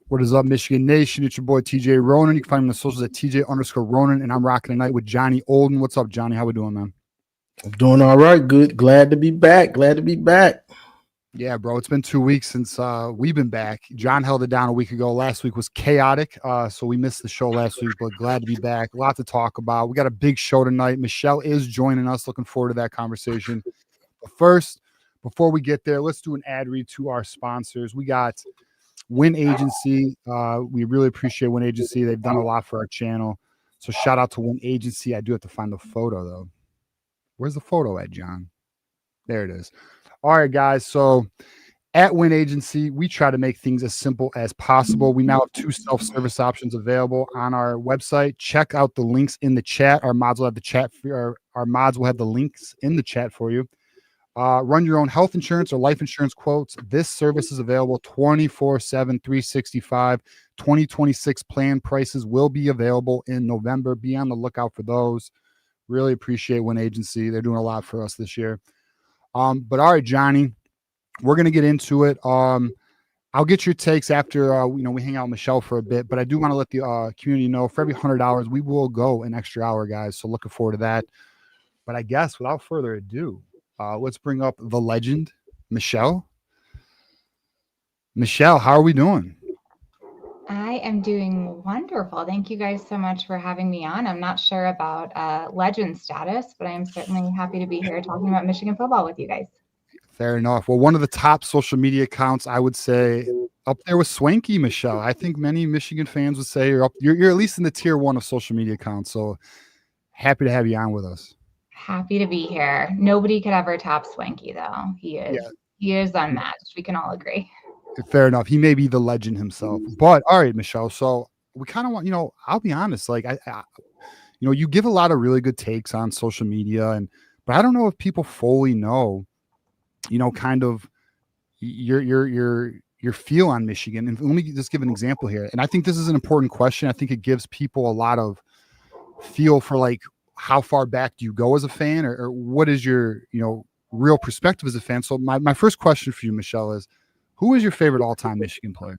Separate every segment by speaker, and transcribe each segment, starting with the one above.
Speaker 1: What is up, Michigan Nation? It's your boy, TJ Ronin. You can find me on the socials at TJ_Ronin, and I'm rocking tonight with Johnny Olden. What's up, Johnny? How we doing, man?
Speaker 2: I'm doing all right. Good. Glad to be back.
Speaker 1: Yeah, bro. It's been 2 weeks since we've been back. John held it down a week ago. Last week was chaotic, so we missed the show last week, but glad to be back. A lot to talk about. We got a big show tonight. Michelle is joining us. Looking forward to that conversation. But first, before we get there, let's do an ad read to our sponsors. We got Win Agency. We really appreciate Win Agency. They've done a lot for our channel. So shout out to Win Agency. I do have to find the photo, though. Where's the photo at, John? There it is. All right, guys. So at Win Agency, we try to make things as simple as possible. We now have 2 self-service options available on our website. Check out the links in the chat. Our mods will have the chat for our mods will have the links in the chat for you. Run your own health insurance or life insurance quotes. This service is available 24/7, 365. 2026 plan prices will be available in November. Be on the lookout for those. Really appreciate Win Agency. They're doing a lot for us this year. But all right, Johnny, we're going to get into it. I'll get your takes after we hang out with Michelle for a bit, but I do want to let the community know for every $100 we will go an extra hour, guys. So looking forward to that. But I guess without further ado, let's bring up the legend, Michelle. Michelle, how are we doing?
Speaker 3: I am doing wonderful. Thank you guys so much for having me on. I'm not sure about legend status, but I am certainly happy to be here talking about Michigan football with you guys.
Speaker 1: Fair enough. Well, one of the top social media accounts, I would say, up there with Swanky, Michelle. I think many Michigan fans would say you're at least in the tier 1 of social media accounts. So happy to have you on with us.
Speaker 3: Happy to be here. Nobody could ever top Swanky, though. He is unmatched. We can all agree.
Speaker 1: Fair enough. He may be the legend himself. But all right, Michelle. So we kind of want, I'll be honest, like you give a lot of really good takes on social media, but I don't know if people fully know, kind of your feel on Michigan. And let me just give an example here. And I think this is an important question. I think it gives people a lot of feel for like how far back do you go as a fan, or what is your real perspective as a fan. So my first question for you, Michelle, is who is your favorite all-time Michigan player?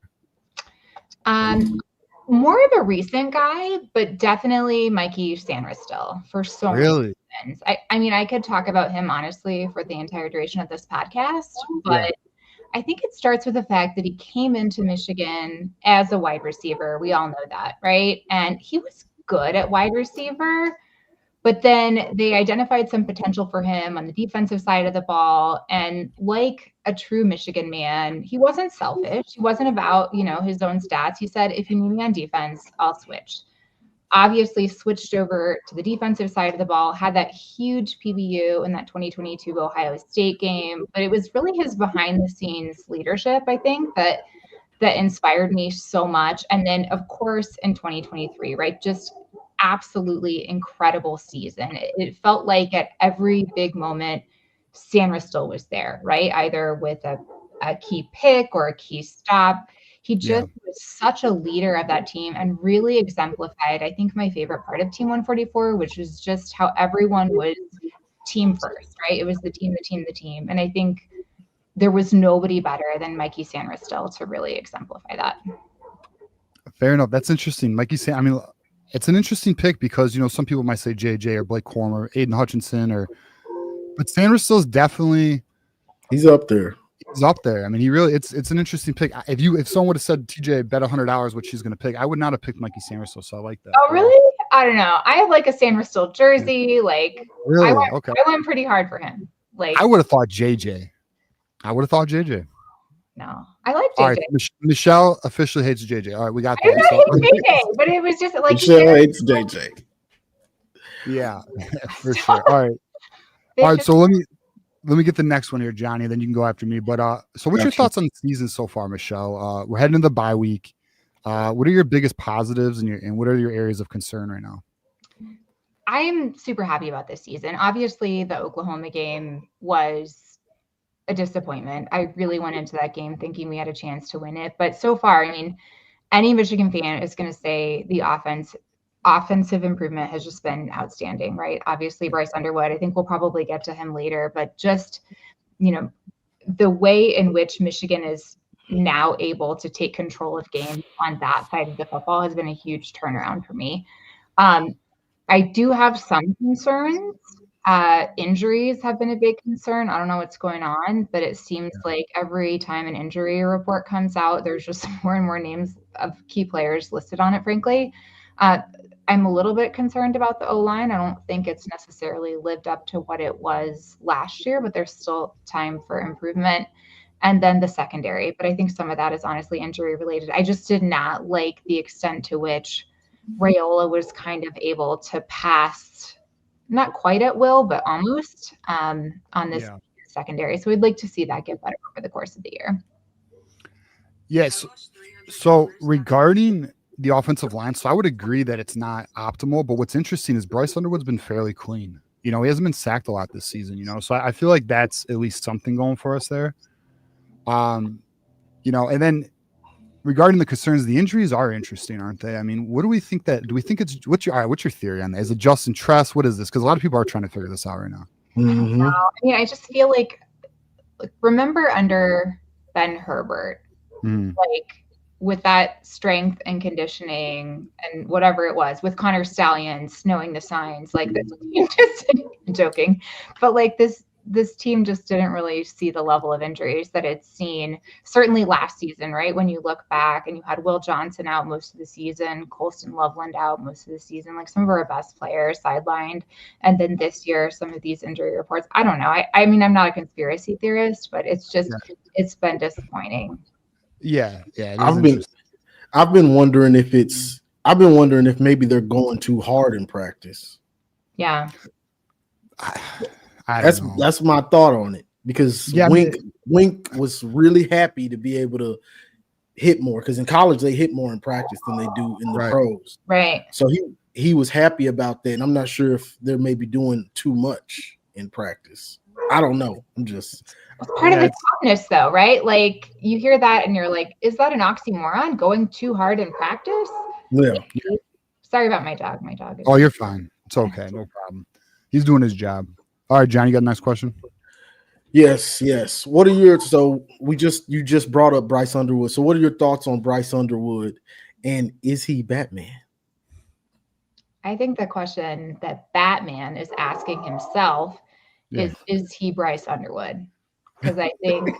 Speaker 3: More of a recent guy, but definitely Mikey Sanders still for so many reasons. I mean, I could talk about him honestly for the entire duration of this podcast, but I think it starts with the fact that he came into Michigan as a wide receiver. We all know that, right? And he was good at wide receiver, but then they identified some potential for him on the defensive side of the ball. And like a true Michigan man, he wasn't selfish. He wasn't about, his own stats. He said, if you need me on defense, I'll switch. Obviously switched over to the defensive side of the ball, had that huge PBU in that 2022 Ohio State game. But it was really his behind the scenes leadership, I think, that inspired me so much. And then, of course, in 2023, right, just absolutely incredible season. It felt like at every big moment, Sanders still was there, right? Either with a key pick or a key stop. He just was such a leader of that team and really exemplified, I think, my favorite part of Team 144, which was just how everyone was team first, right? It was the team. And I think there was nobody better than Mikey Sanderstill to really exemplify that.
Speaker 1: Fair enough. That's interesting. Mikey I mean, it's an interesting pick because, some people might say JJ or Blake Corum or Aiden Hutchinson but Sanderstill is definitely,
Speaker 2: he's up there.
Speaker 1: He's up there. I mean, it's an interesting pick. If someone would have said TJ bet $100 what she's going to pick, I would not have picked Mikey Sanderstill. So I like that.
Speaker 3: Oh, really? I don't know. I have like a Sanderstill jersey. Like,
Speaker 1: really?
Speaker 3: I went pretty hard for him. Like,
Speaker 1: I would have thought JJ.
Speaker 3: No, I like JJ.
Speaker 1: All right, Michelle officially hates JJ. All right, we got
Speaker 3: that. I hate JJ, but it was just like
Speaker 2: Michelle hates JJ.
Speaker 1: Yeah, for sure. All right. So let me get the next one here, Johnny. Then you can go after me. But so what's your thoughts on the season so far, Michelle? We're heading into the bye week. What are your biggest positives and what are your areas of concern right now?
Speaker 3: I'm super happy about this season. Obviously, the Oklahoma game was a disappointment. I really went into that game thinking we had a chance to win it. But so far, I mean, any Michigan fan is going to say the offensive improvement has just been outstanding, right? Obviously, Bryce Underwood, I think we'll probably get to him later, but just, the way in which Michigan is now able to take control of games on that side of the football has been a huge turnaround for me. I do have some concerns. Injuries have been a big concern. I don't know what's going on, but it seems like every time an injury report comes out, there's just more and more names of key players listed on it, frankly. I'm a little bit concerned about the O-line. I don't think it's necessarily lived up to what it was last year, but there's still time for improvement. And then the secondary, but I think some of that is honestly injury related. I just did not like the extent to which Raiola was kind of able to pass, not quite at will, but almost on this secondary. So we'd like to see that get better over the course of the year.
Speaker 1: Yes. So regarding the offensive line, so I would agree that it's not optimal, but what's interesting is Bryce Underwood's been fairly clean. He hasn't been sacked a lot this season, so I feel like that's at least something going for us there. And then regarding the concerns, the injuries are interesting, aren't they? I mean, do we think what's your theory on that? Is it Justin Tress? What is this? Because a lot of people are trying to figure this out right now.
Speaker 2: Mm-hmm.
Speaker 3: I mean, I just feel like remember under Ben Herbert, like with that strength and conditioning and whatever it was with Connor Stallions, knowing the signs, like this team just joking, but like this team just didn't really see the level of injuries that it's seen certainly last season, right? When you look back and you had Will Johnson out most of the season, Colston Loveland out most of the season, like some of our best players sidelined. And then this year, some of these injury reports, I don't know. I mean, I'm not a conspiracy theorist, but it's just, it's been disappointing.
Speaker 1: Yeah.
Speaker 2: I've been wondering if maybe they're going too hard in practice.
Speaker 3: Yeah.
Speaker 2: That's my thought on it, because Wink was really happy to be able to hit more, because in college they hit more in practice than they do in the pros.
Speaker 3: Right.
Speaker 2: So he was happy about that. And I'm not sure if they're maybe doing too much in practice. I don't know. It's
Speaker 3: part of the toughness though, right? Like you hear that and you're like, is that an oxymoron, going too hard in practice?
Speaker 2: Yeah.
Speaker 3: Sorry about my dog. My dog.
Speaker 1: Oh, you're fine. It's okay. No problem. He's doing his job. All right, John, you got the next question?
Speaker 2: Yes. What are you just brought up Bryce Underwood. So what are your thoughts on Bryce Underwood, and is he Batman?
Speaker 3: I think the question that Batman is asking himself is he Bryce Underwood? Because I think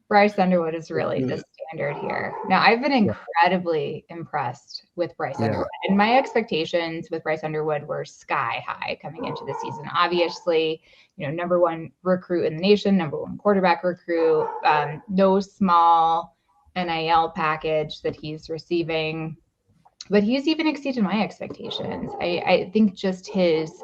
Speaker 3: Bryce Underwood is really the standard here. Now, I've been incredibly impressed with Bryce Underwood, and my expectations with Bryce Underwood were sky high coming into the season. Obviously, number one recruit in the nation, number one quarterback recruit, no small NIL package that he's receiving, but he's even exceeded my expectations. I think just his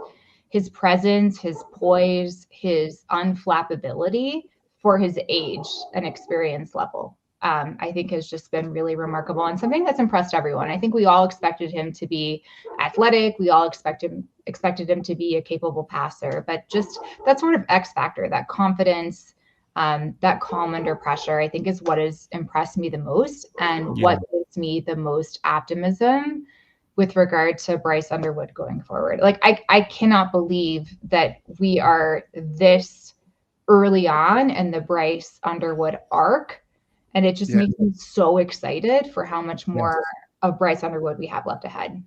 Speaker 3: presence, his poise, his unflappability for his age and experience level, I think has just been really remarkable and something that's impressed everyone. I think we all expected him to be athletic. We all expected him to be a capable passer, but just that sort of X factor, that confidence, that calm under pressure, I think is what has impressed me the most and what gives me the most optimism with regard to Bryce Underwood going forward. Like, I cannot believe that we are this early on in the Bryce Underwood arc. And it just makes me so excited for how much more of Bryce Underwood we have left ahead.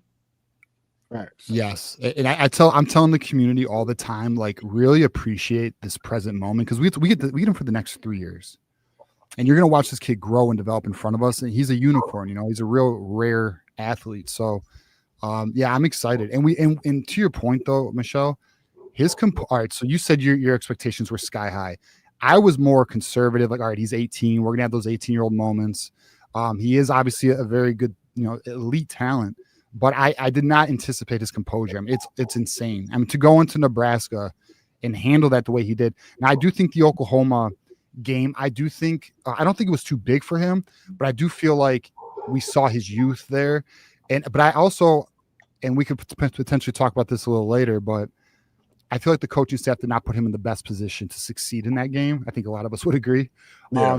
Speaker 2: Right.
Speaker 1: Yes. And I'm telling the community all the time, like, really appreciate this present moment, because we get him for the next 3 years. And you're going to watch this kid grow and develop in front of us. And he's a unicorn, he's a real rare athlete. So, I'm excited. And to your point though, Michelle, all right. So you said your expectations were sky high. I was more conservative. Like, all right, he's 18. We're going to have those 18-year-old moments. He is obviously a very good, elite talent, but I did not anticipate his composure. I mean, it's insane. I mean, to go into Nebraska and handle that the way he did. Now, I do think the Oklahoma game, I don't think it was too big for him, but I do feel like we saw his youth there. But I also, and we could potentially talk about this a little later, but I feel like the coaching staff did not put him in the best position to succeed in that game. I think a lot of us would agree. So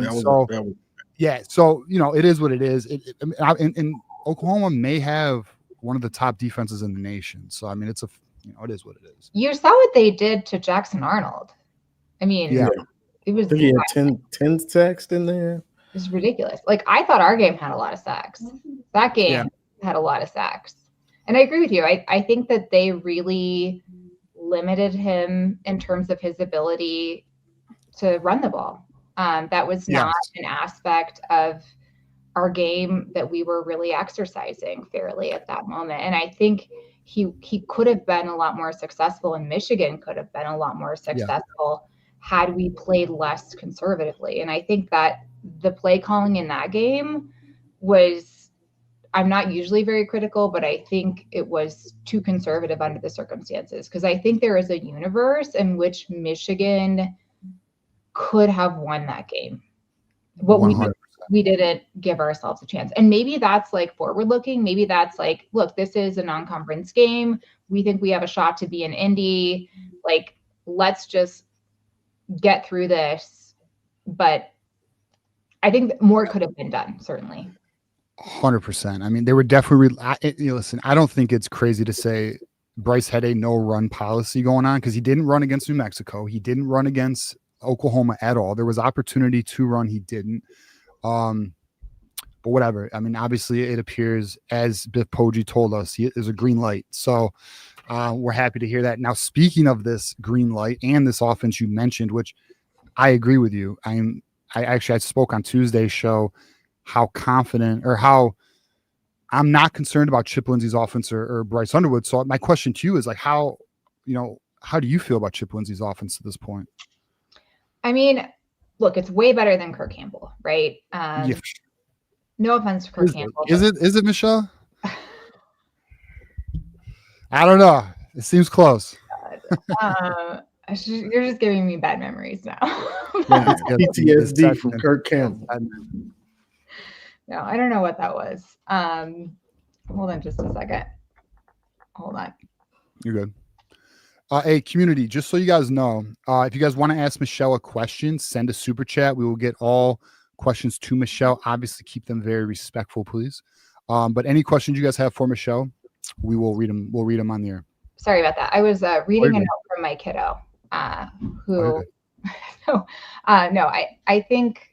Speaker 1: it is what it is. And Oklahoma may have one of the top defenses in the nation. So, I mean, it is what it is.
Speaker 3: You saw what they did to Jackson Arnold. I mean, it was
Speaker 2: 10 sacks in there.
Speaker 3: It was ridiculous. Like, I thought our game had a lot of sacks. That game had a lot of sacks. And I agree with you. I think that they really limited him in terms of his ability to run the ball. That was not an aspect of our game that we were really exercising fairly at that moment. And I think he could have been a lot more successful, and Michigan could have been a lot more successful had we played less conservatively. And I think that the play calling in that game was, I'm not usually very critical, but I think it was too conservative under the circumstances, because I think there is a universe in which Michigan could have won that game. What we didn't give ourselves a chance. And maybe that's like forward looking. Maybe that's like, look, this is a non-conference game. We think we have a shot to be in Indy. Like, let's just get through this. But I think more could have been done, certainly.
Speaker 1: 100%. I mean, they were definitely. Listen, I don't think it's crazy to say Bryce had a no-run policy going on, because he didn't run against New Mexico. He didn't run against Oklahoma at all. There was opportunity to run. He didn't. But whatever. I mean, obviously, it appears, as Biff Poggi told us, there's a green light. So we're happy to hear that. Now, speaking of this green light and this offense you mentioned, which I agree with you. I spoke on Tuesday's show how confident, or how I'm not concerned about Chip Lindsay's offense or Bryce Underwood. So my question to you is, like, how do you feel about Chip Lindsay's offense at this point?
Speaker 3: I mean, look, it's way better than Kirk Campbell, right? No offense to Kirk Campbell.
Speaker 1: Is it, Michelle? I don't know. It seems close.
Speaker 3: You're just giving me bad memories now.
Speaker 2: PTSD from Kirk Campbell.
Speaker 3: No, I don't know what that was. Hold on just a second. Hold on.
Speaker 1: You're good. Hey, community, just so you guys know, if you guys want to ask Michelle a question, send a super chat. We will get all questions to Michelle. Obviously, keep them very respectful, please. But any questions you guys have for Michelle, we will read them. We'll read them on the air.
Speaker 3: Sorry about that. I was reading a note from my kiddo, who. I think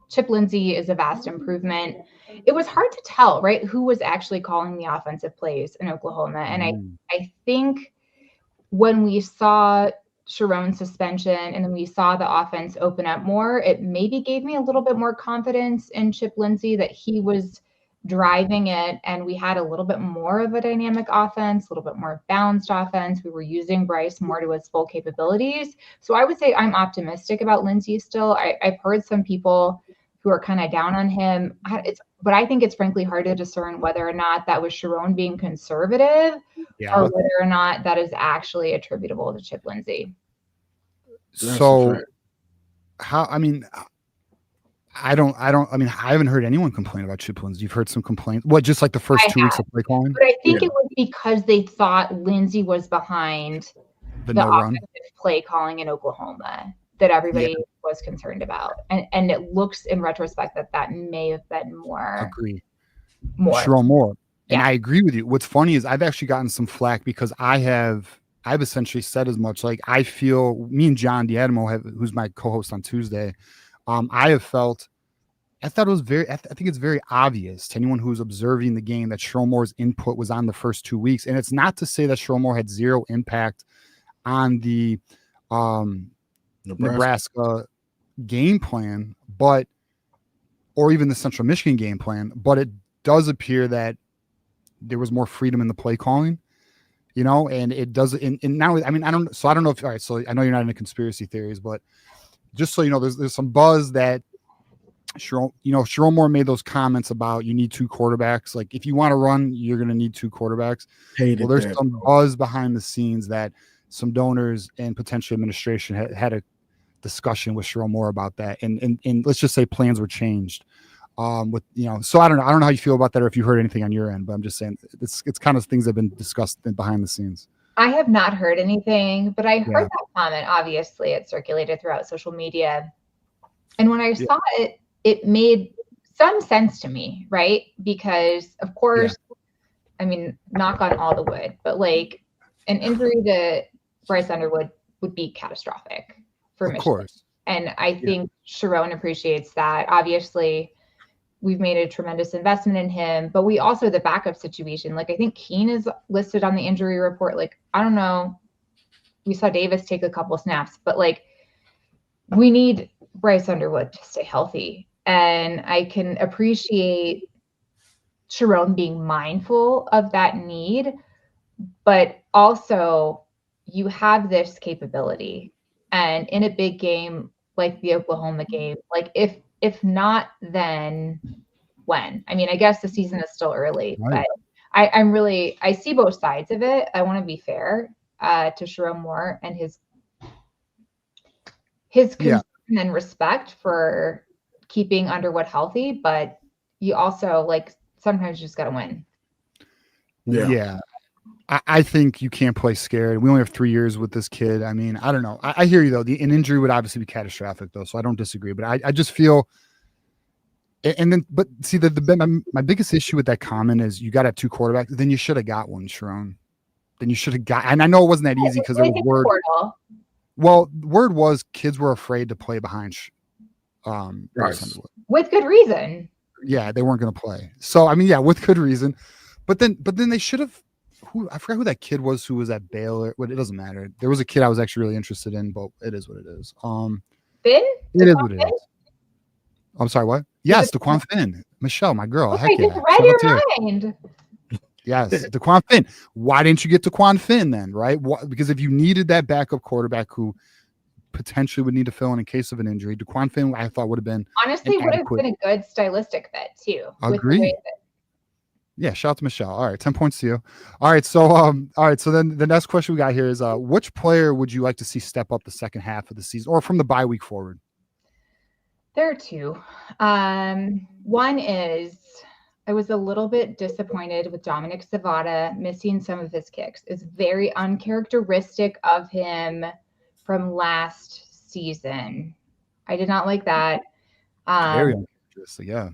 Speaker 3: Chip Lindsay is a vast improvement. It was hard to tell, right, who was actually calling the offensive plays in Oklahoma. And I think when we saw Sherrone's suspension and then we saw the offense open up more, it maybe gave me a little bit more confidence in Chip Lindsay that he was driving it, and we had a little bit more of a dynamic offense, a little bit more balanced offense. We were using Bryce more to his full capabilities. So I would say I'm optimistic about Lindsay still. I've heard some people who are kind of down on him. But I think it's frankly hard to discern whether or not that was Sherrone being conservative or whether or not that is actually attributable to Chip Lindsay.
Speaker 1: So I haven't heard anyone complain about Chip Lindsay. You've heard some complaints. What, just like the first 2 weeks of play calling?
Speaker 3: But I think it was because they thought Lindsay was behind the offensive play calling in Oklahoma that everybody was concerned about. And it looks in retrospect that may have been more.
Speaker 1: Agree.
Speaker 3: More.
Speaker 1: Sherrone Moore. And I agree with you. What's funny is I've actually gotten some flack because I've essentially said as much. Like, I feel, me and John Diadamo, who's my co-host on Tuesday, I thought it was I think it's very obvious to anyone who's observing the game that Sherrone Moore's input was on the first 2 weeks. And it's not to say that Sherrone Moore had zero impact on the Nebraska game plan, or even the Central Michigan game plan, but it does appear that there was more freedom in the play calling, and it does. And now, I don't know if, all right, so I know you're not into conspiracy theories, but just so you know, there's some buzz that Sherrone Moore made those comments about you need 2 quarterbacks. Like, if you want to run, you're going to need 2 quarterbacks. Well, there's some buzz behind the scenes that some donors and potential administration had a discussion with Sherrone Moore about that. And let's just say plans were changed. So I don't know how you feel about that, or if you heard anything on your end, but I'm just saying it's kind of things that have been discussed behind the scenes.
Speaker 3: I have not heard anything, but I heard that comment. Obviously, it circulated throughout social media. And when I saw it, it made some sense to me, right? Because, of course, knock on all the wood, but like an injury to Bryce Underwood would be catastrophic for Michigan. Of course. And I think Sherrone appreciates that. Obviously, we've made a tremendous investment in him, but we also, the backup situation, like I think Keene is listed on the injury report. Like, I don't know. We saw Davis take a couple snaps, but like we need Bryce Underwood to stay healthy. And I can appreciate Sherrone being mindful of that need, but also you have this capability. And in a big game like the Oklahoma game, like if not, then when? I mean, I guess the season is still early, but I see both sides of it. I want to be fair to Sherrone Moore and his concern and respect for keeping Underwood healthy, but you also, like, sometimes you just got to win.
Speaker 1: Yeah. I think you can't play scared. We only have 3 years with this kid. I mean, I don't know. I hear you, though. An injury would obviously be catastrophic, though, so I don't disagree. But I just feel – but see, my biggest issue with that comment is you got to have 2 quarterbacks. Then you should have got one, Sherrone. Then you should have got – and I know it wasn't that easy because there was word – well, word was kids were afraid to play behind Bryce Underwood.
Speaker 3: With good reason.
Speaker 1: Yeah, they weren't going to play. So, I mean, with good reason. But then they should have – I forgot who that kid was who was at Baylor. But it doesn't matter. There was a kid I was actually really interested in, but it is what it is.
Speaker 3: Finn?
Speaker 1: It is what it is. I'm sorry, what? Yes, DeQuan Finn. Michelle, my girl.
Speaker 3: Okay,
Speaker 1: heck yeah.
Speaker 3: just read your mind.
Speaker 1: Yes, DeQuan Finn. Why didn't you get DeQuan Finn then, right? Because if you needed that backup quarterback who potentially would need to fill in case of an injury, DeQuan Finn, I thought would have been
Speaker 3: honestly would have been a good stylistic fit too.
Speaker 1: Agreed. Yeah, shout out to Michelle. All right, 10 points to you. All right, so then the next question we got here is which player would you like to see step up the second half of the season or from the bye week forward?
Speaker 3: There are 2. One is I was a little bit disappointed with Dominic Savada missing some of his kicks. It's very uncharacteristic of him from last season. I did not like that.
Speaker 1: Very uncharacteristic, yeah.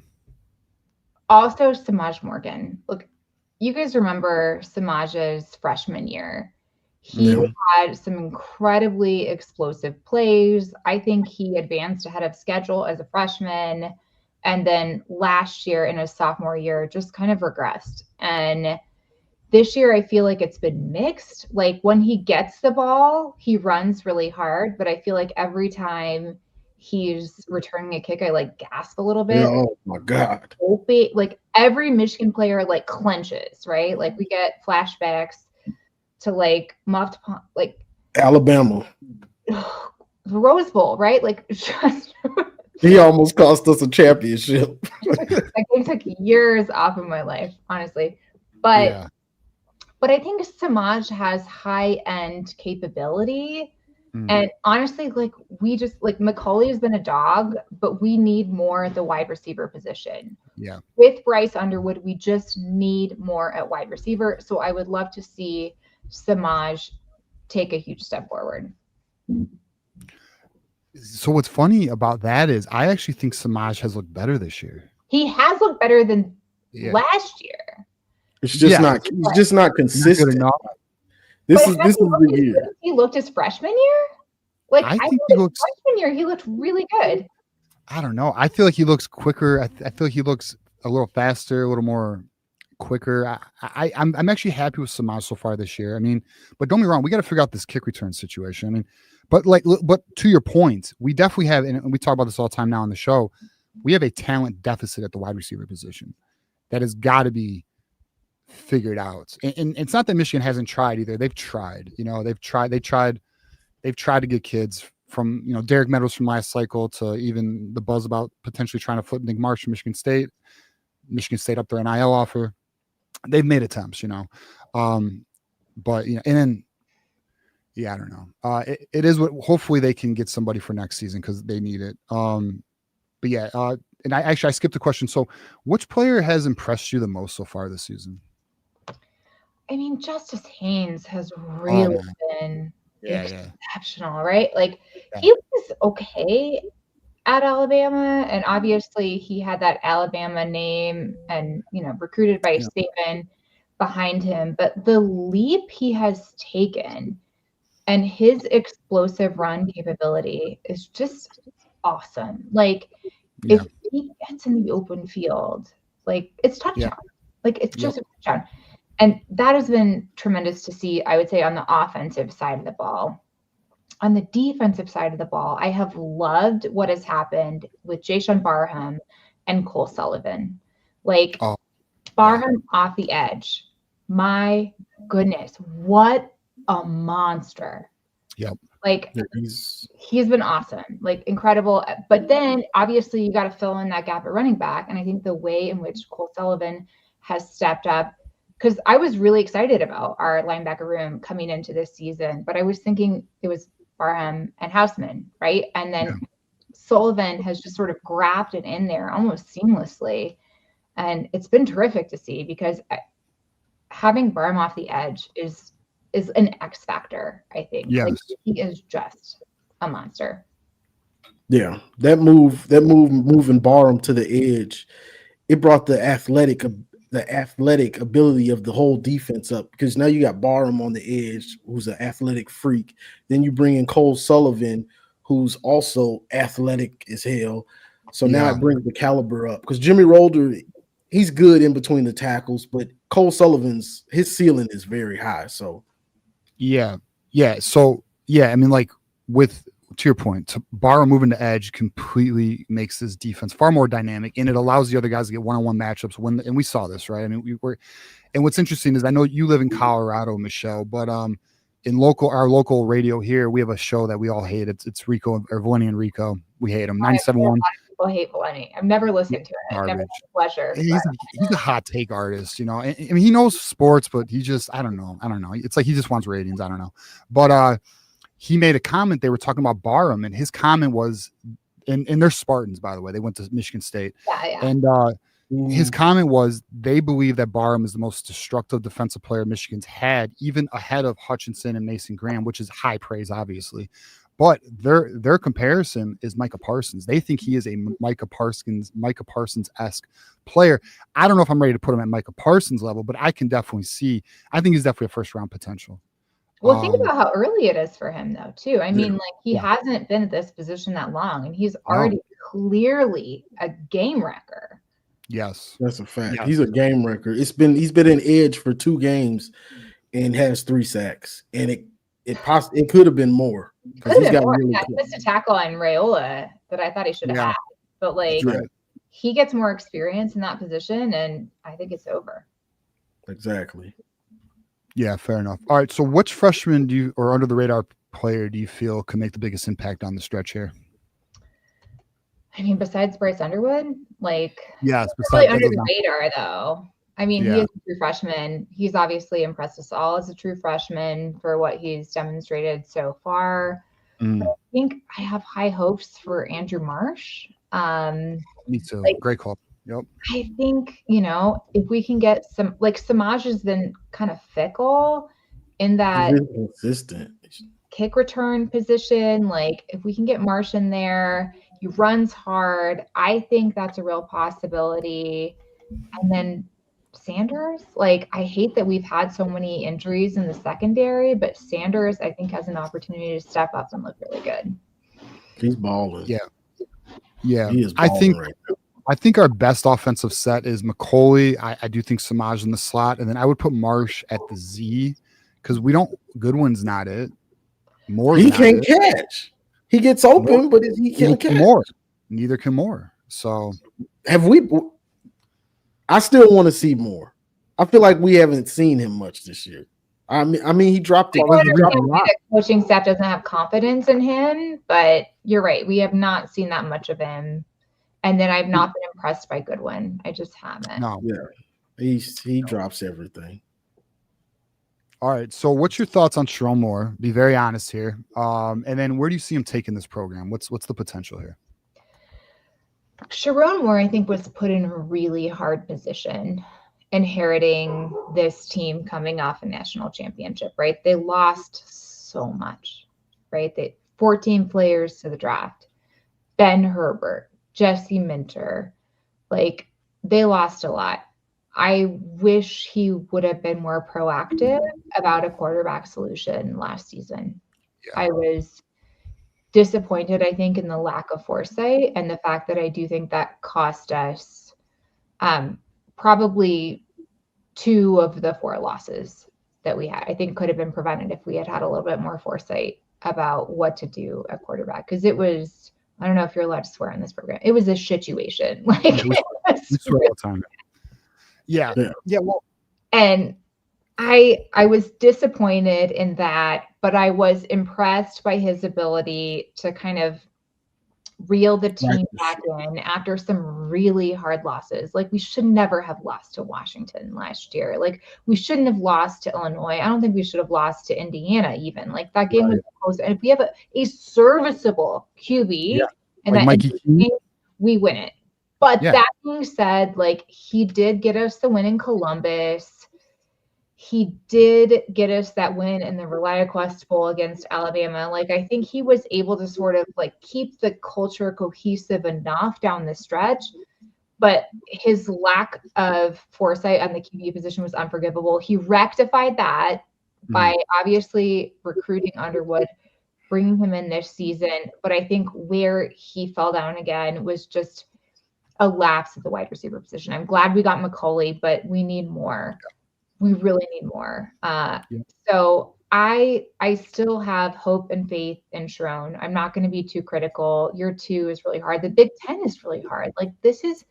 Speaker 3: Also, Samaj Morgan. Look, you guys remember Samaj's freshman year. He had some incredibly explosive plays. I think he advanced ahead of schedule as a freshman. And then last year in his sophomore year, just kind of regressed. And this year, I feel like it's been mixed. Like when he gets the ball, he runs really hard. But I feel like every time he's returning a kick, I like gasp a little bit.
Speaker 2: Oh my God.
Speaker 3: Like every Michigan player like clenches, right? Like we get flashbacks to like muffed, like
Speaker 2: Alabama.
Speaker 3: The Rose Bowl, right? Like just
Speaker 2: he almost cost us a championship.
Speaker 3: That game took years off of my life, honestly. But I think Samaj has high-end capability. And honestly, like we just like McCauley has been a dog, but we need more at the wide receiver position.
Speaker 1: Yeah.
Speaker 3: With Bryce Underwood, we just need more at wide receiver. So I would love to see Samaj take a huge step forward.
Speaker 1: So what's funny about that is I actually think Samaj has looked better this year.
Speaker 3: He has looked better than last year.
Speaker 2: It's just not. He's just not consistent. This is the year.
Speaker 3: He looked his freshman year. Like
Speaker 1: I think he looks
Speaker 3: freshman year. He looked really good.
Speaker 1: I don't know. I feel like he looks quicker. I feel like he looks a little faster, a little more quicker. I'm actually happy with Samaj so far this year. I mean, but don't be wrong, we got to figure out this kick return situation. I mean, but to your point, we definitely have, and we talk about this all the time now on the show, we have a talent deficit at the wide receiver position that has got to be figured out. And it's not that Michigan hasn't tried either. They've tried. They've tried to get kids from, Derek Meadows from last cycle to even the buzz about potentially trying to flip Nick Marsh from Michigan State up their NIL offer. They've made attempts, but, and then, I don't know. It is what, hopefully they can get somebody for next season because they need it. But yeah, and I skipped a question. So which player has impressed you the most so far this season?
Speaker 3: I mean, Justice Haynes has really been exceptional, right? Like he was okay at Alabama, and obviously he had that Alabama name and recruited by Saban behind him, but the leap he has taken and his explosive run capability is just awesome. Like if he gets in the open field, like it's touchdown. Like it's just a touchdown. And that has been tremendous to see, I would say, on the offensive side of the ball. On the defensive side of the ball, I have loved what has happened with Jayshon Barham and Cole Sullivan. Like Barham off the edge. My goodness, what a monster.
Speaker 1: Yep.
Speaker 3: Like he's been awesome, like incredible. But then obviously you got to fill in that gap at running back. And I think the way in which Cole Sullivan has stepped up, because I was really excited about our linebacker room coming into this season, but I was thinking it was Barham and Houseman, right? And then Sullivan has just sort of grabbed it in there almost seamlessly. And it's been terrific to see because having Barham off the edge is an X factor, I think.
Speaker 1: Yes.
Speaker 3: Like, he is just a monster.
Speaker 2: Yeah, that moving Barham to the edge, it brought the athletic ability of the whole defense up, because now you got Barham on the edge, who's an athletic freak. Then you bring in Cole Sullivan, who's also athletic as hell. So now it brings the caliber up, because Jimmy Rolder, he's good in between the tackles, but Cole Sullivan's his ceiling is very high. So So I mean, like to your point, Barham moving to edge completely makes this defense far more dynamic, and it allows the other guys to get one-on-one matchups. And we saw this, right? I mean, and what's interesting is I know you live in Colorado, Michelle, but in our local radio here, we have a show that we all hate. It's Rico or Valeni and Rico. We hate him. 97.1.
Speaker 3: People hate Valeni. I've never listened to it. I've never had the pleasure.
Speaker 1: He's a hot take artist, I mean, he knows sports, but he just I don't know. It's like he just wants ratings. I don't know, but he made a comment. They were talking about Barham, and his comment was, and they're Spartans, by the way. They went to Michigan State. And his comment was they believe that Barham is the most destructive defensive player Michigan's had, even ahead of Hutchinson and Mason Graham, which is high praise, obviously. But their comparison is Micah Parsons. They think he is a Micah Parsons-esque player. I don't know if I'm ready to put him at Micah Parsons level, but I think he's definitely a first-round potential.
Speaker 3: Well, think about how early it is for him, though, too. I mean, like he hasn't been at this position that long, and he's already clearly a game wrecker.
Speaker 1: Yes,
Speaker 2: that's a fact. He's a game wrecker. He's been in edge for 2 games and has 3 sacks, and it could have been more.
Speaker 3: Could have been more. He missed a tackle on Raiola that I thought he should have had, but he gets more experience in that position, and I think it's over.
Speaker 2: Exactly.
Speaker 1: Yeah, fair enough. All right, so which freshman or under the radar player do you feel can make the biggest impact on the stretch here?
Speaker 3: I mean, besides Bryce Underwood,
Speaker 1: yes,
Speaker 3: really under the radar though. I mean, he is a true freshman. He's obviously impressed us all as a true freshman for what he's demonstrated so far. I think I have high hopes for Andrew Marsh.
Speaker 1: Me too. Great call. Yep.
Speaker 3: I think, if we can get some, Samaj has been kind of fickle in that
Speaker 2: consistent
Speaker 3: kick return position. If we can get Marsh in there, he runs hard. I think that's a real possibility. And then Sanders, like, I hate that we've had so many injuries in the secondary, but Sanders, I think, has an opportunity to step up and look really good.
Speaker 2: He's balling.
Speaker 1: Yeah. Yeah.
Speaker 2: He is balling right now.
Speaker 1: I think our best offensive set is McCauley. I do think Samaj in the slot, and then I would put Marsh at the Z because we don't. Goodwin's not it. Moore's
Speaker 2: He
Speaker 1: not
Speaker 2: can't
Speaker 1: it.
Speaker 2: catch. He gets open, but he can't catch.
Speaker 1: Moore. Neither can Moore. So
Speaker 2: have we? I still want to see more. I feel like we haven't seen him much this year. I mean, he dropped it.
Speaker 3: The coaching staff doesn't have confidence in him, but you're right. We have not seen that much of him. And then I've not been impressed by Goodwin. I just haven't.
Speaker 1: No.
Speaker 2: Yeah. He drops everything.
Speaker 1: All right. So what's your thoughts on Sherrone Moore? Be very honest here. And then where do you see him taking this program? What's the potential here?
Speaker 3: Sherrone Moore, I think, was put in a really hard position inheriting this team coming off a national championship, right? They lost so much, right? 14 players to the draft. Ben Herbert, Jesse Minter, like, they lost a lot. I wish he would have been more proactive about a quarterback solution last season. Yeah. I was disappointed, I think, in the lack of foresight and the fact that I do think that cost us probably 2 of the 4 losses that we had. I think could have been prevented if we had had a little bit more foresight about what to do at quarterback, because it was, I don't know if you're allowed to swear on this program, it was a situation. Like,
Speaker 1: we swear all the time. Yeah. Well,
Speaker 3: and I was disappointed in that, but I was impressed by his ability to kind of reel the team back in after some really hard losses. Like, we should never have lost to Washington last year. Like, we shouldn't have lost to Illinois. I don't think we should have lost to Indiana even. Like, that game was close. And if we have a serviceable QB and like that game, we win it. But that being said, like, he did get us the win in Columbus. He did get us that win in the ReliaQuest Bowl against Alabama. Like, I think he was able to sort of like keep the culture cohesive enough down the stretch, but his lack of foresight on the QB position was unforgivable. He rectified that by obviously recruiting Underwood, bringing him in this season. But I think where he fell down again was just a lapse at the wide receiver position. I'm glad we got McCauley, but we need more. We really need more. So I still have hope and faith in Sherrone. I'm not going to be too critical. Year 2 is really hard. The Big Ten is really hard. Like, this is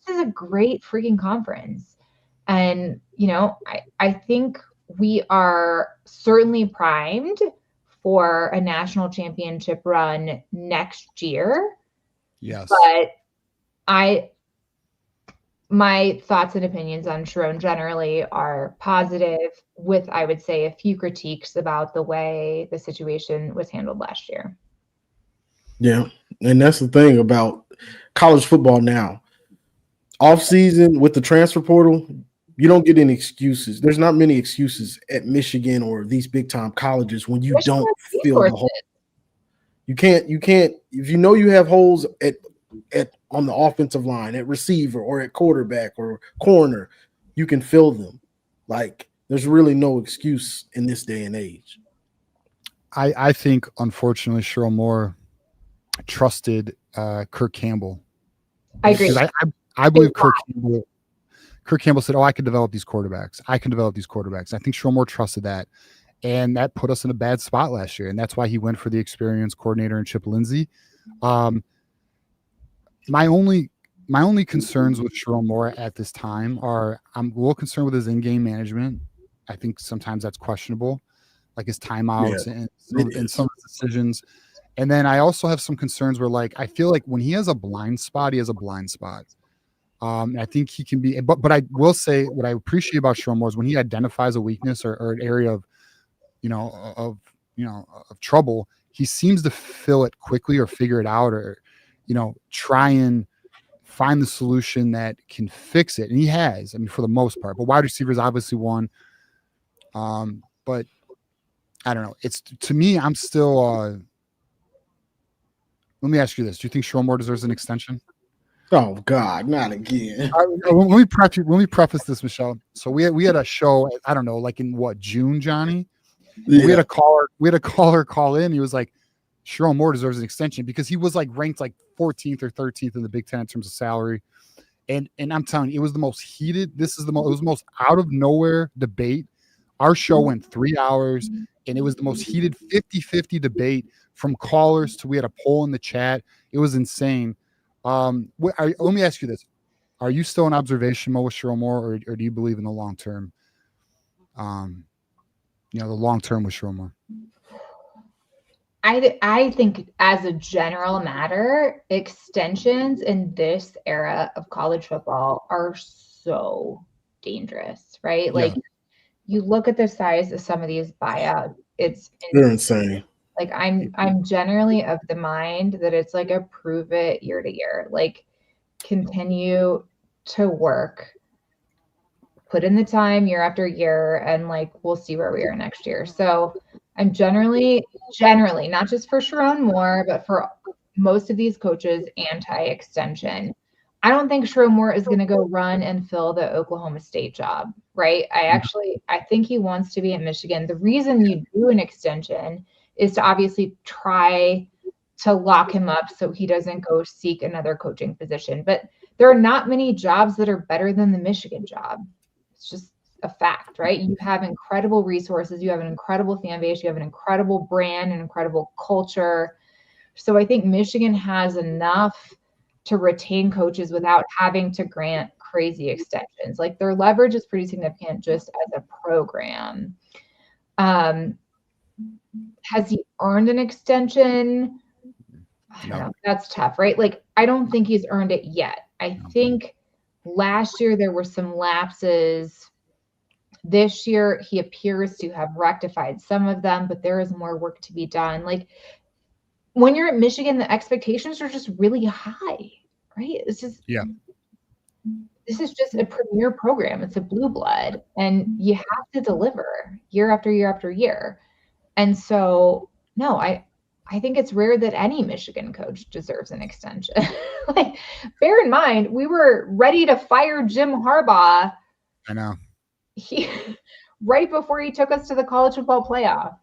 Speaker 3: a great freaking conference. And, you know, I think we are certainly primed for a national championship run next year.
Speaker 1: Yes.
Speaker 3: But my thoughts and opinions on Sherrone generally are positive, with, I would say, a few critiques about the way the situation was handled last year.
Speaker 2: Yeah, and that's the thing about college football now. Off season with the transfer portal, you don't get any excuses. There's not many excuses at Michigan or these big time colleges when you don't fill the hole. You can't, if you know you have holes at on the offensive line, at receiver or at quarterback or corner, you can fill them. Like, there's really no excuse in this day and age.
Speaker 1: I think, unfortunately, Sherrone Moore trusted Kirk Campbell.
Speaker 3: I agree.
Speaker 1: I believe Kirk Campbell said, I can develop these quarterbacks. I think Sherrone Moore trusted that. And that put us in a bad spot last year. And that's why he went for the experienced coordinator in Chip Lindsay. My only concerns with Sherrone Moore at this time are, I'm a little concerned with his in-game management. I think sometimes that's questionable, like his timeouts and some of his decisions. And then I also have some concerns where, like, I feel like when he has a blind spot, he has a blind spot. And I think he can be, but I will say what I appreciate about Sherrone Moore is when he identifies a weakness or an area of trouble, he seems to fill it quickly or figure it out, or try and find the solution that can fix it. And he has, for the most part. But wide receivers obviously one. But I don't know. It's, to me, I'm still let me ask you this. Do you think Sherrone Moore deserves an extension?
Speaker 2: Oh God, not again.
Speaker 1: Let me preface this, Michelle. So we had a show, I don't know, like in what, June, Johnny?
Speaker 2: Yeah.
Speaker 1: We had a caller call in. He was like, Sherrone Moore deserves an extension because he was like ranked like 14th or 13th in the Big Ten in terms of salary. And I'm telling you, it was the most heated. It was the most out of nowhere debate. Our show went 3 hours, and it was the most heated 50-50 debate from callers to we had a poll in the chat. It was insane. Let me ask you this: are you still in observation mode with Sherrone Moore, or do you believe in the long term? The long term with Sherrone Moore.
Speaker 3: I think as a general matter, extensions in this era of college football are so dangerous, right? Like you look at the size of some of these buyouts,
Speaker 2: they're insane.
Speaker 3: Like I'm generally of the mind that it's like a prove it year to year, like continue to work, put in the time year after year, and like we'll see where we are next year. So I'm generally, not just for Sherrone Moore, but for most of these coaches, anti-extension. I don't think Sherrone Moore is going to go run and fill the Oklahoma State job, right? I think he wants to be at Michigan. The reason you do an extension is to obviously try to lock him up so he doesn't go seek another coaching position. But there are not many jobs that are better than the Michigan job. It's just a fact, right? You have incredible resources. You have an incredible fan base. You have an incredible brand, an incredible culture. So I think Michigan has enough to retain coaches without having to grant crazy extensions. Like their leverage is pretty significant just as a program. Has he earned an extension? I don't know. That's tough, right? Like I don't think he's earned it yet. I think last year there were some lapses. This year he appears to have rectified some of them, but there is more work to be done. Like when you're at Michigan, the expectations are just really high, right? This is just a premier program. It's a blue blood, and you have to deliver year after year after year. And so, no, I think it's rare that any Michigan coach deserves an extension. Like, bear in mind, we were ready to fire Jim Harbaugh.
Speaker 1: I know.
Speaker 3: Right before he took us to the college football playoff.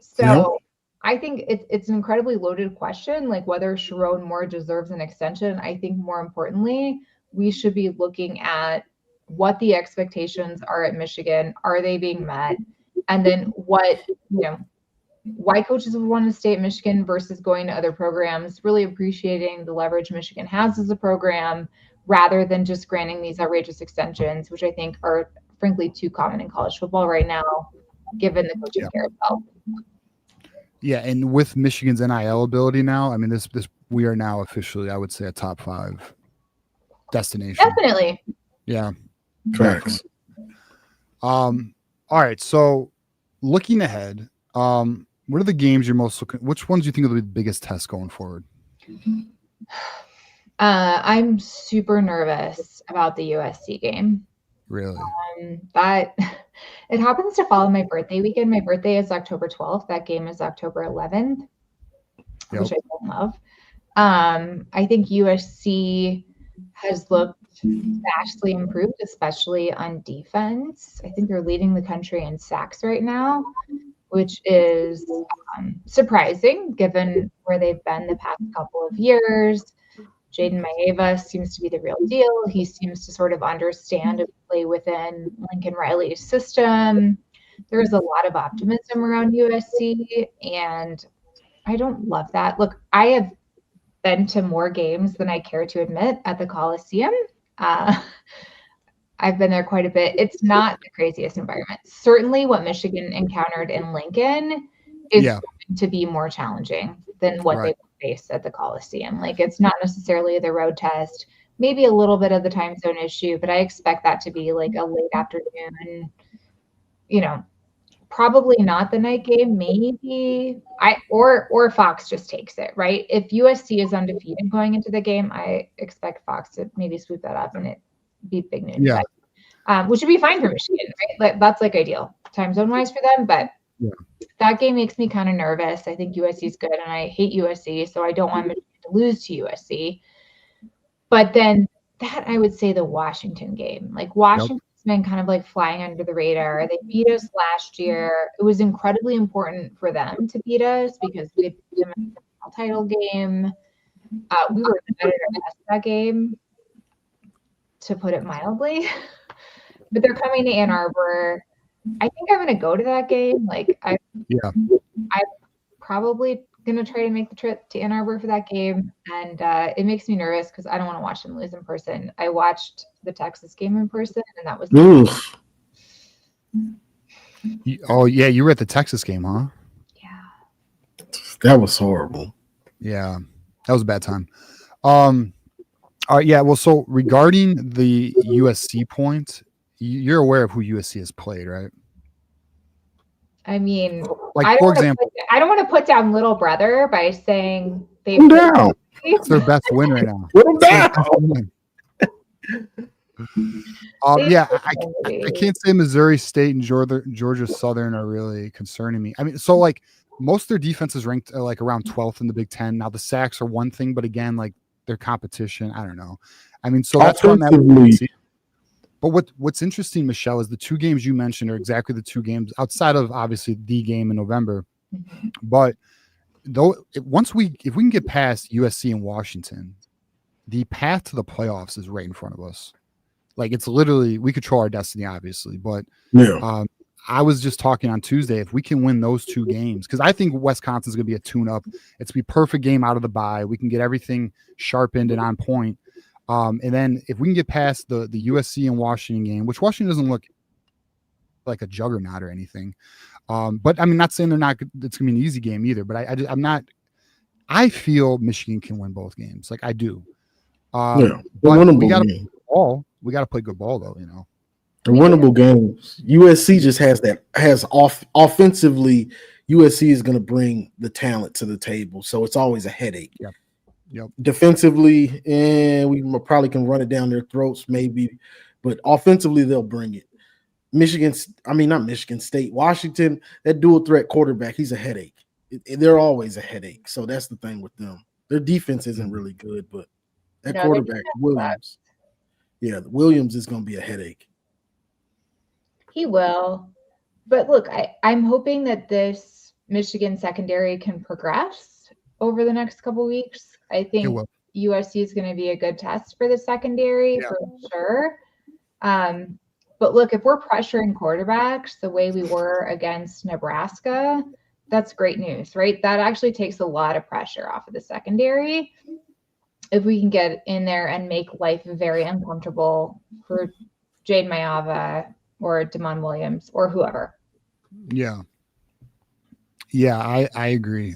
Speaker 3: So I think it's an incredibly loaded question, like whether Sherrone Moore deserves an extension. I think more importantly, we should be looking at what the expectations are at Michigan. Are they being met? And then why coaches would want to stay at Michigan versus going to other programs, really appreciating the leverage Michigan has as a program rather than just granting these outrageous extensions, which I think are frankly too common in college football right now, given the coaching carousel.
Speaker 1: Yeah, and with Michigan's NIL ability now, I mean, this we are now officially, I would say, a top 5 destination.
Speaker 3: Definitely.
Speaker 1: Yeah.
Speaker 2: Facts.
Speaker 1: All right. So looking ahead, what are the games you're most looking? Which ones do you think will be the biggest test going forward?
Speaker 3: I'm super nervous about the USC game.
Speaker 1: Really?
Speaker 3: That it happens to fall on my birthday weekend. My birthday is October 12th. That game is October 11th, which I don't love. I think USC has looked vastly improved, especially on defense. I think they're leading the country in sacks right now, which is surprising given where they've been the past couple of years. Jaden Maeva seems to be the real deal. He seems to sort of understand and play within Lincoln Riley's system. There's a lot of optimism around USC, and I don't love that. Look, I have been to more games than I care to admit at the Coliseum. I've been there quite a bit. It's not the craziest environment. Certainly what Michigan encountered in Lincoln is going to be more challenging than what they face at the Coliseum. Like it's not necessarily the road test, maybe a little bit of the time zone issue, but I expect that to be like a late afternoon, probably not the night game, maybe or Fox just takes it, right? If USC is undefeated going into the game, I expect Fox to maybe sweep that up and it be big news.
Speaker 1: Yeah.
Speaker 3: But, which would be fine for Michigan, right? That's like ideal time zone wise for them, but that game makes me kind of nervous. I think USC is good and I hate USC, so I don't want Michigan to lose to USC. But then that I would say the Washington game. Like Washington's been kind of like flying under the radar. They beat us last year. It was incredibly important for them to beat us because we had beat them in the title game. We were better at that game, to put it mildly. But they're coming to Ann Arbor. I think I'm gonna go to that game. Like I'm probably gonna try to make the trip to Ann Arbor for that game, and it makes me nervous because I don't want to watch them lose in person. I watched the Texas game in person, and that was.
Speaker 1: Oh yeah, you were at the Texas game, huh?
Speaker 3: Yeah,
Speaker 2: that was horrible.
Speaker 1: Yeah, that was a bad time. All right, yeah. Well, so regarding the USC point, you're aware of who USC has played, right?
Speaker 3: I mean,
Speaker 1: like for example,
Speaker 3: I don't want to put down Little Brother by saying they've
Speaker 1: it's their best win right now.
Speaker 2: Put them down.
Speaker 1: Yeah, I can't say Missouri State and Georgia Southern are really concerning me. I mean, so like most of their defense is ranked like around 12th in the Big Ten. Now the sacks are one thing, but again, like their competition, I don't know. I mean, so that's one that. But what's interesting, Michelle, is the two games you mentioned are exactly the two games outside of obviously the game in November. Mm-hmm. But though if we can get past USC and Washington, the path to the playoffs is right in front of us. Like it's literally we control our destiny, obviously. But I was just talking on Tuesday, if we can win those two games, because I think Wisconsin's going to be a tune-up. It's going to be a perfect game out of the bye. We can get everything sharpened and on point. And then if we can get past the USC and Washington game, which Washington doesn't look like a juggernaut or anything. But I mean, not saying it's going to be an easy game either, but I'm not, I feel Michigan can win both games. Like I do. But we got to play good ball. We got to play good ball though, you know.
Speaker 2: They're winnable games. USC just has offensively, USC is going to bring the talent to the table. So it's always a headache.
Speaker 1: Yeah. Yep.
Speaker 2: Defensively, and we probably can run it down their throats, maybe, but offensively they'll bring it. Not Michigan State, Washington, that dual threat quarterback, he's a headache. They're always a headache. So that's the thing with them. Their defense isn't really good, but that quarterback, Williams, Williams is going to be a headache.
Speaker 3: He will, but look, I'm hoping that this Michigan secondary can progress over the next couple weeks. I think USC is going to be a good test for the secondary for sure. But look, if we're pressuring quarterbacks the way we were against Nebraska, that's great news, right? That actually takes a lot of pressure off of the secondary. If we can get in there and make life very uncomfortable for Jade Mayava or Damon Williams or whoever.
Speaker 1: Yeah. Yeah, I agree.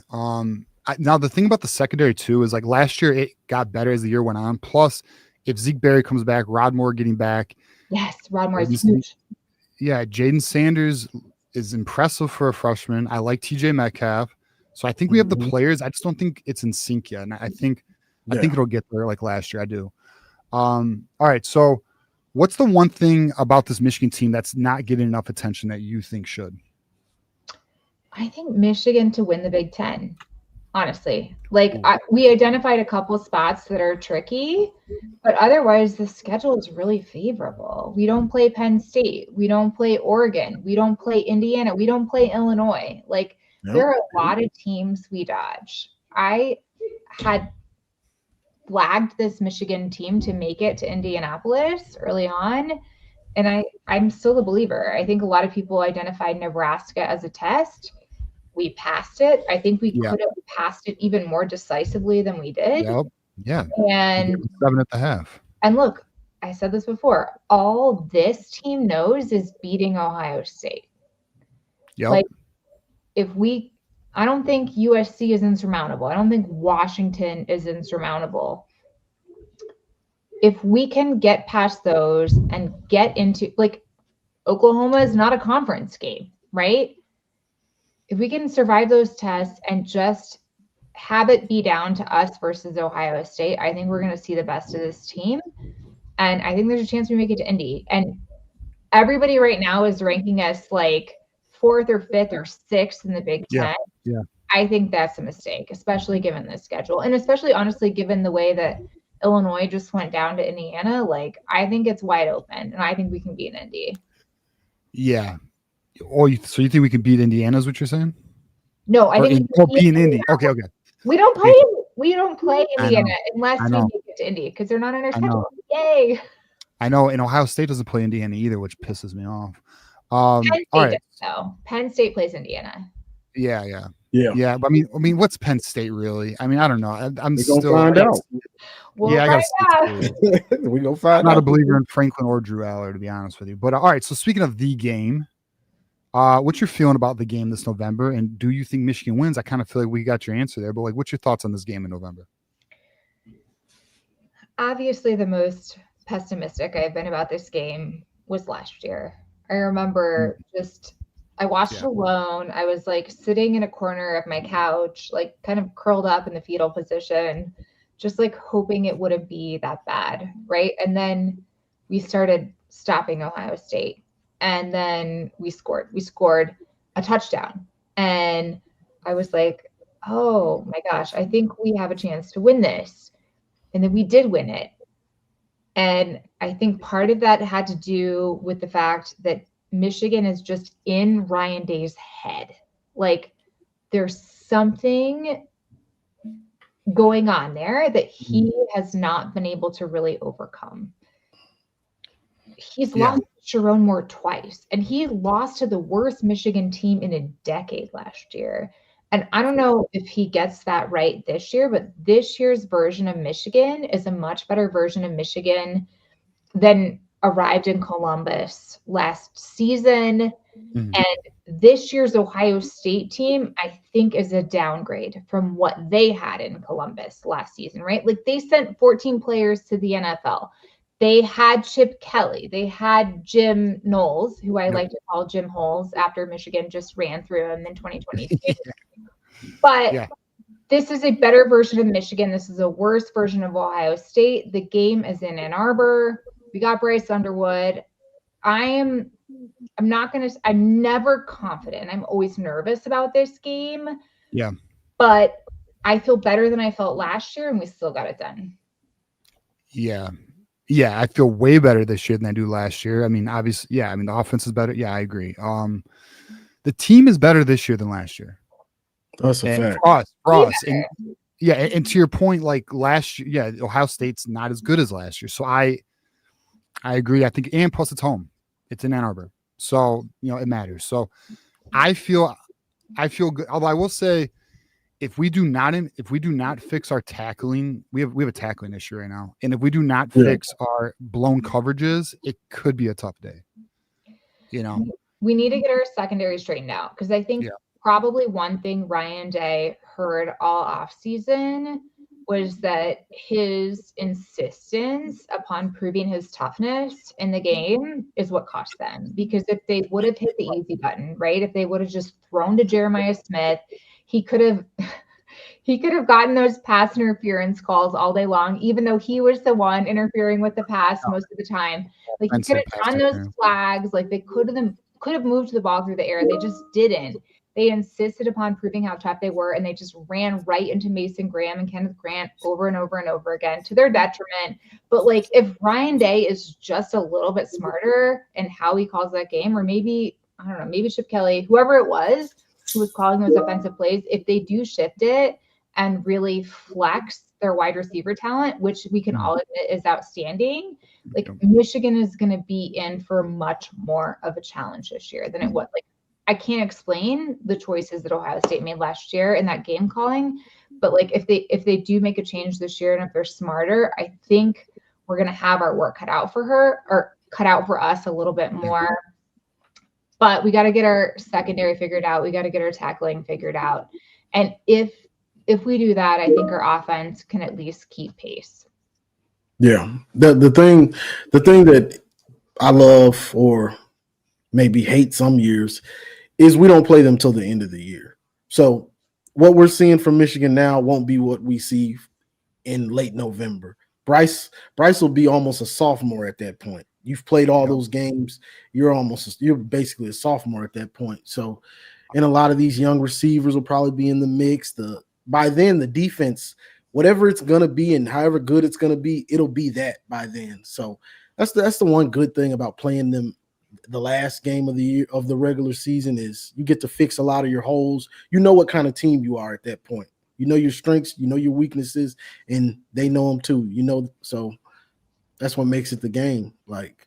Speaker 1: Now, the thing about the secondary, too, is like last year it got better as the year went on. Plus, if Zeke Berry comes back, Rod Moore getting back.
Speaker 3: Yes, Rod Moore is huge.
Speaker 1: Yeah, Jaden Sanders is impressive for a freshman. I like TJ Metcalf. So I think we have the players. I just don't think it's in sync yet. And I think it'll get there like last year. I do. All right. So what's the one thing about this Michigan team that's not getting enough attention that you think should?
Speaker 3: I think Michigan to win the Big Ten. Honestly, we identified a couple spots that are tricky, but otherwise the schedule is really favorable. We don't play Penn State. We don't play Oregon. We don't play Indiana. We don't play Illinois. There are a lot of teams we dodge. I had flagged this Michigan team to make it to Indianapolis early on, and I'm still a believer. I think a lot of people identified Nebraska as a test. We passed it. I think we could have passed it even more decisively than we did.
Speaker 1: Yep. Yeah.
Speaker 3: And
Speaker 1: 7 at the half.
Speaker 3: And look, I said this before. All this team knows is beating Ohio State.
Speaker 1: Yep.
Speaker 3: I don't think USC is insurmountable. I don't think Washington is insurmountable. If we can get past those and get into Oklahoma is not a conference game, right? If we can survive those tests and just have it be down to us versus Ohio State, I think we're going to see the best of this team. And I think there's a chance we make it to Indy. And everybody right now is ranking us 4th or 5th or 6th in the Big Ten.
Speaker 1: Yeah.
Speaker 3: I think that's a mistake, especially given the schedule. And especially, honestly, given the way that Illinois just went down to Indiana. Like, I think it's wide open, and I think we can beat Indy.
Speaker 1: Yeah. So you think we can beat Indiana is what you're saying?
Speaker 3: No, I think
Speaker 1: being Indy. Okay.
Speaker 3: We don't play Indiana unless we make it to Indy because they're not on our schedule. Yay!
Speaker 1: I know, and Ohio State doesn't play Indiana either, which pisses me off.
Speaker 3: Penn State
Speaker 1: all right.
Speaker 3: though. Penn State plays Indiana.
Speaker 1: Yeah. But I mean, what's Penn State really? I mean, I don't know. I'm still
Speaker 2: find out.
Speaker 3: We'll find out.
Speaker 2: We gonna find out.
Speaker 1: I'm not a believer in Franklin or Drew Aller, to be honest with you. But all right. So speaking of the game, what's your feeling about the game this November? And do you think Michigan wins? I kind of feel like we got your answer there, but like, what's your thoughts on this game in November?
Speaker 3: Obviously, the most pessimistic I've been about this game was last year. I remember I watched it alone. I was like sitting in a corner of my couch, like kind of curled up in the fetal position, just like hoping it wouldn't be that bad, right? And then we started stopping Ohio State. And then we scored. We scored a touchdown. And I was like, oh my gosh, I think we have a chance to win this. And then we did win it. And I think part of that had to do with the fact that Michigan is just in Ryan Day's head. Like, there's something going on there that he has not been able to really overcome. He's lost to Sherrone Moore twice, and he lost to the worst Michigan team in a decade last year. And I don't know if he gets that right this year, but this year's version of Michigan is a much better version of Michigan than arrived in Columbus last season. Mm-hmm. And this year's Ohio State team, I think, is a downgrade from what they had in Columbus last season, right? Like, they sent 14 players to the NFL. They had Chip Kelly. They had Jim Knowles, who I like to call Jim Holes after Michigan just ran through him in 2022. But this is a better version of Michigan. This is a worse version of Ohio State. The game is in Ann Arbor. We got Bryce Underwood. I'm never confident. I'm always nervous about this game.
Speaker 1: Yeah.
Speaker 3: But I feel better than I felt last year, and we still got it done.
Speaker 1: Yeah. Yeah, I feel way better this year than I do last year. I mean, obviously, the offense is better. Yeah, I agree. The team is better this year than last year.
Speaker 2: That's a fact.
Speaker 1: For us. And to your point, like last year, Ohio State's not as good as last year. So I agree. I think, and plus it's home. It's in Ann Arbor. So, it matters. So I feel good. Although I will say, if we do not fix our tackling, we have a tackling issue right now. And if we do not fix our blown coverages, it could be a tough day.
Speaker 3: We need to get our secondary straightened out, because I think probably one thing Ryan Day heard all offseason was that his insistence upon proving his toughness in the game is what cost them. Because if they would have hit the easy button, right? If they would have just thrown to Jeremiah Smith, he could have gotten those pass interference calls all day long, even though he was the one interfering with the pass most of the time. Like, he could have done those flags. Like, they could have moved the ball through the air. They just didn't. They insisted upon proving how tough they were, and they just ran right into Mason Graham and Kenneth Grant over and over and over again, to their detriment. But like, if Ryan Day is just a little bit smarter in how he calls that game, or maybe, I don't know, maybe Chip Kelly, whoever it was who was calling those offensive plays, if they do shift it and really flex their wide receiver talent, which we can all admit is outstanding, like, Michigan is going to be in for much more of a challenge this year than it was. Like, I can't explain the choices that Ohio State made last year in that game calling, but like, if they do make a change this year, and if they're smarter, I think we're going to have our work cut out for us a little bit more. But we got to get our secondary figured out. We got to get our tackling figured out. And if we do that, I think our offense can at least keep pace.
Speaker 2: Yeah. The thing that I love, or maybe hate some years, is we don't play them till the end of the year. So what we're seeing from Michigan now won't be what we see in late November. Bryce will be almost a sophomore at that point. You've played all those games. You're basically a sophomore at that point. So, and a lot of these young receivers will probably be in the mix. By then, the defense whatever it's gonna be and however good it's gonna be, it'll be that by then. So that's the one good thing about playing them the last game of the year of the regular season is you get to fix a lot of your holes. You know what kind of team you are at that point. You know your strengths, you know your weaknesses, and they know them too. So that's what makes it the game. Like,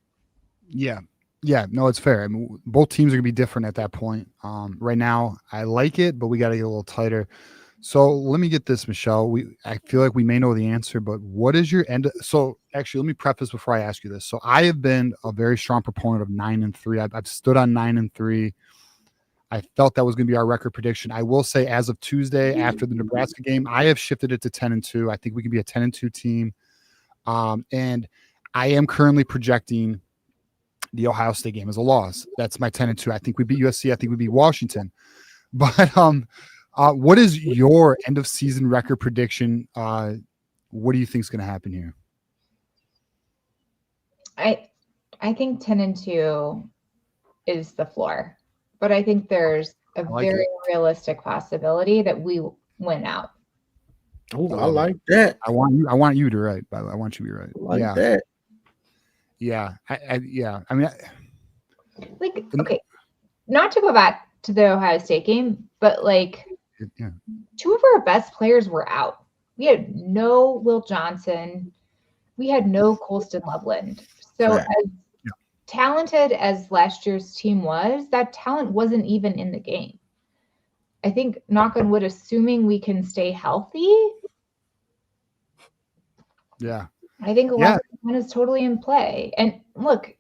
Speaker 1: yeah, no, it's fair. I mean, both teams are gonna be different at that point. Right now, I like it, but we got to get a little tighter. So let me get this, Michelle. I feel like we may know the answer, but what is your end? So actually, let me preface before I ask you this. So I have been a very strong proponent of 9-3. I've stood on 9-3. I felt that was going to be our record prediction. I will say, as of Tuesday after the Nebraska game, I have shifted it to 10-2. I think we can be a 10-2 team. And I am currently projecting the Ohio State game as a loss. That's my 10-2. I think we beat USC. I think we beat Washington. But what is your end of season record prediction? What do you think is going to happen here?
Speaker 3: I think 10-2 is the floor, but I think there's a very realistic possibility that we win out.
Speaker 2: Oh, I like that.
Speaker 1: I want you to right. By the way, I want you to be right.
Speaker 2: I like that.
Speaker 1: Yeah. I mean,
Speaker 3: like, okay, not to go back to the Ohio State game, but like, two of our best players were out. We had no Will Johnson. We had no Colston Loveland. So as talented as last year's team was, that talent wasn't even in the game. I think, knock on wood, assuming we can stay healthy.
Speaker 1: Yeah.
Speaker 3: I think 11 is totally in play. And look,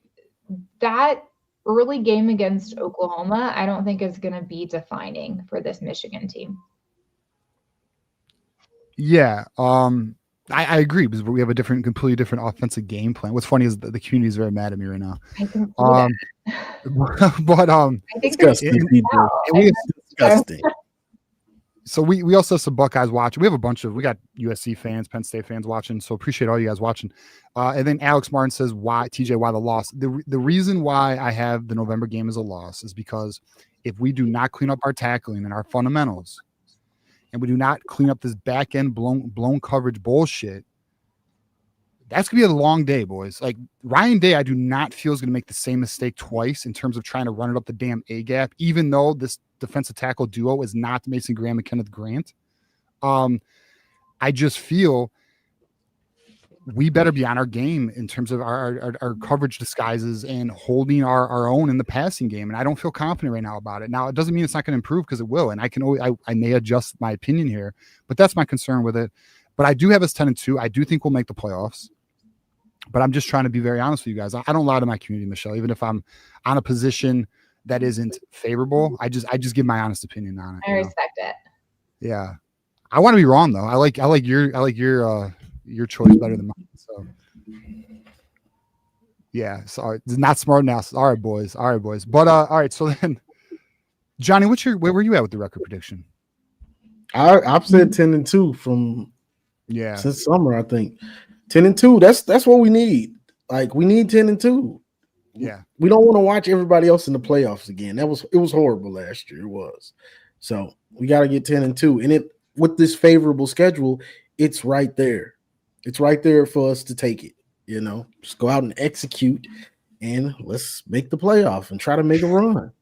Speaker 3: that early game against Oklahoma, I don't think is going to be defining for this Michigan team.
Speaker 1: Yeah. I agree because we have a completely different offensive game plan. What's funny is the community is very mad at me right now.
Speaker 3: I can
Speaker 1: but
Speaker 3: I think
Speaker 2: disgusting.
Speaker 1: So we also have some Buckeyes watching. We got USC fans, Penn State fans watching. So appreciate all you guys watching. And then Alex Martin says, why the loss? The reason why I have the November game as a loss is because if we do not clean up our tackling and our fundamentals, and we do not clean up this back end blown coverage bullshit, that's gonna be a long day, boys. Like Ryan Day, I do not feel is gonna make the same mistake twice in terms of trying to run it up the damn A gap, even though this defensive tackle duo is not Mason Graham and Kenneth Grant. I just feel we better be on our game in terms of our coverage disguises and holding our own in the passing game. And I don't feel confident right now about it. Now, it doesn't mean it's not going to improve, because it will. And I may adjust my opinion here, but that's my concern with it. But I do have us 10-2. I do think we'll make the playoffs. But I'm just trying to be very honest with you guys. I don't lie to my community, Michelle, even if I'm on a position that isn't favorable. I just give my honest opinion on it.
Speaker 3: I respect it.
Speaker 1: Yeah. I want to be wrong though. I like your choice better than mine. So yeah, sorry, not smart enough. All right, boys. But all right. So then, Johnny, where were you at with the record prediction?
Speaker 2: I've said 10-2 from since summer. I think 10-2. That's what we need. Like, we need 10-2.
Speaker 1: Yeah,
Speaker 2: we don't want to watch everybody else in the playoffs again. It was horrible last year. It was. So we got to get 10-2, and with this favorable schedule, it's right there. It's right there for us to take it. Just go out and execute, and let's make the playoff and try to make a run.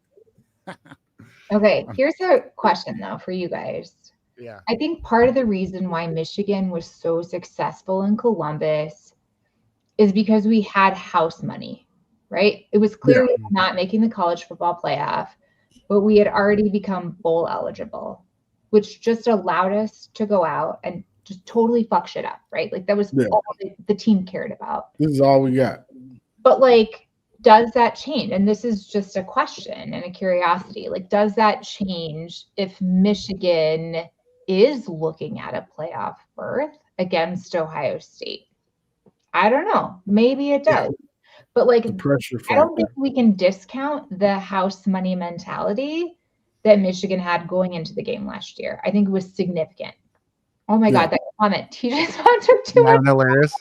Speaker 3: Okay, here's a question though for you guys.
Speaker 1: Yeah,
Speaker 3: I think part of the reason why Michigan was so successful in Columbus is because we had house money, right? It was clear we were not making the college football playoff, but we had already become bowl eligible, which just allowed us to go out and just totally fuck shit up, right? Like, that was all the team cared about.
Speaker 2: This is all we got.
Speaker 3: But like, does that change? And this is just a question and a curiosity. Like, does that change if Michigan is looking at a playoff berth against Ohio State? I don't know. Maybe it does. But like,
Speaker 2: the pressure
Speaker 3: I don't think we can discount the house money mentality that Michigan had going into the game last year. I think it was significant. Oh my God, that comment. TJ sponsored too much.
Speaker 1: Hilarious.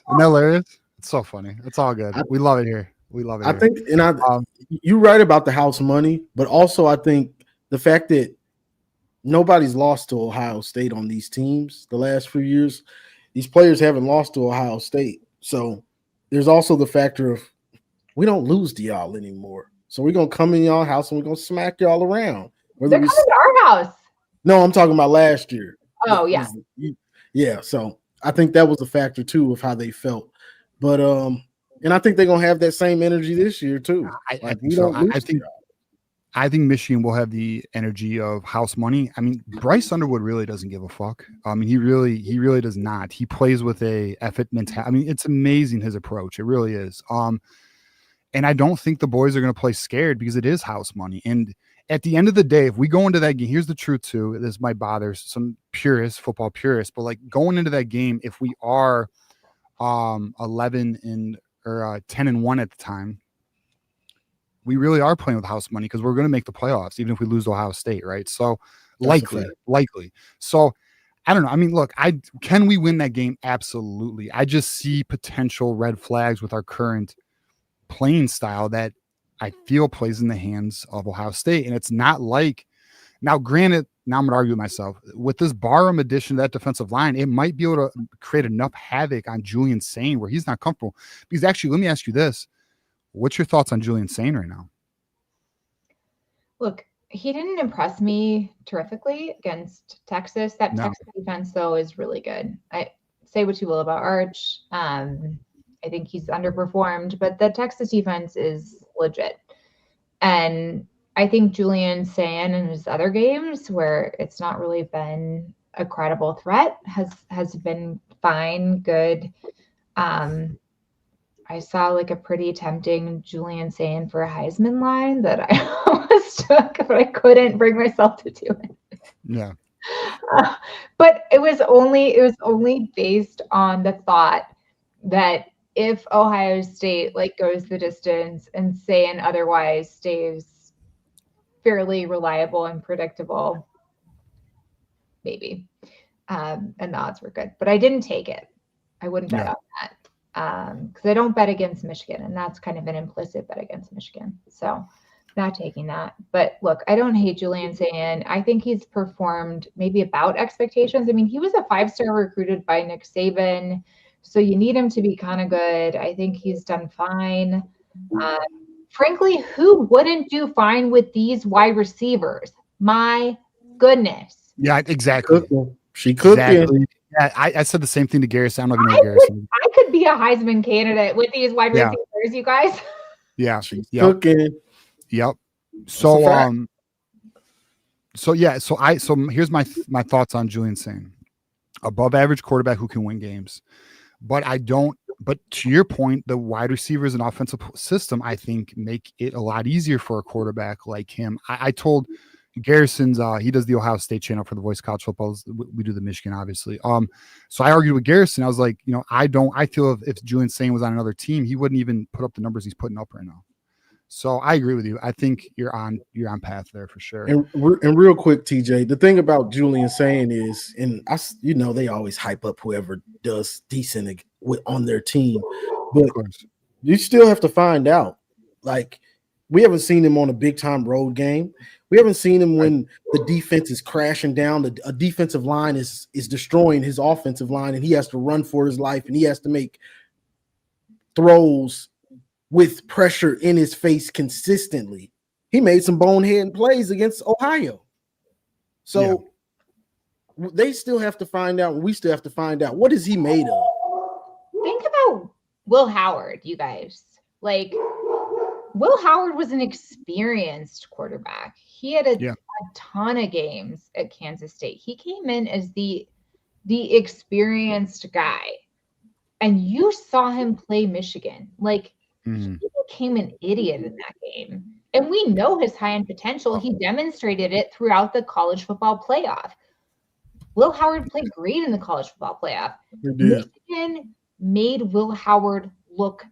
Speaker 1: It's so funny. It's all good. We love it here.
Speaker 2: I think, and you're right about the house money, but also I think the fact that nobody's lost to Ohio State on these teams the last few years, these players haven't lost to Ohio State. So there's also the factor of we don't lose to y'all anymore. So we're going to come in y'all house and we're going to smack y'all around.
Speaker 3: They're coming to our house.
Speaker 2: No, I'm talking about last year.
Speaker 3: Oh, yeah.
Speaker 2: Yeah. So I think that was a factor too of how they felt. But and I think they're gonna have that same energy this year too.
Speaker 1: I think Michigan will have the energy of house money. I mean, Bryce Underwood really doesn't give a fuck. I mean, he really does not. He plays with a effort mentality. I mean, it's amazing his approach. It really is. And I don't think the boys are going to play scared because it is house money. And at the end of the day, if we go into that game, here's the truth too. This might bother some purists, football purists, but like going into that game, if we are 11 or 10-1 at the time, we really are playing with house money because we're going to make the playoffs, even if we lose to Ohio State, right? So likely. So I don't know. I mean, look, can we win that game? Absolutely. I just see potential red flags with our current playing style that I feel plays in the hands of Ohio State. And it's not like, now granted, now I'm going to argue with myself, with this Barham addition to that defensive line, it might be able to create enough havoc on Julian Sain where he's not comfortable. Because actually, let me ask you this. What's your thoughts on Julian Sain right now?
Speaker 3: Look, he didn't impress me terrifically against Texas. That Texas defense, though, is really good. I say what you will about Arch. I think he's underperformed, but the Texas defense is legit. And I think Julian Sain in his other games where it's not really been a credible threat has been fine, good. I saw like a pretty tempting Julian Sain for a Heisman line that I almost took, but I couldn't bring myself to do it.
Speaker 1: Yeah.
Speaker 3: But it was only based on the thought that if Ohio State like goes the distance and Sain otherwise stays fairly reliable and predictable, maybe. And the odds were good, but I didn't take it. I wouldn't bet on that. Because I don't bet against Michigan, and that's kind of an implicit bet against Michigan. So not taking that. But look, I don't hate Julian Sain. I think he's performed maybe about expectations. I mean, he was a 5-star recruited by Nick Saban, so you need him to be kind of good. I think he's done fine. Frankly, who wouldn't do fine with these wide receivers? My goodness.
Speaker 1: Yeah, exactly.
Speaker 2: She could
Speaker 1: exactly. Yeah, I said the same thing to Garrison. I don't even know Garrison.
Speaker 3: I could be a Heisman candidate with these wide receivers, you guys.
Speaker 1: Yeah.
Speaker 2: She's cooking.
Speaker 1: Yep. So here's my thoughts on Julian Sain. Above average quarterback who can win games. But to your point, the wide receivers and offensive system, I think, make it a lot easier for a quarterback like him. I told Garrison's he does the Ohio State channel for the Voice of College Football. We do the Michigan, obviously. So I argued with Garrison. I was like, I feel if Julian Sain was on another team, he wouldn't even put up the numbers he's putting up right now. So I agree with you. I think you're on path there for sure.
Speaker 2: And real quick, TJ, the thing about Julian Sain is, and they always hype up whoever does decent on their team, but you still have to find out. Like, we haven't seen him on a big time road game. We haven't seen him when the defense is crashing down. A defensive line is destroying his offensive line, and he has to run for his life, and he has to make throws with pressure in his face consistently. He made some bonehead plays against Ohio. So they still have to find out, and we still have to find out, what is he made of?
Speaker 3: Think about Will Howard, you guys. Like, Will Howard was an experienced quarterback. He had a ton of games at Kansas State. He came in as the experienced guy, and you saw him play Michigan. Like, he became an idiot in that game. And we know his high-end potential. He demonstrated it throughout the college football playoff. Will Howard played great in the college football playoff. Michigan made Will Howard look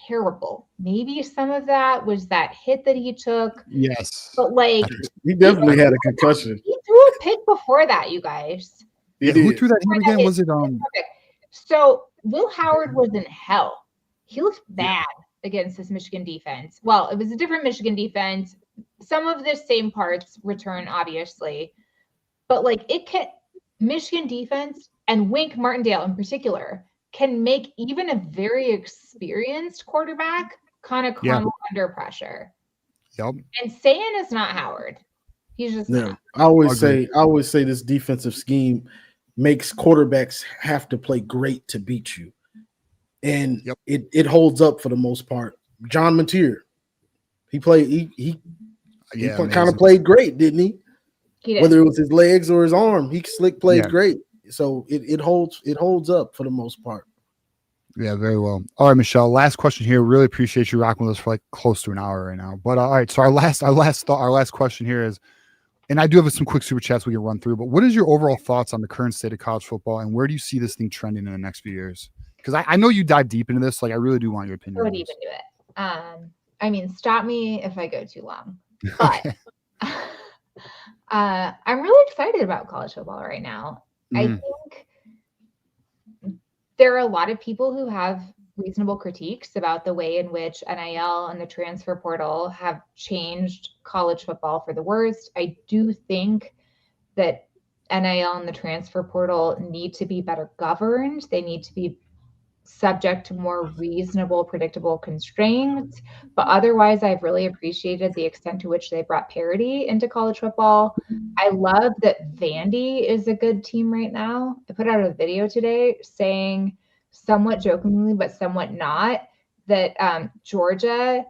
Speaker 3: terrible. Maybe some of that was that hit that he took.
Speaker 1: Yes.
Speaker 3: But like,
Speaker 2: he definitely had a concussion.
Speaker 3: He threw a pick before that, you guys.
Speaker 1: Who threw that hit again? Was it
Speaker 3: So Will Howard was in hell. He looked bad against this Michigan defense. Well, it was a different Michigan defense. Some of the same parts return, obviously. But like, Michigan defense And Wink Martindale in particular can make even a very experienced quarterback kind of crumble under pressure.
Speaker 1: Yep.
Speaker 3: And Sayan is not Howard. He's just not.
Speaker 2: I always say this defensive scheme makes quarterbacks have to play great to beat you. And it holds up for the most part. John Mateer, he kind of played great, didn't he?
Speaker 3: He did.
Speaker 2: Whether it was his legs or his arm, he played great. So it holds up for the most part.
Speaker 1: Yeah, very well. All right, Michelle. Last question here. Really appreciate you rocking with us for like close to an hour right now. But all right, so our last question here is, and I do have some quick super chats we can run through. But what is your overall thoughts on the current state of college football, and where do you see this thing trending in the next few years? Because I know you dive deep into this. Like, I really do want your opinion.
Speaker 3: I would even do it. I mean, stop me if I go too long. But I'm really excited about college football right now. I think there are a lot of people who have reasonable critiques about the way in which NIL and the transfer portal have changed college football for the worst. I do think that NIL and the transfer portal need to be better governed. They need to be subject to more reasonable, predictable constraints. But otherwise, I've really appreciated the extent to which they brought parity into college football. I love that Vandy is a good team right now. I put out a video today saying, somewhat jokingly, but somewhat not, that the Georgia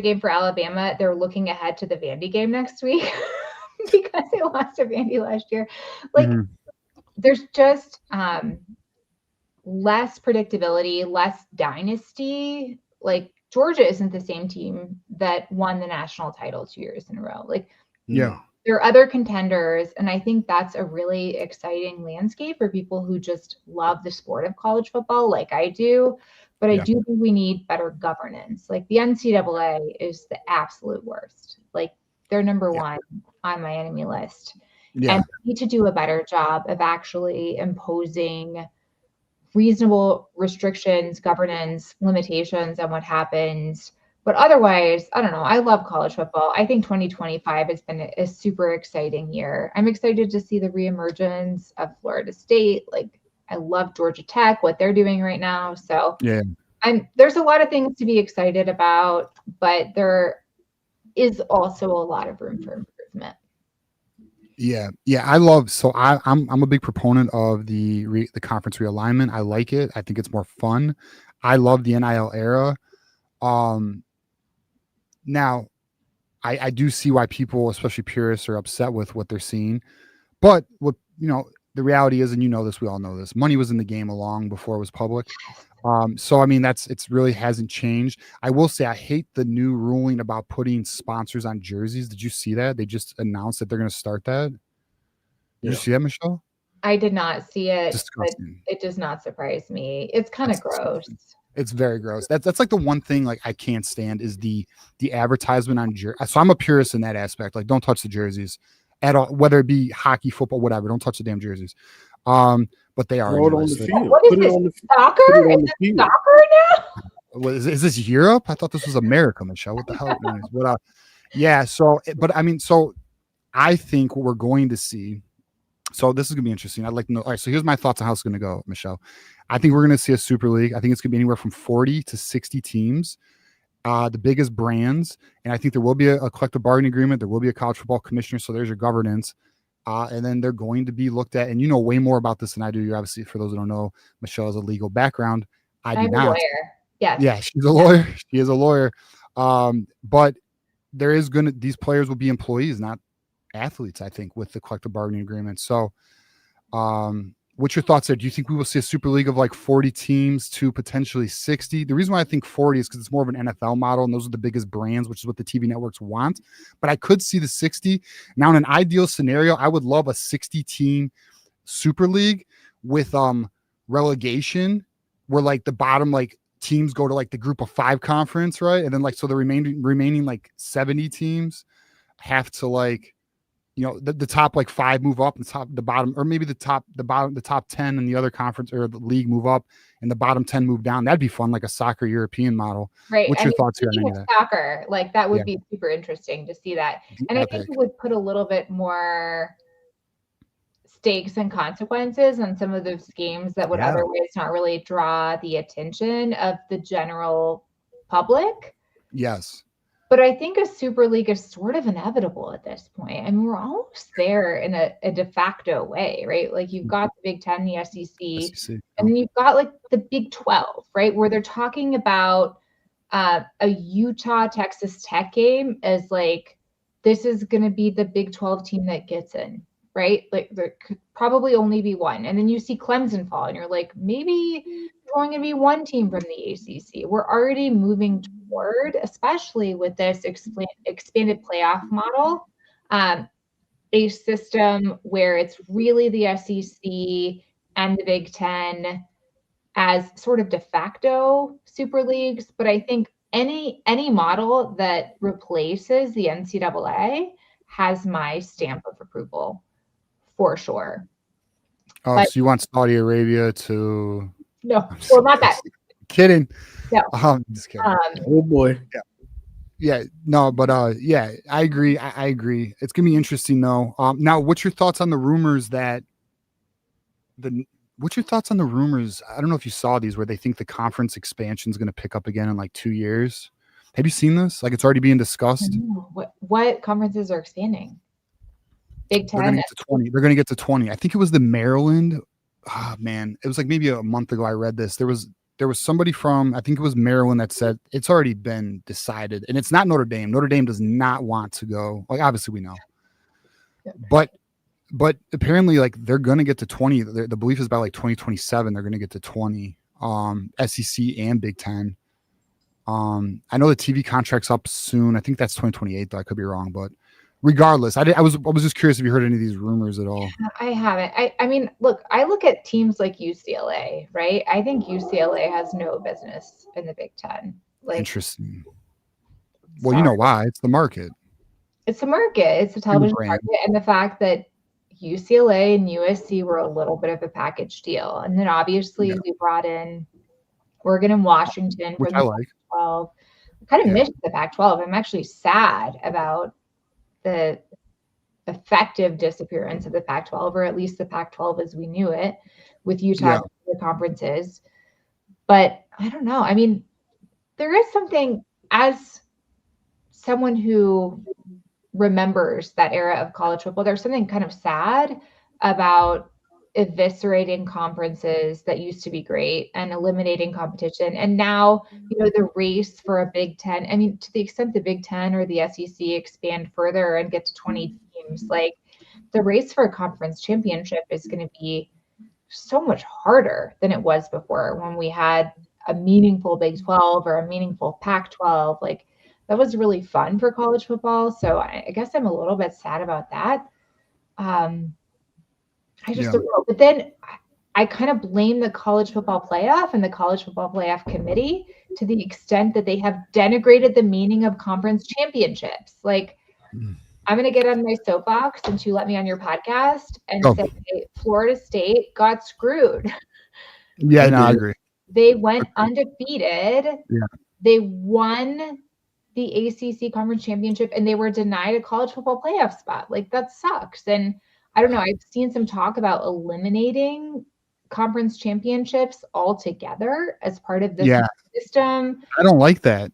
Speaker 3: game for Alabama, they're looking ahead to the Vandy game next week because they lost to Vandy last year. Like, there's just less predictability, less dynasty. Like, Georgia isn't the same team that won the national title 2 years in a row. Like, there are other contenders, and I think that's a really exciting landscape for people who just love the sport of college football like I do. But I do think we need better governance. Like, the NCAA is the absolute worst. Like, they're number one on my enemy list. And we need to do a better job of actually imposing reasonable restrictions, governance, limitations on what happens. But otherwise, I don't know. I love college football. I think 2025 has been a super exciting year. I'm excited to see the reemergence of Florida State. Like, I love Georgia Tech, what they're doing right now. So there's a lot of things to be excited about, but there is also a lot of room for improvement.
Speaker 1: I'm a big proponent of the conference realignment. I like it. I think it's more fun. I love the NIL era. Now, I do see why people, especially purists, are upset with what they're seeing. But what the reality is, and this, we all know this, money was in the game long before it was public. So I mean, it's really hasn't changed. I will say I hate the new ruling about putting sponsors on jerseys. Did you see that? They just announced that they're going to start that. Did you see that, Michelle?
Speaker 3: I did not see it.
Speaker 1: Disgusting.
Speaker 3: But it does not surprise me. It's kind of gross.
Speaker 1: Disgusting. It's very gross. That's like the one thing like I can't stand is the advertisement on jerseys. So I'm a purist in that aspect. Like, don't touch the jerseys at all, whether it be hockey, football, whatever. Don't touch the damn jerseys. But they are.
Speaker 2: Throw it on the field.
Speaker 3: What is this? Soccer? Is this soccer now?
Speaker 1: Is this Europe? I thought this was America, Michelle. What the hell? But so I think what we're going to see. So this is going to be interesting. I'd like to know. All right, so here's my thoughts on how it's going to go, Michelle. I think we're going to see a Super League. I think it's going to be anywhere from 40 to 60 teams, the biggest brands. And I think there will be a collective bargaining agreement. There will be a college football commissioner. So there's your governance. And then they're going to be looked at. And you know way more about this than I do. You're obviously, for those who don't know, Michelle has a legal background. I do not.
Speaker 3: A lawyer. Yes.
Speaker 1: Yeah, she's a lawyer. She is a lawyer. But there is these players will be employees, not athletes, I think, with the collective bargaining agreement. So what's your thoughts there? Do you think we will see a Super League of like 40 teams to potentially 60? The reason why I think 40 is because it's more of an NFL model, and those are the biggest brands, which is what the TV networks want. But I could see the 60. Now, in an ideal scenario, I would love a 60-team Super League with relegation, where like the bottom like teams go to like the group of 5 conference, right? And then like so the remaining like 70 teams have to like, the top like 5 move up, and the bottom, or maybe the top 10 in the other conference or the league move up, and the bottom 10 move down. That'd be fun, like a soccer European model.
Speaker 3: Right.
Speaker 1: What's your thoughts here on any of that?
Speaker 3: Soccer, like that would be super interesting to see that. And I think it would put a little bit more stakes and consequences on some of those games that would otherwise not really draw the attention of the general public.
Speaker 1: Yes.
Speaker 3: But I think a Super League is sort of inevitable at this point. I mean, we're almost there in a de facto way, right? Like you've got the Big Ten, the SEC, and then you've got like the Big 12, right? Where they're talking about a Utah-Texas Tech game as like, this is going to be the Big 12 team that gets in, right? Like there could probably only be one. And then you see Clemson fall and you're like, maybe there's only going to be one team from the ACC. We're already moving toward, especially with this expanded playoff model, a system where it's really the SEC and the Big Ten as sort of de facto super leagues. But I think any model that replaces the NCAA has my stamp of approval for sure.
Speaker 1: Oh, but, so you want Saudi Arabia to?
Speaker 3: No, well, not that.
Speaker 1: Kidding.
Speaker 3: No.
Speaker 1: I'm just kidding.
Speaker 2: Oh boy.
Speaker 1: Yeah. No, but yeah, I agree. I agree. It's gonna be interesting though. Now, what's your thoughts on the rumors that What's your thoughts on the rumors? I don't know if you saw these where they think the conference expansion is going to pick up again in like 2 years. Have you seen this? Like it's already being discussed.
Speaker 3: What conferences are expanding? Big Ten.
Speaker 1: They're going to get to 20. They're going to get to 20. I think it was the Maryland. Oh, man, it was like maybe a month ago I read this. There was somebody from, I think it was Maryland, that said it's already been decided. And it's not Notre Dame. Notre Dame does not want to go. Like obviously we know. But apparently, like they're going to get to 20. The belief is by like 2027, they're going to get to 20. SEC and Big Ten. I know the TV contract's up soon. I think that's 2028, though. I could be wrong, but regardless, I was just curious if you heard any of these rumors at all.
Speaker 3: I haven't. I mean, look, I look at teams like UCLA, right? I think UCLA has no business in the Big Ten. Like,
Speaker 1: interesting. Well, you know why? It's the market.
Speaker 3: It's the market. It's the television market, and the fact that UCLA and USC were a little bit of a package deal. And then obviously we brought in Oregon and Washington for the Pac-12. I kind of missed the Pac-12. I'm actually sad about the effective disappearance of the Pac-12, or at least the Pac-12 as we knew it, with Utah the conferences. But I don't know. I mean, there is something, as someone who remembers that era of college football, there's something kind of sad about eviscerating conferences that used to be great and eliminating competition. And now, the race for a Big Ten, I mean, to the extent the Big Ten or the SEC expand further and get to 20 teams, like the race for a conference championship is going to be so much harder than it was before when we had a meaningful Big 12 or a meaningful Pac-12. Like, that was really fun for college football. So I guess I'm a little bit sad about that. I just don't know. But then I kind of blame the college football playoff and the college football playoff committee to the extent that they have denigrated the meaning of conference championships. Like, I'm going to get on my soapbox since you let me on your podcast and say Florida State got screwed.
Speaker 1: Yeah, no, I agree.
Speaker 3: They went undefeated.
Speaker 1: Yeah.
Speaker 3: They won the ACC conference championship and they were denied a college football playoff spot. Like, that sucks. And I don't know, I've seen some talk about eliminating conference championships altogether as part of this system.
Speaker 1: I don't like that.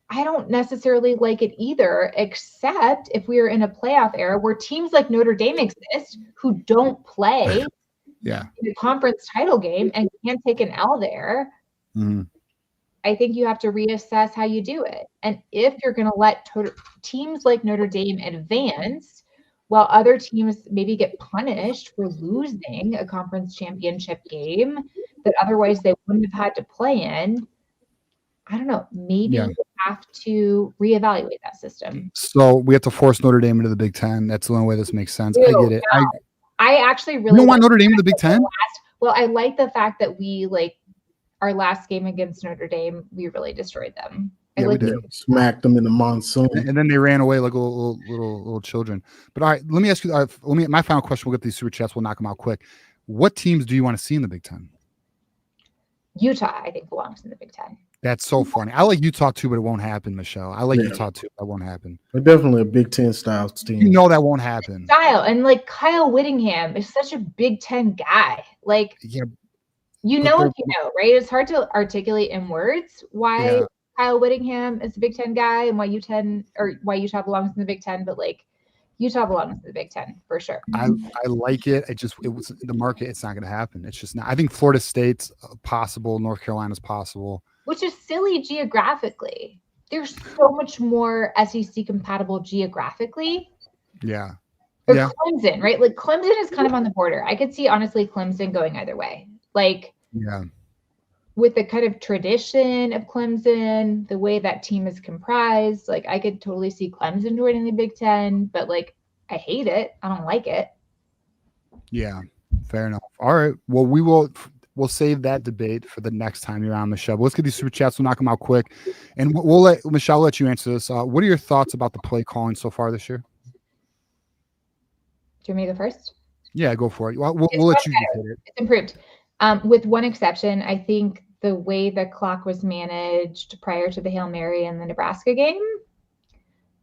Speaker 3: I don't necessarily like it either, except if we are in a playoff era where teams like Notre Dame exist who don't play in the conference title game and can't take an L there. I think you have to reassess how you do it. And if you're going to let teams like Notre Dame advance while other teams maybe get punished for losing a conference championship game that otherwise they wouldn't have had to play in, I don't know, maybe you have to reevaluate that system.
Speaker 1: So we have to force Notre Dame into the Big Ten. That's the only way this makes sense. I get it.
Speaker 3: I actually really
Speaker 1: you don't want Notre Dame in the Big Ten?
Speaker 3: Well, I like the fact that we our last game against Notre Dame, we really destroyed them.
Speaker 1: We did.
Speaker 2: Smacked them in the monsoon,
Speaker 1: and then they ran away like little children. But all right, let me ask you. My final question. We'll get these super chats. We'll knock them out quick. What teams do you want to see in the Big Ten?
Speaker 3: Utah, I think, belongs in the Big Ten.
Speaker 1: That's so funny. I like Utah too, but it won't happen, Michelle. I like Utah too. That won't happen.
Speaker 2: They're definitely a Big Ten style team.
Speaker 1: You know that won't happen.
Speaker 3: Style. And like Kyle Whittingham is such a Big Ten guy. Like,
Speaker 1: yeah,
Speaker 3: you know, if you know, right? It's hard to articulate in words why Kyle Whittingham is a Big Ten guy and why Utah belongs in the Big Ten, but like Utah belongs in the Big Ten for sure.
Speaker 1: I like it. It was the market. It's not going to happen. It's just not. I think Florida State's possible. North Carolina's possible. Which
Speaker 3: is silly geographically. There's so much more SEC compatible geographically.
Speaker 1: Yeah.
Speaker 3: Or Clemson, right? Like Clemson is kind of on the border. I could see honestly Clemson going either way. Like, with the kind of tradition of Clemson, the way that team is comprised, like I could totally see Clemson joining the Big Ten, but like I hate it. I don't like it.
Speaker 1: Yeah, fair enough. All right. Well, we'll save that debate for the next time you're on, Michelle. But let's get these super chats. We'll knock them out quick, and we'll let Michelle let you answer this. What are your thoughts about the play calling so far this year?
Speaker 3: Do you want me to go first?
Speaker 1: Yeah, go for it. We'll let you hit it.
Speaker 3: It's improved. With one exception, I think the way the clock was managed prior to the Hail Mary in the Nebraska game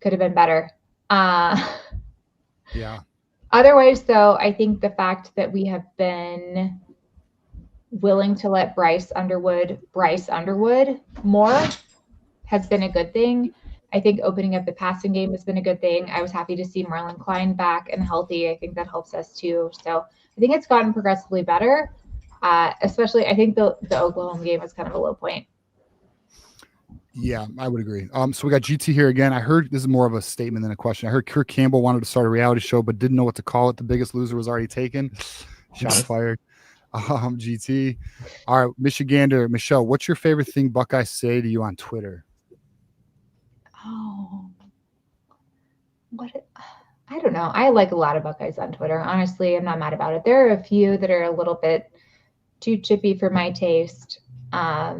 Speaker 3: could have been better.
Speaker 1: Yeah.
Speaker 3: Otherwise, though, I think the fact that we have been willing to let Bryce Underwood more has been a good thing. I think opening up the passing game has been a good thing. I was happy to see Marlon Klein back and healthy. I think that helps us too. So I think it's gotten progressively better. Especially, I think the Oklahoma game was kind of a low point.
Speaker 1: Yeah, I would agree. So we got GT here again. I heard this is more of a statement than a question. I heard Kirk Campbell wanted to start a reality show, but didn't know what to call it. The Biggest Loser was already taken. Shots fired. GT. All right, Michigander. Michelle, what's your favorite thing Buckeyes say to you on Twitter?
Speaker 3: Oh, I don't know. I like a lot of Buckeyes on Twitter. Honestly, I'm not mad about it. There are a few that are a little bit too chippy for my taste. But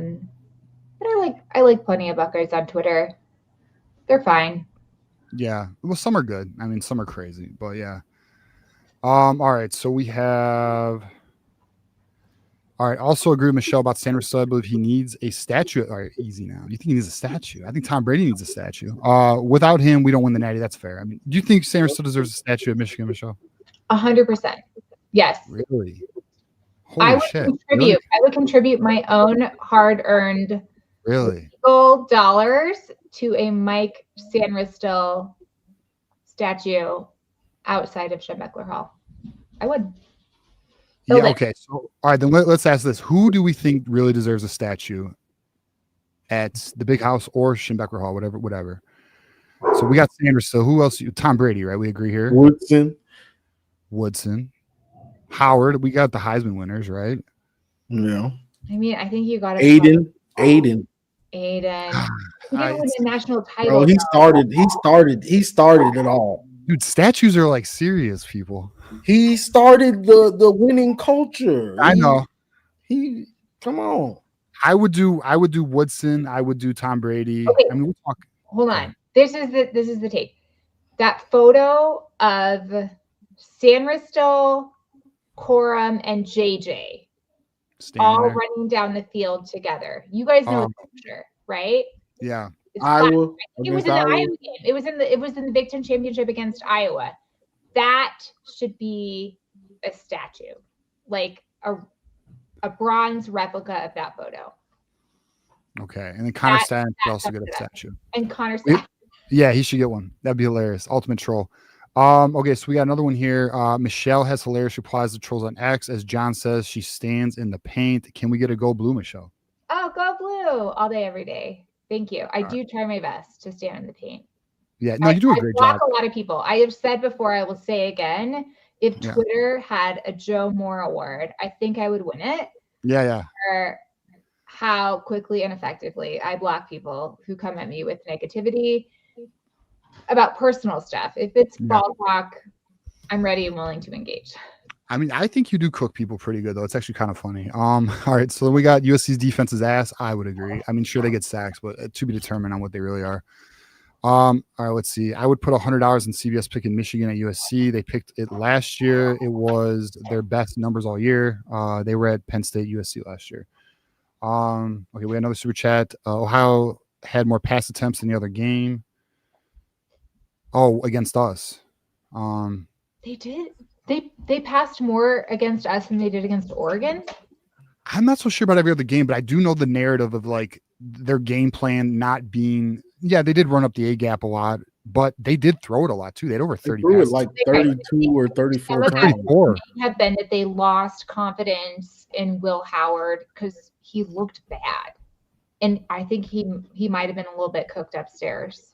Speaker 3: I like plenty of Buckeyes on Twitter. They're fine.
Speaker 1: Yeah. Well, some are good. I mean, some are crazy, but yeah. All right. So we have. All right. Also agree with Michelle about Sanders. So I believe he needs a statue. All right. Easy now. You think he needs a statue? I think Tom Brady needs a statue. Without him, we don't win the Natty. That's fair. I mean, do you think Sanders still deserves a statue at Michigan, Michelle?
Speaker 3: 100%. Yes.
Speaker 1: Really?
Speaker 3: I would contribute my own hard-earned legal dollars to a Mike Sanders-Still statue outside of Schembechler Hall. I would.
Speaker 1: Yeah, okay. So, all right, then let's ask this. Who do we think really deserves a statue at the Big House or Schembechler Hall, whatever? So we got Sanders-Still. Who else? Tom Brady, right? We agree here? Woodson. Howard, we got the Heisman winners, right?
Speaker 2: Yeah.
Speaker 3: I mean, I think you got
Speaker 2: Aiden.
Speaker 3: He didn't win the national title.
Speaker 2: Bro, he started it all.
Speaker 1: Dude, statues are like serious, people.
Speaker 2: He started the winning culture.
Speaker 1: I know.
Speaker 2: He come on.
Speaker 1: I would do Woodson. I would do Tom Brady.
Speaker 3: Okay.
Speaker 1: I mean, we'll talk.
Speaker 3: Hold on. This is the tape. That photo of Sanders-Still, Corum, and JJ all running down the field together. You guys know the picture, right?
Speaker 1: Yeah.
Speaker 2: Iowa.
Speaker 3: It was in the Iowa game. It was in the Big Ten championship against Iowa. That should be a statue, like a bronze replica of that photo.
Speaker 1: Okay, and then Connor Stan should also get a statue.
Speaker 3: And Connor Stan.
Speaker 1: Yeah, he should get one. That'd be hilarious. Ultimate troll. Okay, so we got another one here. Michelle has hilarious replies to trolls on X. As John says, she stands in the paint. Can we get a go blue, Michelle?
Speaker 3: Oh, go blue all day, every day. Thank you. I do try my best to stand in the paint.
Speaker 1: Yeah, no, you do a great job.
Speaker 3: A lot of people. I have said before, I will say again, if Twitter had a Joe Moore award, I think I would win it.
Speaker 1: Yeah.
Speaker 3: For how quickly and effectively I block people who come at me with negativity about personal stuff. If it's ball talk, I'm ready and willing to engage.
Speaker 1: I mean, I think you do cook people pretty good, though. It's actually kind of funny. All right, so we got USC's defense's ass. I would agree. I mean, sure, they get sacks, but to be determined on what they really are. All right, let's see. I would put $100 in CBS picking Michigan at USC. They picked it last year. It was their best numbers all year. They were at Penn State, USC last year. Okay, we had another super chat. Ohio had more pass attempts than the other game. Oh, against us.
Speaker 3: They did. They passed more against us than they did against Oregon.
Speaker 1: I'm not so sure about every other game, but I do know the narrative of like their game plan not being. Yeah, they did run up the A gap a lot, but they did throw it a lot too. They had over 30
Speaker 2: threw it
Speaker 1: passes.
Speaker 2: like 32 or 34 times.
Speaker 1: 34.
Speaker 3: Have been that they lost confidence in Will Howard because he looked bad, and I think he might have been a little bit cooked upstairs.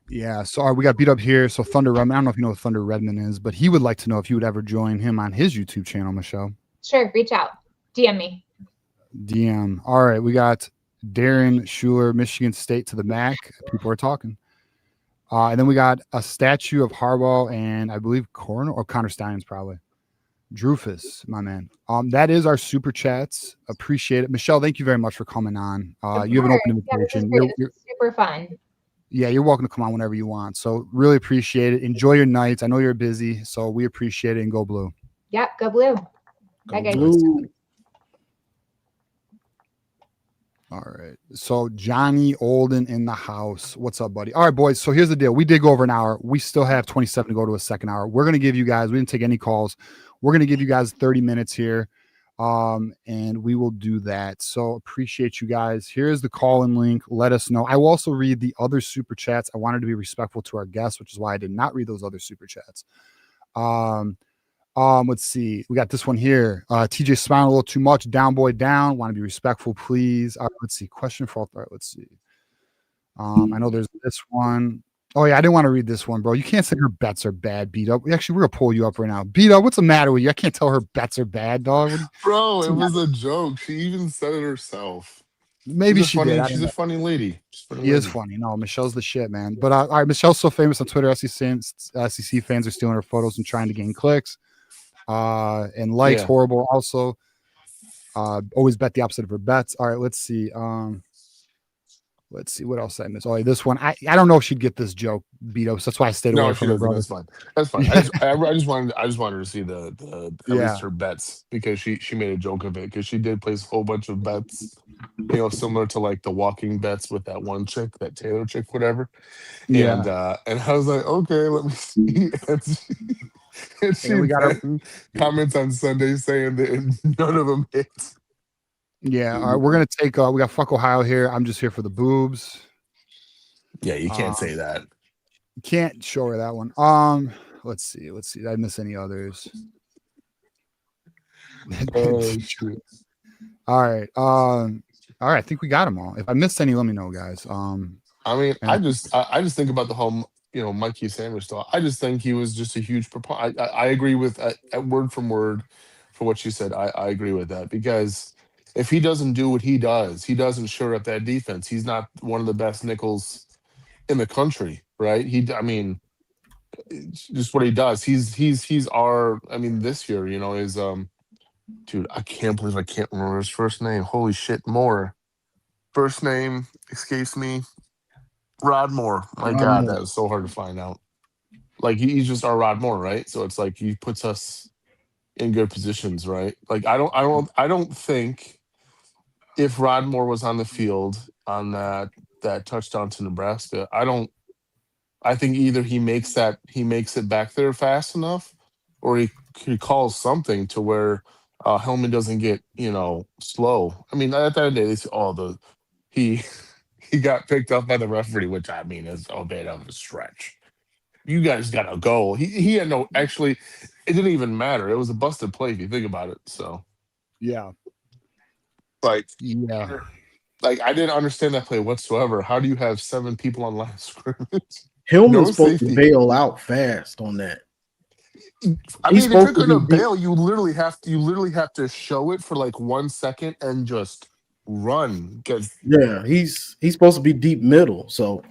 Speaker 1: Yeah, so we got beat up here. So Thunder Redman, I don't know if you know what Thunder Redman is, but he would like to know if you would ever join him on his YouTube channel, Michelle.
Speaker 3: Sure, reach out, DM me.
Speaker 1: DM. All right, we got Darren Schuler, Michigan State to the MAC. People are talking. And then we got a statue of Harbaugh and I believe Connor Steins probably. Drufus, my man. That is our super chats. Appreciate it. Michelle, thank you very much for coming on. You have an open invitation.
Speaker 3: You're super fun.
Speaker 1: Yeah, you're welcome to come on whenever you want. So really appreciate it. Enjoy your nights. I know you're busy, so we appreciate it, and go Blue.
Speaker 3: Yeah, go Blue.
Speaker 2: Go Blue.
Speaker 1: All right. So Johnny Olden in the house. What's up, buddy? All right, boys. So here's the deal. We did go over an hour. We still have 27 to go to a second hour. We're going to give you guys, we didn't take any calls. We're going to give you guys 30 minutes here. And we will do that. So appreciate you guys. Here's the call-in link. Let us know. I will also read the other super chats. I wanted to be respectful to our guests, which is why I did not read those other super chats. Let's see. We got this one here. TJ smiling a little too much. Down boy down. Want to be respectful, please. All right, let's see. Question for all. All right, let's see. I know there's this one. Oh yeah, I didn't want to read this one, bro. You can't say her bets are bad, beat up. Actually, we're gonna pull you up right now. Beat up, what's the matter with you? I can't tell her bets are bad, dog.
Speaker 4: Bro, it was a joke. She even said it herself.
Speaker 1: Maybe she did.
Speaker 4: She's a funny lady.
Speaker 1: She is funny. No, Michelle's the shit, man. But all right, Michelle's so famous on Twitter. SEC fans are stealing her photos and trying to gain clicks. And likes horrible. Also, always bet the opposite of her bets. All right, let's see. Let's see what else I missed. Oh, this one. I don't know if she'd get this joke, Beto. So that's why I stayed away from her.
Speaker 4: That's fine. That's fine. I just wanted her to see the at least her bets, because she made a joke of it, because she did place a whole bunch of bets, similar to like the walking bets with that one chick, that Taylor chick, whatever. And I was like, okay, let me see. And she got comments on Sunday saying that none of them hit.
Speaker 1: Yeah, all right. We're gonna take. We got fuck Ohio here. I'm just here for the boobs.
Speaker 4: Yeah, you can't say that.
Speaker 1: Can't show her that one. Let's see. Did I miss any others?
Speaker 4: Oh shit.
Speaker 1: All right. All right. I think we got them all. If I missed any, let me know, guys.
Speaker 4: I mean, I just think about the whole Mikey Sanders stuff. I just think he was just a huge proponent. I agree with word from word for what you said. I agree with that, because if he doesn't do what he doesn't shore up that defense. He's not one of the best nickels in the country, right? Just what he does. He's our. I mean, this year, is dude. I can't believe I can't remember his first name. Holy shit, Moore. First name escapes me. Rod Moore. My God, that was so hard to find out. Like he's just our Rod Moore, right? So it's like he puts us in good positions, right? Like I don't think if Rod Moore was on the field on that touchdown to Nebraska, I think either he makes it back there fast enough, or he calls something to where Hellman doesn't get slow. I mean, at the end of the day, they say, he got picked up by the referee, which I mean is a bit of a stretch. You guys got a goal. He had no, actually, it didn't even matter. It was a busted play if you think about it. So
Speaker 1: yeah.
Speaker 4: Like I didn't understand that play whatsoever. How do you have 7 people on line of scrimmage?
Speaker 2: Hillman's supposed to bail out fast on that.
Speaker 4: I mean, if you're gonna bail, you literally have to show it for like 1 second and just run.
Speaker 2: He's supposed to be deep middle. So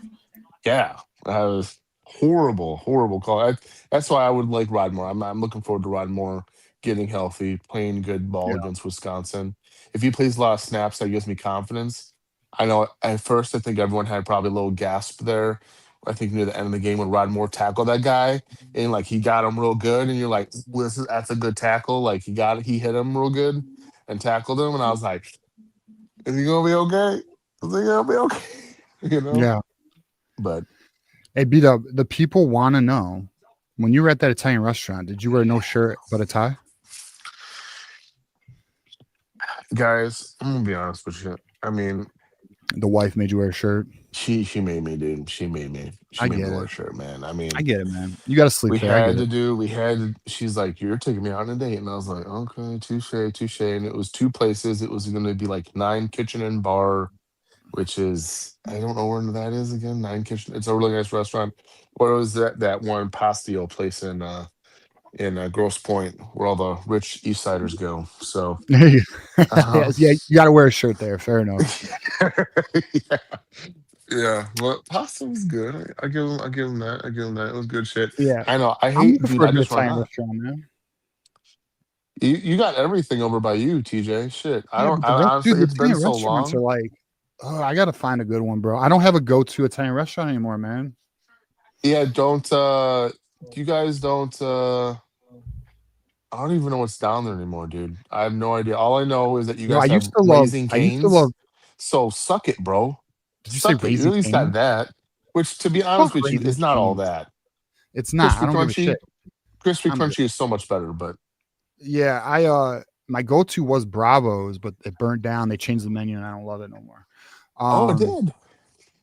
Speaker 4: that was horrible call. That's why I would like Rod Moore. I'm looking forward to Rod Moore getting healthy, playing good ball against Wisconsin. If he plays a lot of snaps, that gives me confidence. I know at first I think everyone had probably a little gasp there. I think near the end of the game when Rod Moore tackled that guy and like he got him real good, and you're like, that's a good tackle. Like he hit him real good and tackled him, and I was like, Is he gonna be okay? Is he gonna be okay? You know?
Speaker 1: Yeah.
Speaker 4: But
Speaker 1: hey, B-Dub, the people want to know, when you were at that Italian restaurant, did you wear no shirt but a tie?
Speaker 4: guys, I'm gonna be honest with you. I mean,
Speaker 1: The wife made you wear a shirt.
Speaker 4: she made me, dude. She made me. She
Speaker 1: I
Speaker 4: made me
Speaker 1: get
Speaker 4: wear a
Speaker 1: it.
Speaker 4: shirt, man. I mean,
Speaker 1: I get it, man. You got to sleep there. I get it.
Speaker 4: we had to, she's like, you're taking me out on a date. And I was like, okay, touche. And it was two places. It was gonna be like 9 Kitchen and Bar, which is, I don't know where that is again. 9 Kitchen. It's a really nice restaurant. What was that one Pastio place in Grosse Pointe where all the rich East Siders go. So
Speaker 1: Yes, yeah, you got to wear a shirt there. Fair enough.
Speaker 4: yeah. Yeah, well, pasta was good. I give him that. I give him that. It was good shit.
Speaker 1: Yeah,
Speaker 4: I know. I
Speaker 1: I'm
Speaker 4: hate,
Speaker 1: looking
Speaker 4: dude.
Speaker 1: for a
Speaker 4: I
Speaker 1: good
Speaker 4: just run
Speaker 1: Italian
Speaker 4: hot.
Speaker 1: restaurant, man.
Speaker 4: You got everything over by you, TJ. Shit, I
Speaker 1: Yeah,
Speaker 4: don't.
Speaker 1: but
Speaker 4: I
Speaker 1: dude,
Speaker 4: honestly,
Speaker 1: the
Speaker 4: it's been
Speaker 1: Italian
Speaker 4: so
Speaker 1: restaurants are
Speaker 4: long.
Speaker 1: like, oh, I got to find a good one, bro. I don't have a go-to Italian restaurant anymore, man.
Speaker 4: Yeah, don't. You guys don't. I don't even know what's down there anymore, dude. I have no idea. All I know is that you
Speaker 1: You know,
Speaker 4: guys have Raising
Speaker 1: I used to love.
Speaker 4: Canes. So suck it, bro.
Speaker 1: Did you say
Speaker 4: Suck it. You
Speaker 1: Raising
Speaker 4: at least got
Speaker 1: Cane?
Speaker 4: that. Which, to be honest
Speaker 1: Fuck
Speaker 4: with you,
Speaker 1: Raising
Speaker 4: is not all
Speaker 1: Cane's.
Speaker 4: that.
Speaker 1: It's not. I
Speaker 4: Crispy
Speaker 1: don't give a
Speaker 4: crunchy.
Speaker 1: shit.
Speaker 4: Crispy
Speaker 1: I'm good.
Speaker 4: crunchy is so much better, but
Speaker 1: Yeah, my go-to was Bravo's, but it burnt down. They changed the menu, and I don't love it no more.
Speaker 4: it did.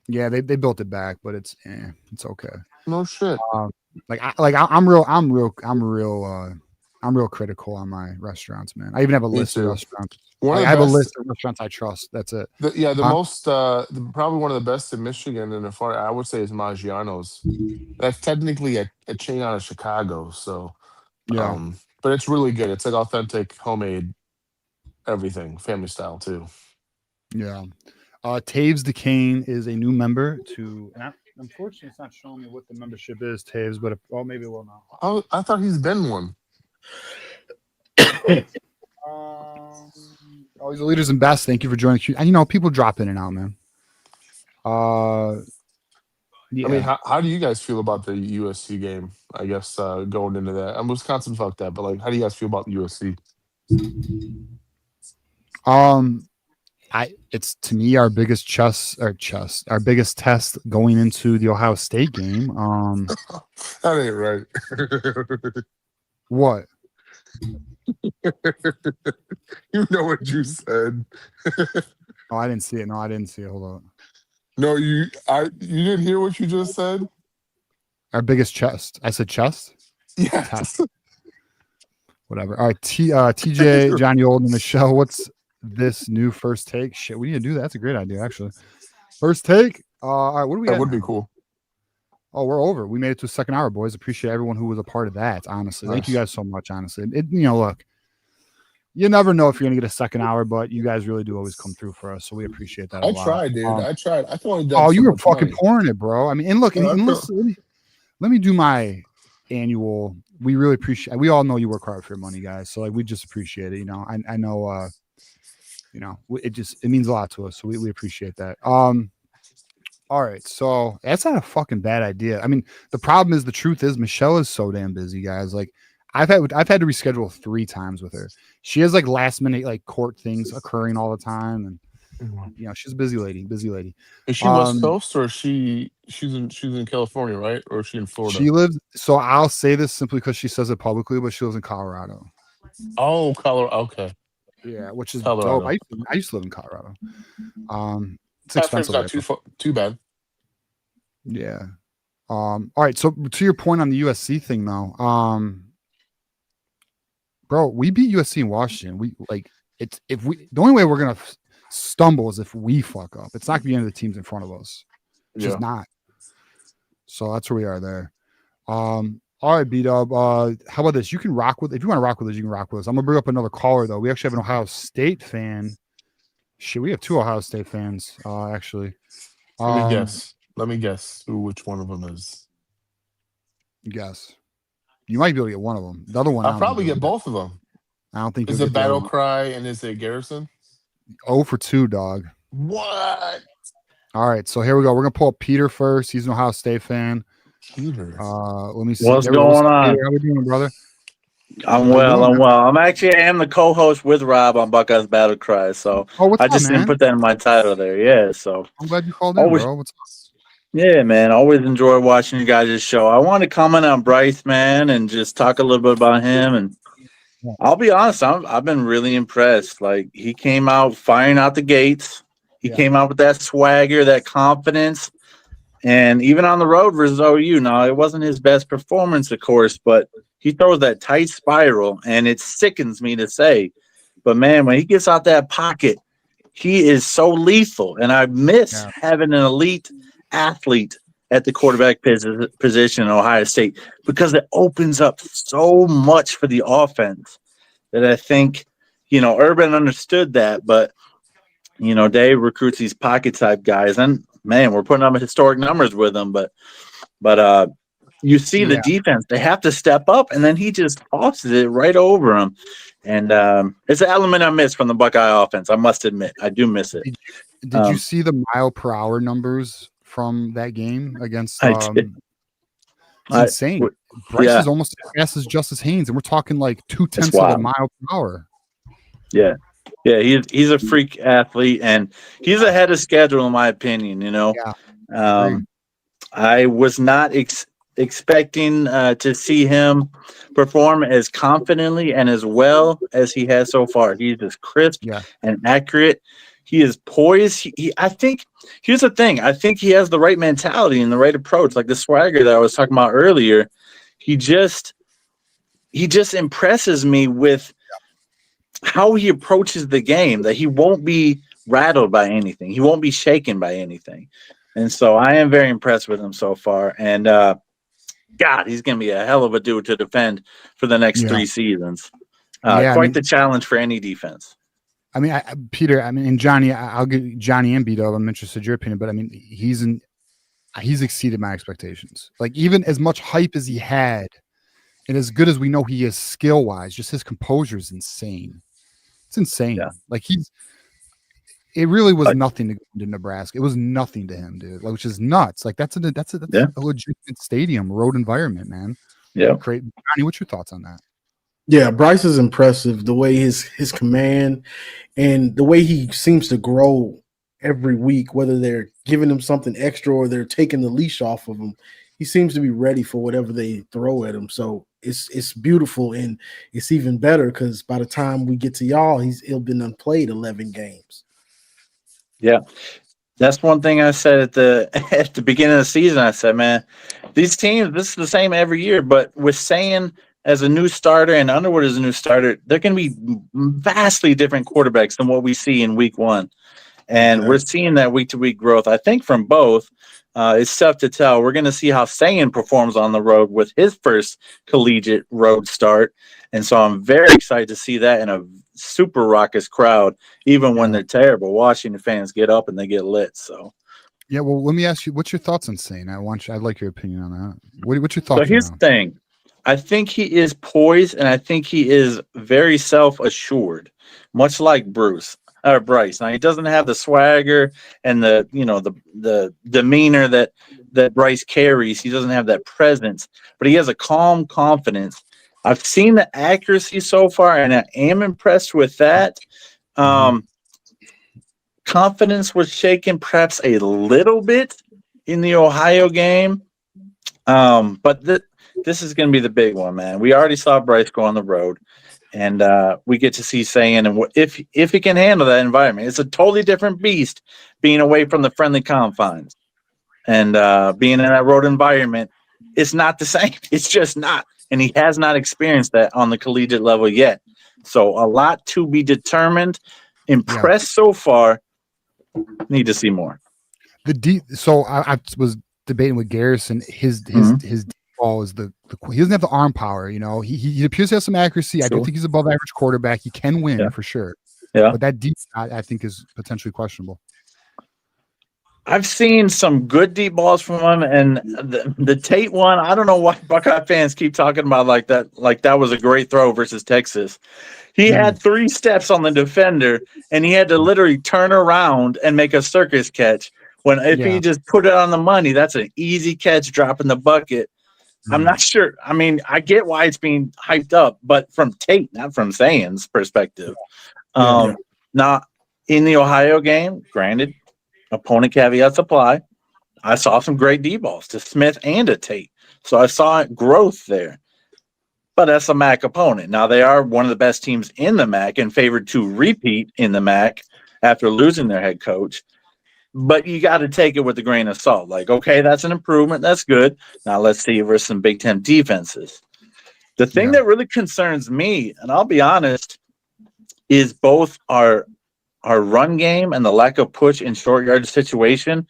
Speaker 1: Yeah, they built it back, but it's okay.
Speaker 4: No shit.
Speaker 1: I'm real critical on my restaurants, man. I even have a
Speaker 4: Me
Speaker 1: list of
Speaker 4: too.
Speaker 1: restaurants.
Speaker 4: One of
Speaker 1: I
Speaker 4: the
Speaker 1: have a
Speaker 4: best.
Speaker 1: list of restaurants I trust. That's it.
Speaker 4: The
Speaker 1: Huh?
Speaker 4: most, probably one of the best in Michigan, and far I would say is Maggiano's. That's technically a chain out of Chicago, so
Speaker 1: Yeah,
Speaker 4: but it's really good. It's like authentic, homemade, everything, family style too.
Speaker 1: yeah. Taves Decane is a new member to. And unfortunately, it's not showing me what the membership is, Taves, but maybe it will now.
Speaker 4: I thought he's been one.
Speaker 1: He's the leaders and best. Thank you for joining. You know, people drop in and out, man. Yeah.
Speaker 4: I mean, how do you guys feel about the USC game? I guess going into that, and Wisconsin fucked that, but like, how do you guys feel about USC?
Speaker 1: It's to me our biggest our biggest test going into the Ohio State game.
Speaker 4: That ain't right.
Speaker 1: What?
Speaker 4: You know what you said.
Speaker 1: Oh, I didn't see it. No, I didn't see it. Hold on.
Speaker 4: No, you didn't hear what you just said?
Speaker 1: Our biggest chest. I said chest?
Speaker 4: Yes.
Speaker 1: Test. Whatever. All right. TJ, Johnny Olden, Michelle, what's this new first take? Shit, we need to do that. That's a great idea, actually. First take. All right, what do we
Speaker 4: That would be cool.
Speaker 1: Oh, we're over. We made it to a second hour, boys. Appreciate everyone who was a part of that, honestly. Thank you guys so much, honestly. Look, you never know if you're going to get a second hour, but you guys really do always come through for us, so we appreciate that a lot.
Speaker 4: I tried, dude. I tried. I thought
Speaker 1: you were fucking pouring it, bro. I mean, and look, listen, let me do my annual. We really appreciate. We all know you work hard for your money, guys. So like, we just appreciate it. You know, I know. It means a lot to us. So we appreciate that. All right, so that's not a fucking bad idea. I mean, the problem is, the truth is, Michelle is so damn busy, guys. Like, I've had to reschedule 3 times with her. She has like last minute like court things occurring all the time, and she's a busy lady.
Speaker 4: Is she West Coast or she's in California, right? Or is she in Florida?
Speaker 1: She lives. So I'll say this simply because she says it publicly, but she lives in Colorado.
Speaker 4: Oh, Colorado. Okay.
Speaker 1: Yeah, which is
Speaker 4: Colorado.
Speaker 1: dope. I used to live in Colorado. It's expensive.
Speaker 4: Not too bad.
Speaker 1: Yeah. All right. So to your point on the USC thing, though, bro, we beat USC in Washington. The only way we're gonna stumble is if we fuck up. It's not gonna be any of the teams in front of us. It's just not. So that's where we are there. All right, B-Dub. How about this? You can rock with, if you want to rock with us, you can rock with us. I'm gonna bring up another caller though. We actually have an Ohio State fan. Shit, we have 2 Ohio State fans, actually.
Speaker 4: Let me guess which one of them is.
Speaker 1: Guess. You might be able to get one of them. The other one,
Speaker 4: I'll probably get both of them.
Speaker 1: I don't think
Speaker 4: is it Battle Cry and is it Garrison?
Speaker 1: 0 for 2, dog.
Speaker 4: What?
Speaker 1: All right, so here we go. We're gonna pull up Peter first. He's an Ohio State fan.
Speaker 4: Peter.
Speaker 1: Let me see.
Speaker 5: What's going on?
Speaker 1: Peter, how we doing, brother?
Speaker 5: I'm well. I am the co-host with Rob on Buckeyes Battle Cry, so
Speaker 1: what's
Speaker 5: I
Speaker 1: up,
Speaker 5: just
Speaker 1: man?
Speaker 5: didn't put that in my title there. Yeah, so
Speaker 1: I'm glad you called in,
Speaker 5: always,
Speaker 1: bro. What's up?
Speaker 5: yeah, man. Always enjoy watching you guys' show. I want to comment on Bryce, man, and just talk a little bit about him. And I'll be honest, I've been really impressed. Like, he came out firing out the gates. He came out with that swagger, that confidence. And even on the road versus OU, now it wasn't his best performance, of course, but he throws that tight spiral, and it sickens me to say. But, man, when he gets out that pocket, he is so lethal. And I miss having an elite athlete at the quarterback position in Ohio State because it opens up so much for the offense that I think, Urban understood that, but, Dave recruits these pocket type guys, and man, we're putting up historic numbers with them, but you see the defense, they have to step up, and then he just tosses it right over them. And it's an element I miss from the Buckeye offense. I must admit, I do miss it.
Speaker 1: Did you see the mile per hour numbers from that game against? It's insane. Bryce is almost as fast as Justice Haynes, and we're talking like 0.2 of a mile per hour.
Speaker 5: Yeah. Yeah, he's a freak athlete, and he's ahead of schedule, in my opinion. I was not expecting to see him perform as confidently and as well as he has so far. He's just crisp and accurate. He is poised. I think here's the thing. I think he has the right mentality and the right approach, like the swagger that I was talking about earlier. He just impresses me with how he approaches the game, that he won't be rattled by anything. He won't be shaken by anything. And so I am very impressed with him so far. And God, he's going to be a hell of a dude to defend for the next 3 seasons. Quite the challenge for any defense.
Speaker 1: I mean, Peter, and Johnny, I'll give Johnny and B-Dub, I'm interested in your opinion, but I mean, he's exceeded my expectations. Like, even as much hype as he had, and as good as we know he is skill-wise, just his composure is insane. It's insane. Yeah. Like, it really was nothing to go to Nebraska. It was nothing to him, dude. Which is nuts. Like, that's a legitimate stadium, road environment, man.
Speaker 5: Yeah.
Speaker 1: Great. Johnny, what's your thoughts on that?
Speaker 2: Yeah, Bryce is impressive. The way his command and the way he seems to grow every week, whether they're giving him something extra or they're taking the leash off of him, he seems to be ready for whatever they throw at him. So it's beautiful, and it's even better because by the time we get to y'all, he'll been unplayed 11 games.
Speaker 5: Yeah, that's one thing I said at the beginning of the season. I said, man, these teams, this is the same every year, but with Sayin as a new starter and Underwood as a new starter, they're going to be vastly different quarterbacks than what we see in week one. And we're seeing that week-to-week growth, I think, from both. It's tough to tell. We're going to see how Sayin performs on the road with his first collegiate road start. And so I'm very excited to see that in a super raucous crowd, even when they're terrible. Washington fans get up and they get lit. So,
Speaker 1: yeah, well, let me ask you, what's your thoughts on Sayin? I'd like your opinion on that. What's your thoughts?
Speaker 5: So here's the thing. I think he is poised, and I think he is very self-assured, much like Bryce. Now, he doesn't have the swagger and the demeanor that Bryce carries. He doesn't have that presence, but he has a calm confidence. I've seen the accuracy so far, and I am impressed with that. Confidence was shaken perhaps a little bit in the Ohio game, but this is going to be the big one, man. We already saw Bryce go on the road. And we get to see Sayin, and if he can handle that environment. It's a totally different beast being away from the friendly confines and being in that road environment. It's not the same. It's just not. And he has not experienced that on the collegiate level yet. So a lot to be determined. Impressed so far. Need to see more.
Speaker 1: So I was debating with Garrison. His ball is he doesn't have the arm power, he appears to have some accuracy. I don't think he's above average quarterback. He can win for sure. Yeah. But that deep I think is potentially questionable.
Speaker 5: I've seen some good deep balls from him, and the Tate one, I don't know why Buckeye fans keep talking about like that was a great throw versus Texas. He had 3 steps on the defender, and he had to literally turn around and make a circus catch. If he just put it on the money, that's an easy catch, drop in the bucket. I'm not sure. I mean, I get why it's being hyped up, but from Tate, not from Zane's perspective. Now, in the Ohio game, granted, opponent caveats apply. I saw some great D balls to Smith and to Tate. So I saw growth there. But that's a MAC opponent. Now, they are one of the best teams in the MAC and favored to repeat in the MAC after losing their head coach. But you got to take it with a grain of salt. Like, okay, that's an improvement. That's good. Now let's see versus some Big Ten defenses. The thing that really concerns me, and I'll be honest, is both our run game and the lack of push in short yardage situation.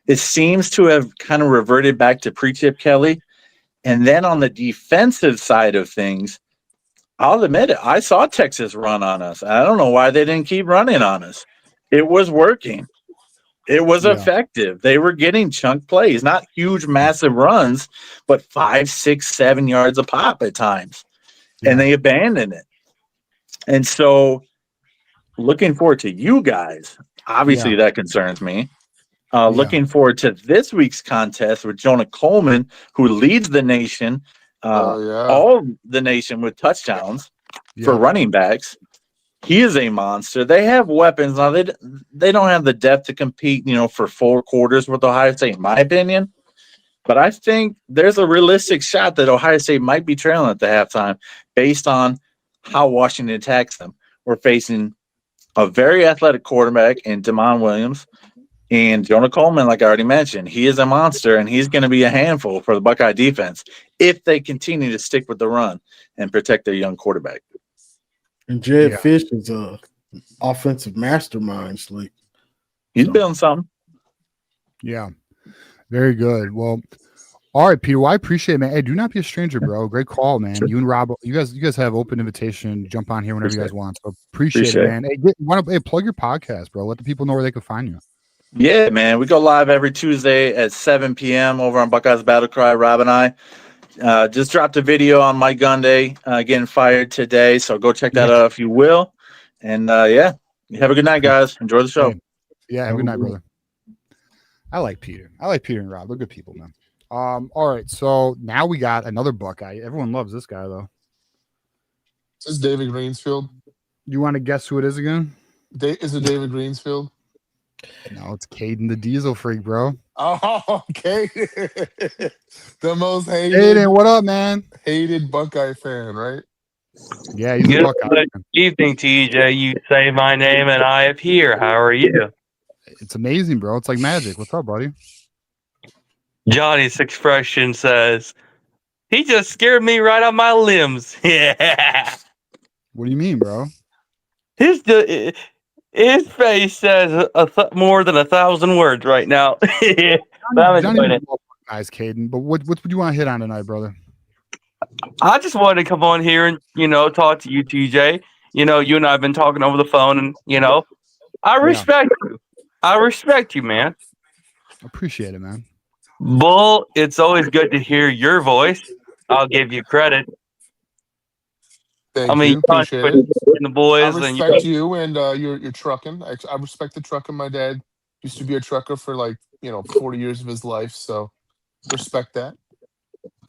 Speaker 5: It seems to have kind of reverted back to pre-Chip Kelly. And then on the defensive side of things, I'll admit it, I saw Texas run on us. I don't know why they didn't keep running on us. It was working. It was effective. They were getting chunk plays, not huge, massive runs, but 5, 6, 7 yards a pop at times. And they abandoned it. And so looking forward to you guys, obviously that concerns me. Looking forward to this week's contest with Jonah Coleman, who leads the nation, all the nation with touchdowns for running backs. He is a monster. They have weapons. Now, they don't have the depth to compete, for 4 quarters with Ohio State, in my opinion. But I think there's a realistic shot that Ohio State might be trailing at the halftime based on how Washington attacks them. We're facing a very athletic quarterback in Damon Williams. And Jonah Coleman, like I already mentioned, he is a monster, and he's going to be a handful for the Buckeye defense if they continue to stick with the run and protect their young quarterback.
Speaker 2: And Jed Fish is a offensive mastermind.
Speaker 5: He's building something.
Speaker 1: Yeah, very good. Well, all right, Peter. Well, I appreciate it, man. Hey, do not be a stranger, bro. Great call, man. Sure. You and Rob, you guys have open invitation. Jump on here whenever you guys want. So appreciate it, man. Hey, plug your podcast, bro. Let the people know where they can find you.
Speaker 5: Yeah, man. We go live every Tuesday at 7 p.m. over on Buckeyes Battle Cry. Rob and I just dropped a video on Mike Gunday getting fired today. So go check that out if you will. And have a good night, guys. Enjoy the show.
Speaker 1: Yeah, have a good night, brother. I like Peter. And Rob. They're good people, man. All right. So now we got another Buckeye. Everyone loves this guy, though.
Speaker 4: This is David Greensfield.
Speaker 1: You want to guess who it is again?
Speaker 4: Is it David Greensfield?
Speaker 1: No, it's Caden the Diesel Freak, bro.
Speaker 4: Oh, okay. The most hated.
Speaker 1: Caden, what up, man?
Speaker 4: Hated Buckeye fan, right?
Speaker 1: Yeah, he's a Buckeye fan.
Speaker 6: Good evening, TJ. You say my name and I appear. How are you?
Speaker 1: It's amazing, bro. It's like magic. What's up, buddy?
Speaker 6: Johnny's expression says, he just scared me right on my limbs. Yeah.
Speaker 1: What do you mean, bro?
Speaker 6: His face says more than 1,000 words right now.
Speaker 1: Johnny guys, Caden, but what would you want to hit on tonight, brother?
Speaker 6: I just wanted to come on here and, talk to you, TJ. You and I have been talking over the phone, and, I respect you. I respect you, man.
Speaker 1: Appreciate it, man.
Speaker 6: Bull, it's always good to hear your voice. I'll give you credit.
Speaker 4: Thank you. Appreciate it.
Speaker 6: The boys,
Speaker 4: I respect you and your trucking. I respect the trucking. My dad used to be a trucker for 40 years of his life, so respect that.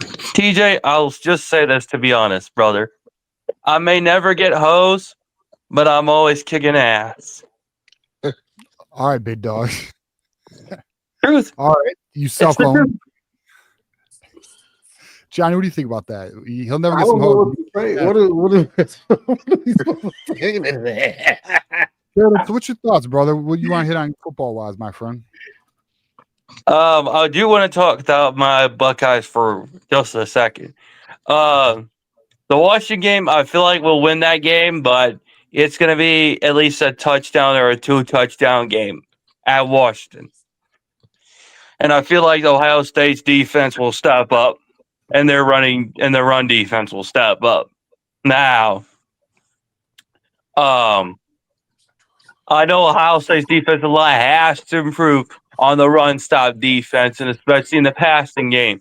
Speaker 6: TJ, I'll just say this to be honest, brother. I may never get hose, but I'm always kicking ass.
Speaker 1: All right, big dog.
Speaker 6: Truth.
Speaker 1: All right, you self-own. Johnny, what do you think about that? He'll never get some hose.
Speaker 2: What are we supposed to say to that?
Speaker 1: So what's your thoughts, brother? What do you want to hit on football-wise, my friend?
Speaker 6: I do want to talk about my Buckeyes for just a second. The Washington game, I feel like we'll win that game, but it's going to be at least a touchdown or a 2-touchdown game at Washington. And I feel like Ohio State's defense will step up, and their run defense will step up. Now, I know Ohio State's defensive line has to improve on the run stop defense, and especially in the passing game.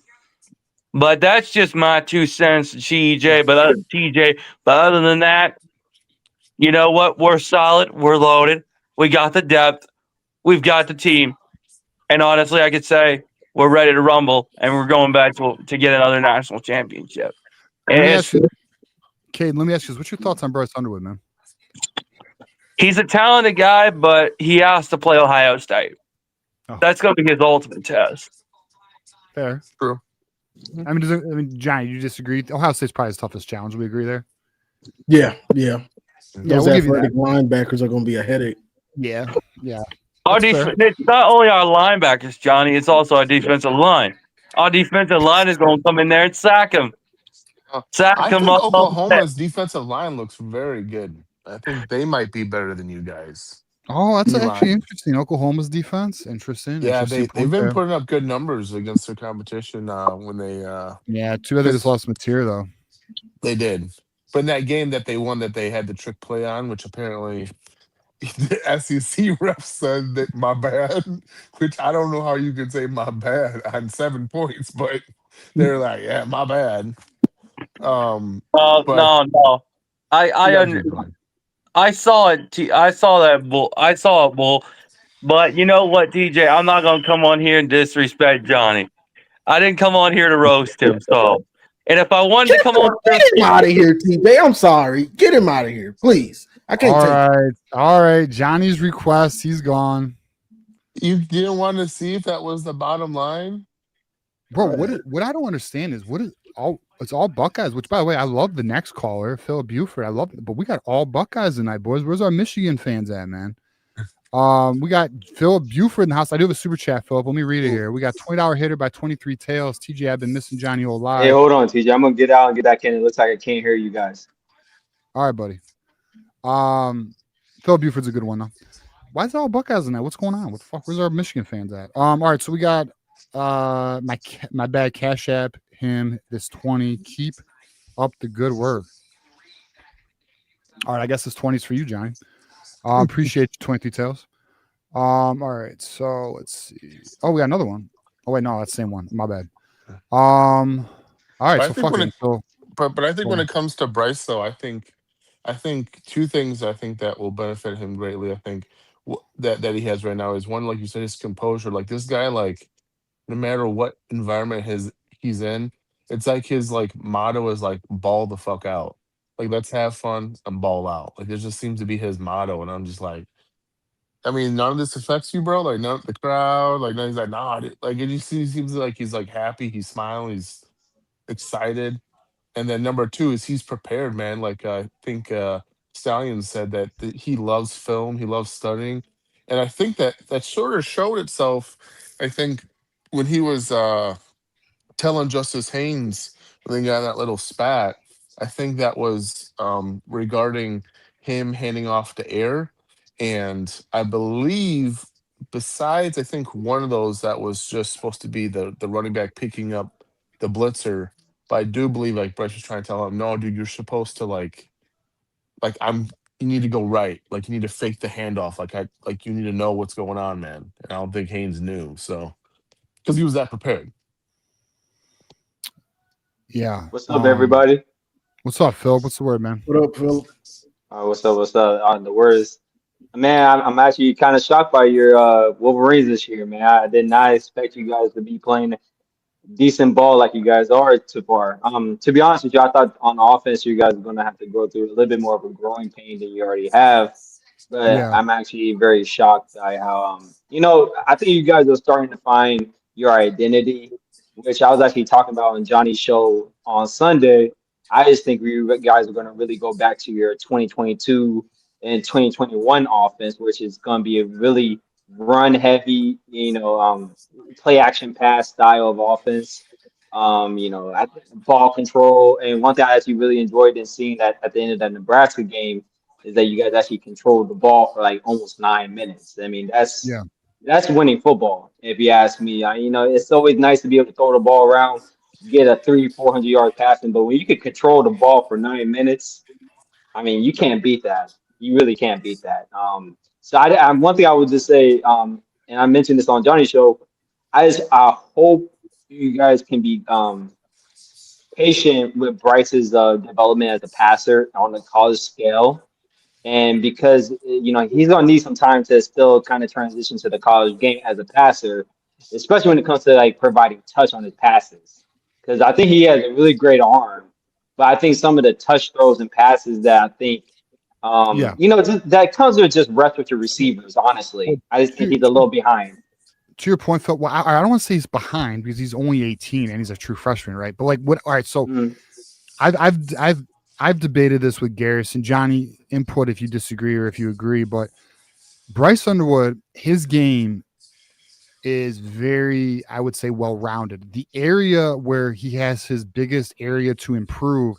Speaker 6: But that's just my 2 cents, TJ. But other than that, you know what? We're solid. We're loaded. We got the depth. We've got the team. And honestly, I could say we're ready to rumble, and we're going back to get another national championship.
Speaker 1: Let me
Speaker 6: And
Speaker 1: ask you, Cade, let me ask you, what's your thoughts on Bryce Underwood, man?
Speaker 6: he's a talented guy, but he has to play Ohio State.
Speaker 1: Oh.
Speaker 6: That's going to be his ultimate test.
Speaker 1: Fair.
Speaker 4: True.
Speaker 1: I mean, Johnny, you disagree? Ohio State's probably his toughest challenge. We agree there?
Speaker 2: Yeah.
Speaker 1: Those
Speaker 2: Those athletic linebackers are going to be a headache.
Speaker 1: Yeah.
Speaker 6: It's not only our linebackers, Johnny. It's also our defensive line. Our defensive line is going to come in there and sack him.
Speaker 4: I think Oklahoma's defensive line looks very good. I think they might be better than you guys.
Speaker 1: Oh, that's
Speaker 4: D-line.
Speaker 1: actually interesting. Oklahoma's defense, interesting.
Speaker 4: Yeah,
Speaker 1: they've
Speaker 4: been putting up good numbers against their competition when they.
Speaker 1: Yeah, two others just lost Mateer though.
Speaker 4: They did, but in that game that they won, that they had the trick play on, which apparently the SEC ref said that my bad, which I don't know how you could say my bad on 7 points, but they're like, yeah, my bad.
Speaker 6: No. I saw it. I saw that bull. I saw it, bull. But you know what, DJ? I'm not gonna come on here and disrespect Johnny. I didn't come on here to roast him. So, and if I wanted to come on,
Speaker 2: get him out of here, TJ. I'm sorry. Get him out of here, please. I can't take it.
Speaker 1: All right. Johnny's request. He's gone.
Speaker 4: You didn't want to see if that was the bottom line,
Speaker 1: bro. What I don't understand is it's all Buckeyes. Which, by the way, I love the next caller, Phil Buford. I love it, but we got all Buckeyes tonight, boys. Where's our Michigan fans at, man? We got Phil Buford in the house. I do have a super chat, Philip. Let me read it here. We got $20 hitter by 23 Tails. TJ, I've been missing Johnny Old live.
Speaker 7: Hey, hold on, TJ. I'm gonna get out and get that can. It looks like I can't hear you guys.
Speaker 1: All right, buddy. Phil Buford's a good one though. Why is it all Buckeyes in that? What's going on? What the fuck? Where's our Michigan fans at? All right, so we got my bad Cash App him this 20. Keep up the good work. All right, I guess this 20 is for you, Johnny. Appreciate you, 23 Tails. All right, so let's see. Oh, we got another one. Oh wait, no, that's the same one. My bad. All right, so fucking.
Speaker 4: But I think when it comes to Bryce, though, I think two things. I think that will benefit him greatly. I think that he has right now is one, like you said, his composure. Like this guy, like no matter what environment he's in, it's like his like motto is like ball the fuck out. Like let's have fun and ball out. Like it just seems to be his motto, and I'm just like, I mean, none of this affects you, bro. Like none of the crowd, like he's like, nah. Like it just seems like he's like happy, he's smiling, he's excited. And then number two is he's prepared, man. Like I think Stallion said that he loves film, he loves studying, and I think that sort of showed itself. I think when he was telling Justice Haynes when they got that little spat, I think that was regarding him handing off to Air, and I believe besides, I think one of those that was just supposed to be the running back picking up the blitzer. But I do believe like Bryce was trying to tell him, no, dude, you're supposed to like you need to go right. Like you need to fake the handoff. Like you need to know what's going on, man. And I don't think Haynes knew, so because he was that prepared.
Speaker 1: Yeah.
Speaker 7: What's up, everybody?
Speaker 1: What's up, Phil? What's the word, man?
Speaker 2: What up, Phil?
Speaker 7: What's up? The word is, man, I'm actually kind of shocked by your Wolverines this year, man. I did not expect you guys to be playing decent ball like you guys are so far. To be honest with you, I thought on offense you guys were going to have to go through a little bit more of a growing pain than you already have. But yeah. I'm actually very shocked by how, I think you guys are starting to find your identity, which I was actually talking about on Johnny's show on Sunday. I just think you guys are going to really go back to your 2022 and 2021 offense, which is going to be a really run heavy, play action pass style of offense. Ball control. And one thing I actually really enjoyed in seeing that at the end of that Nebraska game is that you guys actually controlled the ball for like almost 9 minutes. I mean, that's winning football, if you ask me. It's always nice to be able to throw the ball around, get a 300-400 yard passing, but when you can control the ball for 9 minutes, I mean, you can't beat that. You really can't beat that. So one thing I would just say, and I mentioned this on Johnny's show, I hope you guys can be patient with Bryce's development as a passer on the college scale. And because, he's going to need some time to still kind of transition to the college game as a passer. especially when it comes to like providing touch on his passes. Because I think he has a really great arm, but I think some of the touch throws and passes that I think, that comes with just rest with your receivers. Honestly, I just think he's a little behind.
Speaker 1: To your point, Phil, well, I don't want to say he's behind because he's only 18 and he's a true freshman, right? But like, what? All right, so I've debated this with Garrison, Johnny. Input if you disagree or if you agree, but Bryce Underwood, his game is very, I would say, well-rounded. The area where he has his biggest area to improve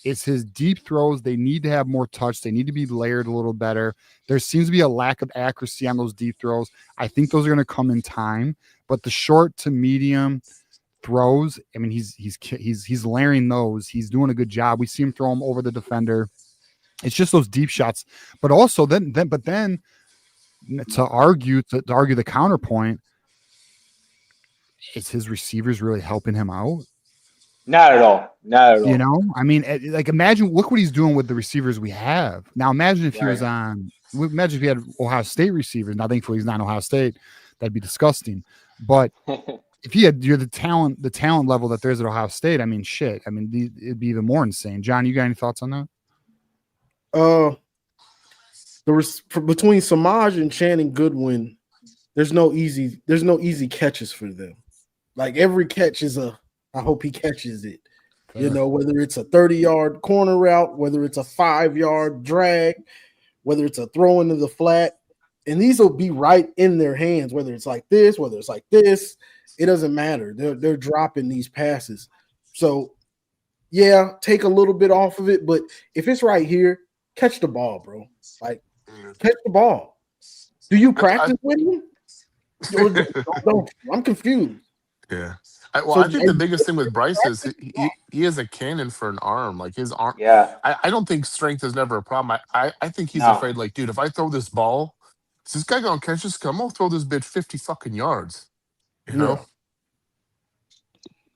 Speaker 1: is his deep throws. They need to have more touch. They need to be layered a little better. There seems to be a lack of accuracy on those deep throws. I think those are going to come in time, but the short to medium throws, I mean, he's layering those. He's doing a good job. We see him throw them over the defender. It's just those deep shots, but also then to argue the counterpoint, is his receivers really helping him out?
Speaker 7: Not at all. Not at all.
Speaker 1: You know, I mean, like, imagine, look what he's doing with the receivers we have. Now, imagine if he was imagine if he had Ohio State receivers. Now, thankfully, he's not Ohio State. That'd be disgusting. But if he had the talent level that there's at Ohio State, I mean, shit. I mean, it'd be even more insane. John, you got any thoughts on that?
Speaker 2: Between Samaj and Channing Goodwin, there's no easy catches for them. Like, every catch is I hope he catches it. You know, whether it's a 30-yard corner route, whether it's a 5-yard drag, whether it's a throw into the flat, and these will be right in their hands, whether it's like this, whether it's like this, it doesn't matter. They're dropping these passes. So, yeah, take a little bit off of it, but if it's right here, catch the ball, bro. Like, catch the ball. Do you practice with him? I'm confused.
Speaker 4: Yeah. I think the biggest thing with Bryce is he has a cannon for an arm. Like, his arm.
Speaker 7: Yeah.
Speaker 4: I don't think strength is never a problem. I think he's afraid, like, dude, if I throw this ball, is this guy going to catch this? I'm going to throw this bitch 50 fucking yards. You know?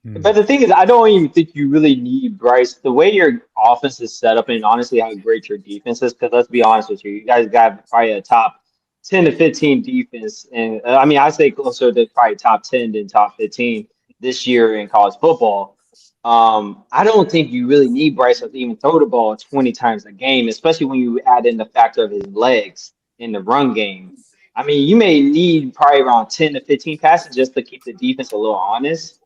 Speaker 7: But the thing is, I don't even think you really need Bryce. The way your offense is set up, and honestly how great your defense is, because let's be honest with you guys got probably a top 10 to 15 defense. And I mean, I say closer to probably top 10 than top 15 this year in college football. I don't think you really need Bryce to even throw the ball 20 times a game, especially when you add in the factor of his legs in the run game. I mean, you may need probably around 10 to 15 passes just to keep the defense a little honest.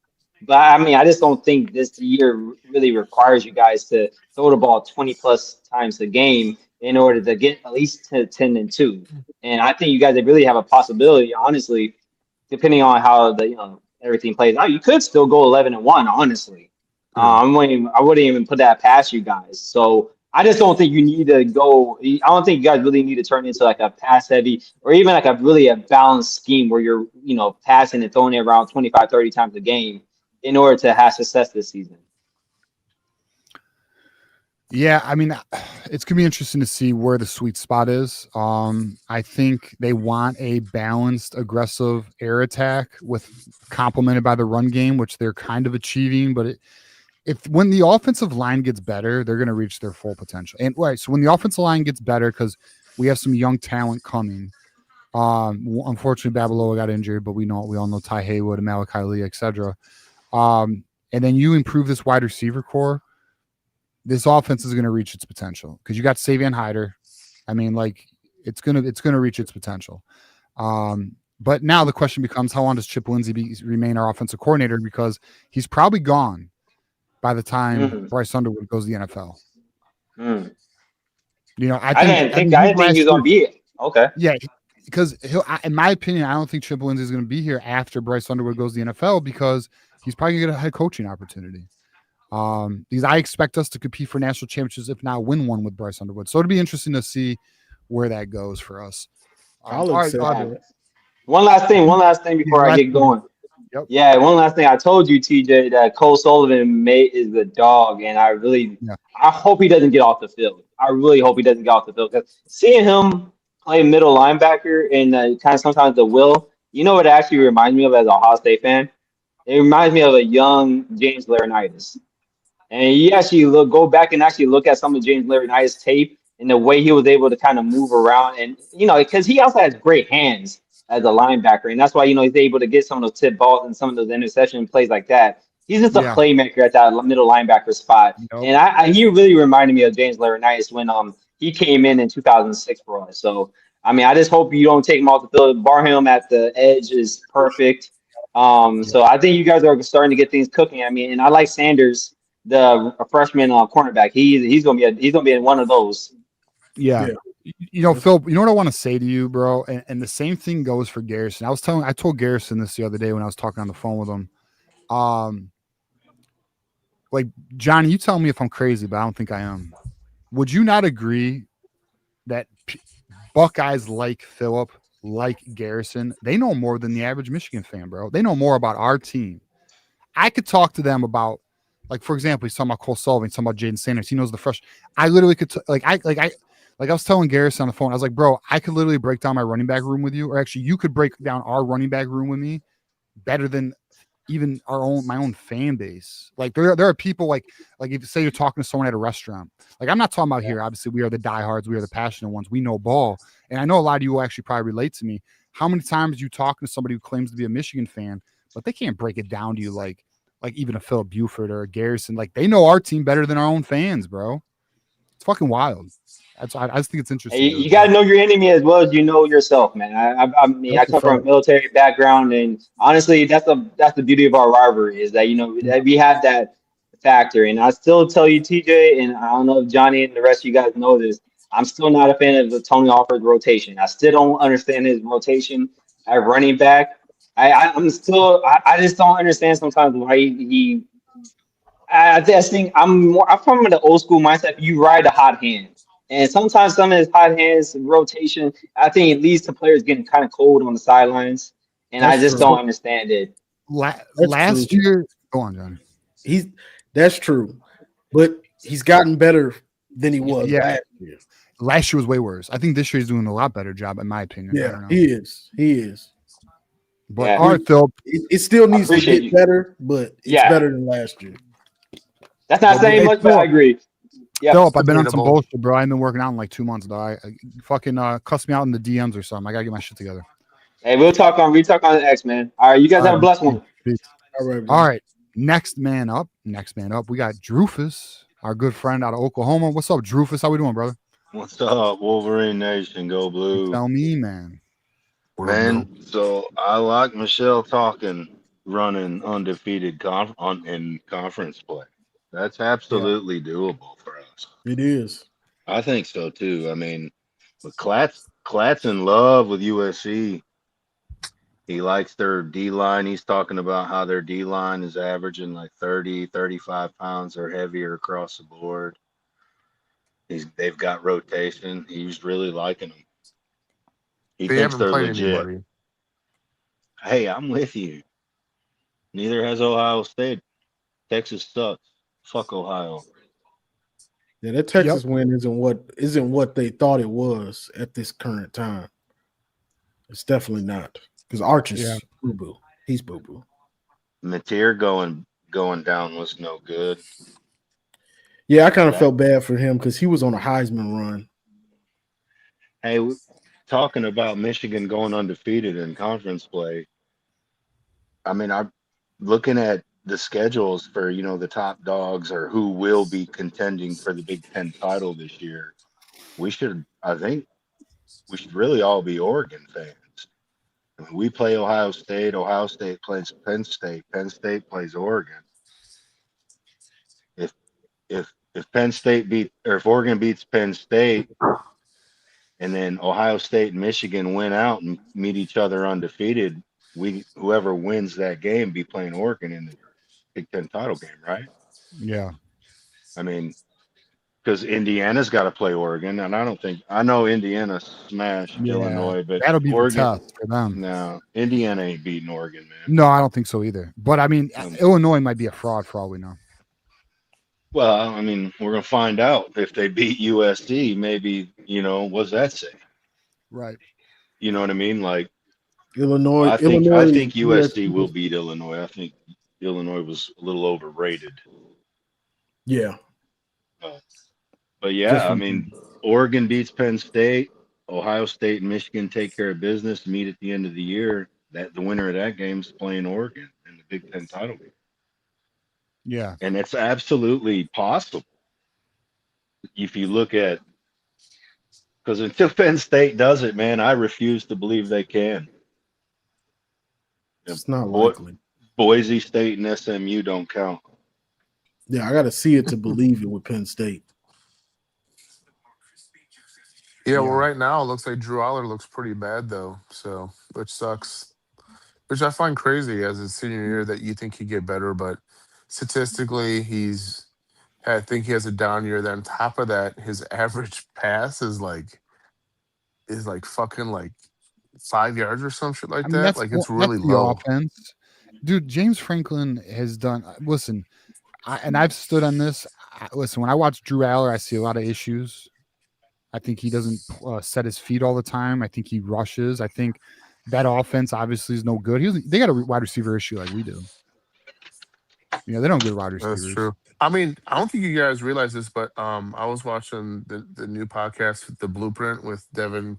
Speaker 7: But I mean, I just don't think this year really requires you guys to throw the ball 20 plus times a game in order to get at least to 10-2. And I think you guys really have a possibility, honestly, depending on how everything plays out. You could still go 11-1, honestly. I wouldn't even put that past you guys. So I just don't think you need to go. I don't think you guys really need to turn into like a pass heavy or even like a balanced scheme where you're, passing and throwing it around 25, 30 times a game in order to have success this season.
Speaker 1: Yeah, I mean, it's going to be interesting to see where the sweet spot is. I think they want a balanced, aggressive air attack complemented by the run game, which they're kind of achieving. But when the offensive line gets better, they're going to reach their full potential. And so when the offensive line gets better, because we have some young talent coming. Unfortunately, Babaloa got injured, but we all know Ty Haywood and Malachi Lee, etc. And then you improve this wide receiver core. This offense is going to reach its potential because you got Savion Hyder. I mean, like, it's gonna reach its potential. But now the question becomes, how long does Chip Lindsay remain our offensive coordinator? Because he's probably gone by the time Bryce Underwood goes to the NFL. I didn't think
Speaker 7: he was going to be it. Okay.
Speaker 1: Yeah, because in my opinion, I don't think Chip Lindsay is going to be here after Bryce Underwood goes to the NFL because he's probably going to get a head coaching opportunity. Because I expect us to compete for national championships, if not win one with Bryce Underwood. So it'll be interesting to see where that goes for us.
Speaker 7: One last thing before I get going.
Speaker 1: Yep.
Speaker 7: Yeah, one last thing. I told you, TJ, that Cole Sullivan is the dog, and I hope he doesn't get off the field. I really hope he doesn't get off the field because seeing him play middle linebacker and kind of sometimes the will, you know what it actually reminds me of as a Ohio State fan? It reminds me of a young James Laurinaitis. And you actually go back and actually look at some of James Laurinaitis' tape and the way he was able to kind of move around. And, because he also has great hands as a linebacker, and that's why he's able to get some of those tip balls and some of those interception plays like that. He's just a playmaker at that middle linebacker spot, and he really reminded me of James Laurinaitis when he came in 2006 for us. So I mean, I just hope you don't take him off the field. Barham at the edge is perfect. So I think you guys are starting to get things cooking. I mean, and I like Sanders, the freshman cornerback. He's gonna be in one of those.
Speaker 1: Yeah. Phil, you know what I want to say to you, bro? And the same thing goes for Garrison. I told Garrison this the other day when I was talking on the phone with him. Like, Johnny, you tell me if I'm crazy, but I don't think I am. Would you not agree that Buckeyes like Phillip, like Garrison, they know more than the average Michigan fan, bro? They know more about our team. I could talk to them about, like, for example, he's talking about Cole Sullivan, he's talking about Jaden Sanders. He knows the fresh. I literally could, I was telling Garrison on the phone, I was like, bro, I could literally break down my running back room with you, or actually, you could break down our running back room with me better than even my own fan base. Like, there are people like if you say you're talking to someone at a restaurant, like, I'm not talking about here. Obviously, we are the diehards, we are the passionate ones, we know ball, and I know a lot of you will actually probably relate to me. How many times you talking to somebody who claims to be a Michigan fan, but they can't break it down to you like even a Phillip Buford or a Garrison. Like, they know our team better than our own fans, bro. It's fucking wild. I just think it's interesting.
Speaker 7: Hey, you got to know your enemy as well as you know yourself, man. I mean, I come from a military background, and honestly, that's the beauty of our rivalry is that that we have that factor. And I still tell you, TJ, and I don't know if Johnny and the rest of you guys know this, I'm still not a fan of the Tony Alford rotation. I still don't understand his rotation at running back. I just don't understand sometimes why I just think I'm from the old school mindset. You ride a hot hand. And sometimes some of his hot hands rotation, I think it leads to players getting kind of cold on the sidelines. And I just don't understand it.
Speaker 1: Last year, go on, Johnny.
Speaker 2: That's true. But he's gotten better than he was last year.
Speaker 1: Last year was way worse. I think this year he's doing a lot better job, in my opinion.
Speaker 2: Yeah, he is.
Speaker 1: But all right, Phil.
Speaker 2: It still needs to get better, but it's better than last year.
Speaker 7: That's not saying much, but I agree.
Speaker 1: Yeah, Phillip, I've been on some bullshit, bro. I've been working out in like 2 months, though. I fucking cuss me out in the DMs or something. I gotta get my shit together.
Speaker 7: Hey, we talk on X, man. All right, you guys have a blessed one.
Speaker 1: Peace. All right, next man up. We got Drufus, our good friend out of Oklahoma. What's up, Drufus? How we doing, brother?
Speaker 8: What's up, Wolverine Nation? Go Blue.
Speaker 1: You tell me, man.
Speaker 8: So I like Michelle talking, running undefeated in conference play. That's absolutely doable for us.
Speaker 2: It is.
Speaker 8: I think so too. I mean, but Klatt's in love with USC. He likes their D-line. He's talking about how their D-line is averaging like 30, 35 pounds or heavier across the board. They've got rotation. He's really liking them. He thinks they're legit. Anybody. Hey, I'm with you. Neither has Ohio State. Texas sucks. Fuck Ohio.
Speaker 2: Yeah, that Texas win isn't what they thought it was at this current time. It's definitely not. Because Arch is boo-boo. He's boo-boo.
Speaker 8: Mateer going down was no good.
Speaker 2: Yeah, I kind of felt bad for him because he was on a Heisman run.
Speaker 8: Hey, talking about Michigan going undefeated in conference play, I mean, I'm looking at the schedules for, the top dogs or who will be contending for the Big Ten title this year. I think we should really all be Oregon fans. I mean, we play Ohio State plays Penn State plays Oregon. If Penn State if Oregon beats Penn State and then Ohio State and Michigan win out and meet each other undefeated, whoever wins that game be playing Oregon in the Big Ten title game, right?
Speaker 1: Yeah.
Speaker 8: I mean, because Indiana's got to play Oregon, and I know Indiana smashed Illinois, but
Speaker 1: that'll be
Speaker 8: Oregon,
Speaker 1: tough for them.
Speaker 8: No, Indiana ain't beating Oregon, man.
Speaker 1: No, I don't think so either. But I mean, Illinois might be a fraud for all we know.
Speaker 8: Well, I mean, we're gonna find out if they beat USC. Maybe what's that say?
Speaker 1: Right.
Speaker 8: You know what I mean? Like
Speaker 2: Illinois.
Speaker 8: I think USC will beat Illinois. I think Illinois was a little overrated.
Speaker 2: Yeah.
Speaker 8: But yeah, I mean, Oregon beats Penn State. Ohio State and Michigan take care of business, meet at the end of the year. That the winner of that game is playing Oregon in the Big Ten title game.
Speaker 1: Yeah.
Speaker 8: And it's absolutely possible if you look at, because until Penn State does it, man, I refuse to believe they can.
Speaker 2: It's not likely.
Speaker 8: Boise State and SMU don't count.
Speaker 2: Yeah, I got to see it to believe it with Penn State.
Speaker 4: Yeah, well, right now it looks like Drew Aller looks pretty bad though, so which sucks. Which I find crazy as his senior year that you think he'd get better, but statistically I think he has a down year. Then on top of that, his average pass is like fucking like 5 yards or some shit like that. Like it's really
Speaker 1: that's the
Speaker 4: low.
Speaker 1: offense. Dude, James Franklin has done. Listen, I've stood on this. Listen, when I watch Drew Aller, I see a lot of issues. I think he doesn't set his feet all the time. I think he rushes. I think that offense obviously is no good. They got a wide receiver issue like we do. Yeah, they don't get wide receivers.
Speaker 4: That's true. I mean, I don't think you guys realize this, but I was watching the new podcast, The Blueprint, with Devin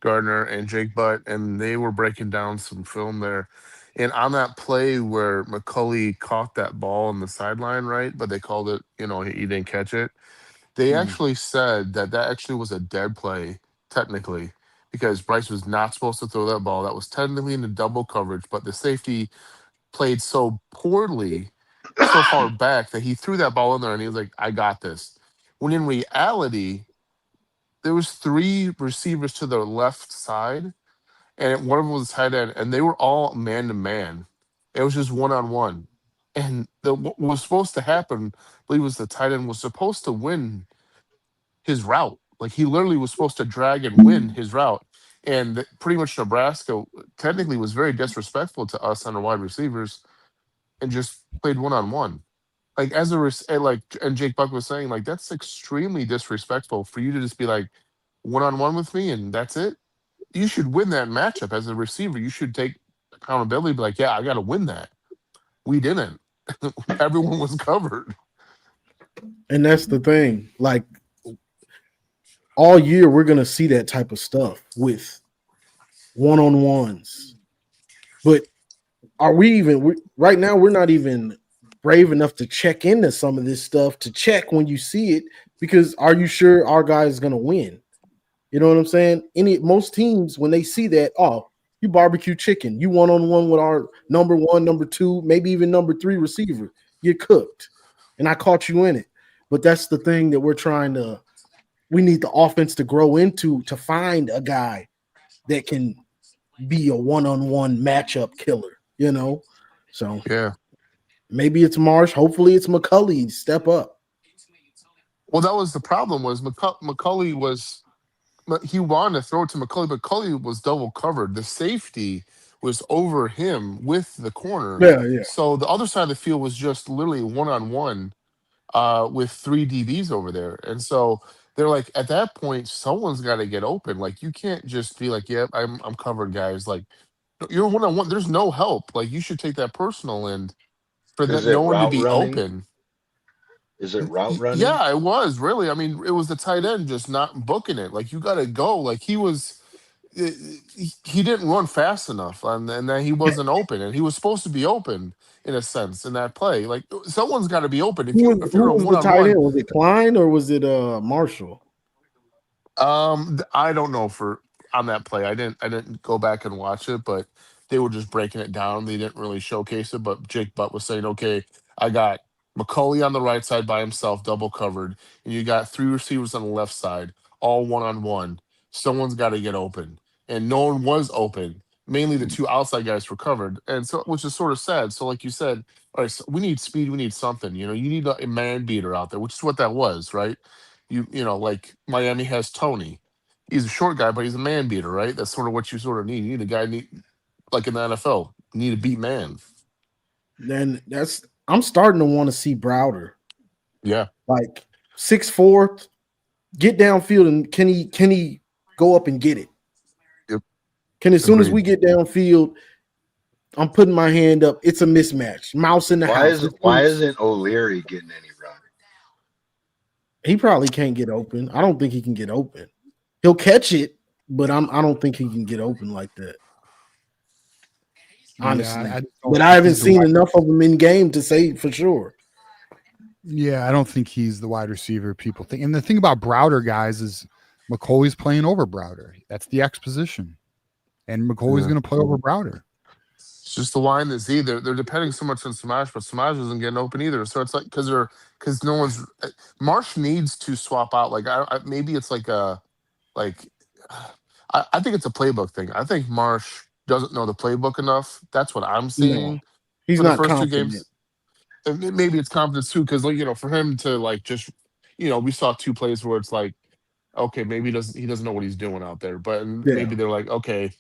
Speaker 4: Gardner and Jake Butt, and they were breaking down some film there. And on that play where McCulley caught that ball on the sideline, right? But they called it, he didn't catch it. They actually said that actually was a dead play, technically, because Bryce was not supposed to throw that ball. That was technically in the double coverage, but the safety played so poorly, so far back, that he threw that ball in there and he was like, I got this. When in reality, there was 3 receivers to the left side, and one of them was tight end, and they were all man-to-man. It was just one-on-one. And what was supposed to happen, I believe, was the tight end was supposed to win his route. Like, he literally was supposed to drag and win his route. And pretty much Nebraska technically was very disrespectful to us on the wide receivers and just played one-on-one. Like, and Jake Buck was saying, like, that's extremely disrespectful for you to just be like, one-on-one with me and that's it. You should win that matchup as a receiver. You should take accountability, be like, yeah, I got to win that. We didn't. Everyone was covered.
Speaker 2: And that's the thing. Like, all year, we're going to see that type of stuff with one-on-ones. But are we even right now? We're not even brave enough to check into some of this stuff, to check when you see it, because are you sure our guy is going to win? You know what I'm saying? Most teams, when they see that, oh, you barbecue chicken, you one-on-one with our number 1, number 2, maybe even number 3 receiver, you're cooked. And I caught you in it. But that's the thing that we need the offense to grow into, to find a guy that can be a one-on-one matchup killer, So
Speaker 4: yeah,
Speaker 2: maybe it's Marsh. Hopefully it's McCulley. Step up.
Speaker 4: Well, that was the problem. Was McCulley he wanted to throw it to McCulley, but McCulley was double covered. The safety was over him with the corner.
Speaker 2: Yeah.
Speaker 4: So the other side of the field was just literally one-on-one with 3 DBs over there. And so they're like, at that point, someone's got to get open. Like, you can't just be like, yep, I'm covered, guys. Like, you're one-on-one. There's no help. Like, you should take that personal, and for no one to be open.
Speaker 8: Is it route running?
Speaker 4: Yeah, it was really. I mean, it was the tight end just not booking it. Like, you got to go. Like, he didn't run fast enough, and then he wasn't open, and he was supposed to be open in a sense in that play. Like, someone's got to be open. If you're a
Speaker 2: the tight end? Was it Klein or was it Marshall?
Speaker 4: I don't know on that play. I didn't go back and watch it, but they were just breaking it down. They didn't really showcase it, but Jake Butt was saying, okay, I got McCulley on the right side by himself, double covered, and you got 3 receivers on the left side, all one-on-one. Someone's got to get open, and no one was open. Mainly the 2 outside guys were covered, and so, which is sort of sad. So, like you said, all right, so we need speed, we need something. You need a man beater out there, which is what that was, right? Like Miami has Tony. He's a short guy, but he's a man beater, right? That's sort of what you sort of need. You need a guy like in the NFL, you need a beat man.
Speaker 2: Then I'm starting to want to see Browder.
Speaker 4: Yeah.
Speaker 2: Like 6'4", get downfield, and can he go up and get it?
Speaker 4: Yep.
Speaker 2: As soon as we get downfield, I'm putting my hand up. It's a mismatch. Mouse in the house.
Speaker 8: Why isn't O'Leary getting any run?
Speaker 2: He probably can't get open. I don't think he can get open. He'll catch it, but I don't think he can get open like that. Honestly,
Speaker 1: but
Speaker 2: I haven't seen enough of him in game to say for sure.
Speaker 1: Yeah, I don't think he's the wide receiver people think. And the thing about Browder guys is McCoy's playing over Browder. That's the X position, and McCoy's going to play over Browder.
Speaker 4: It's just the Y and the Z. They're depending so much on Samaj, but Samaj isn't getting open either. So it's like because no one's Marsh needs to swap out. Like maybe it's like I think it's a playbook thing. I think Marsh doesn't know the playbook enough. That's what I'm seeing.
Speaker 2: No, he's
Speaker 4: for the
Speaker 2: not
Speaker 4: first
Speaker 2: confident.
Speaker 4: 2 games. And maybe it's confidence too, because for him to just we saw 2 plays where it's like, okay, maybe he doesn't know what he's doing out there, but maybe they're like, okay,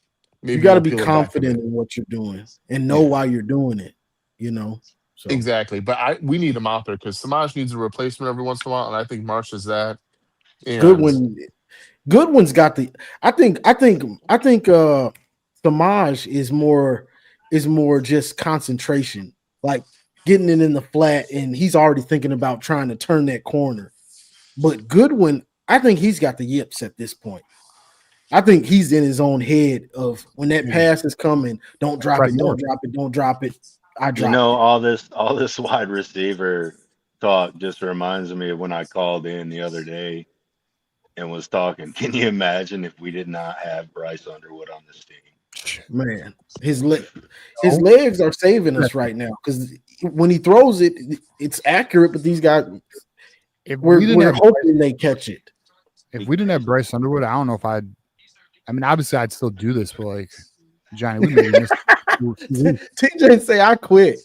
Speaker 4: maybe
Speaker 2: you got to
Speaker 4: we'll
Speaker 2: be
Speaker 4: peel it back a
Speaker 2: confident
Speaker 4: bit.
Speaker 2: in what you're doing and know why you're doing it. So
Speaker 4: Exactly. But we need him out there because Samaj needs a replacement every once in a while, and I think Marsh is that. And
Speaker 2: Goodwin's got the. I think Samaj is more just concentration, like getting it in the flat, and he's already thinking about trying to turn that corner. But Goodwin, I think he's got the yips at this point. I think he's in his own head of when that pass is coming, don't drop it, don't drop it, don't drop it. I drop it.
Speaker 8: All this wide receiver talk just reminds me of when I called in the other day and was talking. Can you imagine if we did not have Bryce Underwood on this team?
Speaker 2: Man, his legs are saving us right now because when he throws it, it's accurate. But these guys, we're hoping they catch it.
Speaker 1: If we didn't have Bryce Underwood, I don't know if I'd. I mean, obviously, I'd still do this, but like Johnny, we maybe missed.
Speaker 2: TJ say I quit.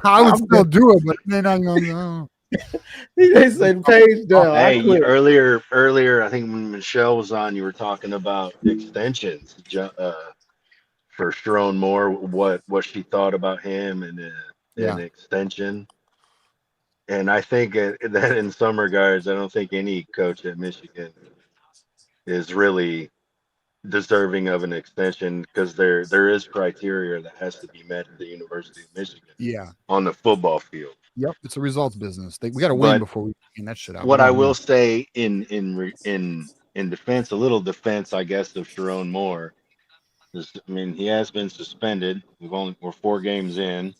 Speaker 1: I would still do it, but then I don't know.
Speaker 2: TJ said page down.
Speaker 8: Hey, earlier, I think when Michelle was on, you were talking about extensions for Sherrone Moore. What she thought about him and an extension. And I think that in some regards, I don't think any coach at Michigan is really deserving of an extension because there is criteria that has to be met at the University of Michigan.
Speaker 1: Yeah,
Speaker 8: on the football field.
Speaker 1: Yep, it's a results business. We got to win before we can that shit out.
Speaker 8: What I will say in defense, a little defense, I guess, of Sherrone Moore is, I mean, he has been suspended. We're 4 games in.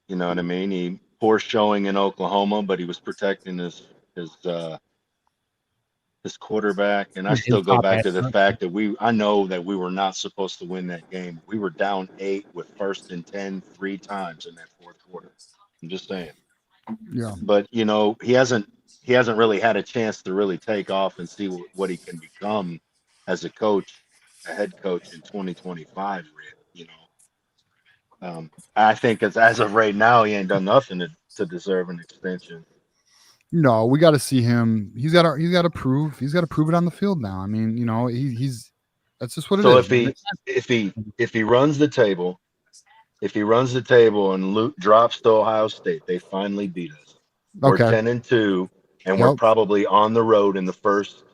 Speaker 8: You know what I mean? He poor showing in Oklahoma, but he was protecting his quarterback. And I still go back to the fact that I know that we were not supposed to win that game. We were down 8 with 1st and 10 3 times in that 4th quarter. I'm just saying.
Speaker 1: Yeah.
Speaker 8: But he hasn't really had a chance to really take off and see what he can become as a head coach in 2025. I think as of right now, he ain't done nothing to deserve an extension.
Speaker 1: No, we got to see him. He's got to prove. He's got to prove it on the field now. I mean, he's that's just what it is.
Speaker 8: So if he runs the table, and drops to Ohio State, they finally beat us. We're 10-2, and we're probably on the road in the first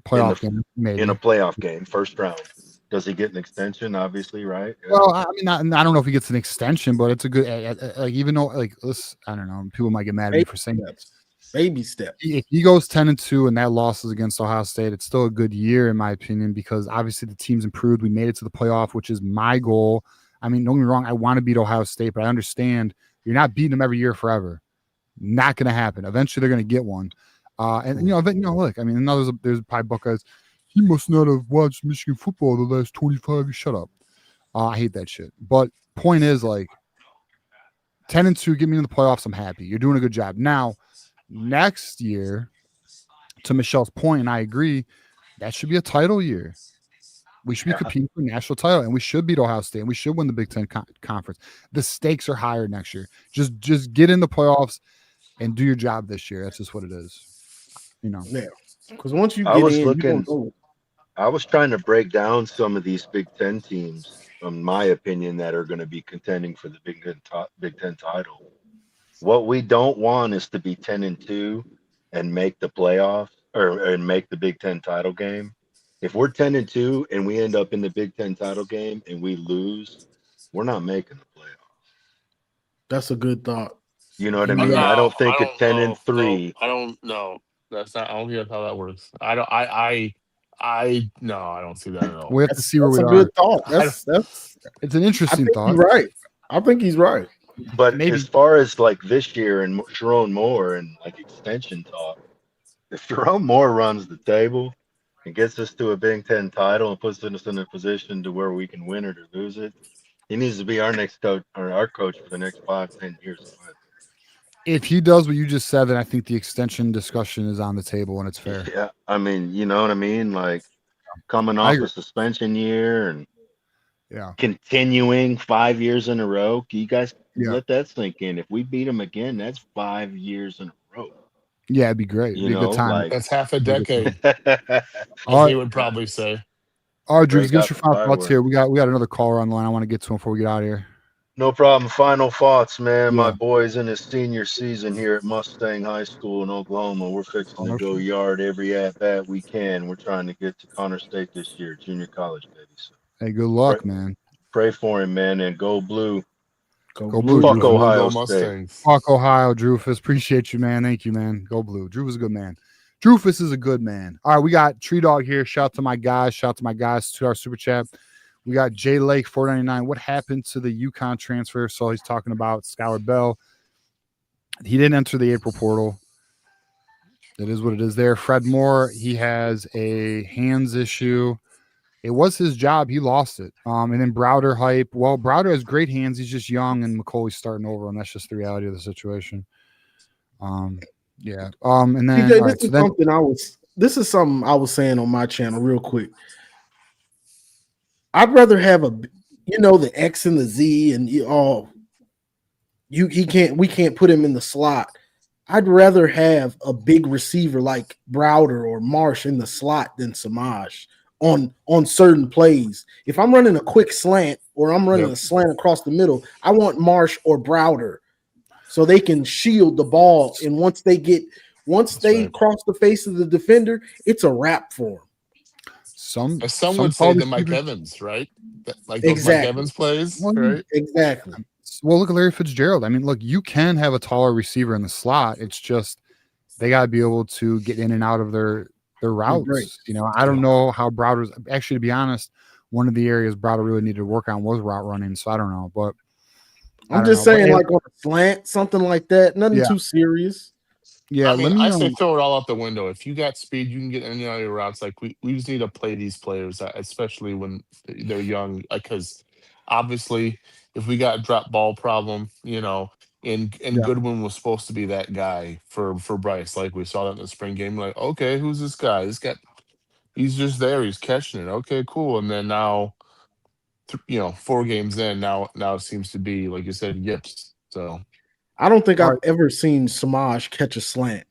Speaker 1: playoff game, maybe
Speaker 8: in a playoff game, first round. Does he get an extension? Obviously, right?
Speaker 1: Yeah. Well, I mean, I don't know if he gets an extension, but it's a good. Even though, I don't know, people might get mad at me for saying that.
Speaker 2: Baby step.
Speaker 1: If he goes 10-2 and that loss is against Ohio State, it's still a good year in my opinion because obviously the team's improved. We made it to the playoff, which is my goal. I mean, don't get me wrong, I want to beat Ohio State, but I understand you're not beating them every year forever. Not going to happen. Eventually, they're going to get one. And look, I mean, there's probably Buckeyes. He must not have watched Michigan football the last 25 years. Shut up. I hate that shit. But point is, 10-2, get me in the playoffs. I'm happy. You're doing a good job. Now, next year, to Michelle's point, and I agree, that should be a title year. We should be competing for a national title, and we should beat Ohio State, and we should win the Big Ten conference. The stakes are higher next year. Just get in the playoffs and do your job this year. That's just what it is.
Speaker 2: Yeah. Because once you get
Speaker 8: I was trying to break down some of these Big Ten teams, in my opinion, that are going to be contending for the Big Ten title. What we don't want is to be 10-2 and make the playoffs or make the Big Ten title game. If we're 10-2 and we end up in the Big Ten title game and we lose, we're not making the playoffs.
Speaker 2: That's a good thought.
Speaker 8: You know what I mean? I don't think a 10-3.
Speaker 4: I don't know. That's not. I don't think that's how that works. I I don't see that at all.
Speaker 1: We have to see where we
Speaker 2: That's a
Speaker 1: are.
Speaker 2: good thought.
Speaker 1: It's an interesting thought.
Speaker 2: He's right. I think he's right.
Speaker 8: But
Speaker 1: Maybe.
Speaker 8: as far as like this year and Sherrone Moore and like extension talk, if Sherrone Moore runs the table and gets us to a Big Ten title and puts us in a position to where we can win it or lose it, he needs to be our next coach or our coach for the next 5-10 years.
Speaker 1: If he does what you just said, then I think the extension discussion is on the table and it's fair.
Speaker 8: Yeah, I mean, you know what I mean? Like coming off a suspension year and continuing 5 years in a row. You guys let that sink in. If we beat them again, that's 5 years in a row.
Speaker 1: Yeah, it'd be great. It'd be a good time.
Speaker 8: Like,
Speaker 4: that's half a decade. As they would probably say.
Speaker 1: All right, Drew, let's get your final thoughts here. We got another caller on the line. I want to get to him before we get out of here.
Speaker 8: No problem. Final thoughts, man. My boy's in his senior season here at Mustang High School in Oklahoma. We're fixing to go yard every at-bat we can. We're trying to get to Connor State this year, junior college, baby. So,
Speaker 1: hey, good luck, man.
Speaker 8: Pray for him, man, and go blue.
Speaker 1: Go blue.
Speaker 8: Fuck
Speaker 1: Drew.
Speaker 8: Ohio
Speaker 4: Go
Speaker 8: State.
Speaker 1: Fuck Ohio, Drewfus. Appreciate you, man. Thank you, man. Go blue. Drew is a good man. Drewfus is a good man. All right, we got Tree Dog here. Shout out to my guys. To our super chat. We got Jay Lake, $4.99. What happened to the UConn transfer? So he's talking about Skylar Bell. He didn't enter the April portal. It is what it is there. Fred Moore, he has a hands issue. It was his job. He lost it. And then Browder hype. Well, Browder has great hands. He's just young, and McCauley's starting over, and that's just the reality of the situation. Yeah. And then,
Speaker 2: TJ, this is something I was saying on my channel real quick. I'd rather have the X and the Z and we can't put him in the slot. I'd rather have a big receiver like Browder or Marsh in the slot than Samaj on certain plays. If I'm running a quick slant or I'm running a slant across the middle, I want Marsh or Browder so they can shield the ball. And once they cross the face of the defender, it's a wrap for them.
Speaker 4: Some would say the Mike Evans, right? Like those Mike Evans plays, right?
Speaker 2: Exactly.
Speaker 1: Well, look at Larry Fitzgerald. I mean, look, you can have a taller receiver in the slot. It's just they got to be able to get in and out of their routes. Right. I don't know how Browder's – actually, to be honest, one of the areas Browder really needed to work on was route running, so I don't know. But
Speaker 2: I'm just saying, like on a slant, something like that, nothing too serious.
Speaker 1: Yeah,
Speaker 4: I say throw it all out the window. If you got speed, you can get any of your routes. Like we just need to play these players, especially when they're young. Because obviously, if we got a drop ball problem, and Goodwin was supposed to be that guy for Bryce. Like we saw that in the spring game. Like, okay, who's this guy? This guy, he's just there. He's catching it. Okay, cool. And then now, 4 games in, now it seems to be like you said, yips. So.
Speaker 2: I don't think I've ever seen Samaj catch a slant.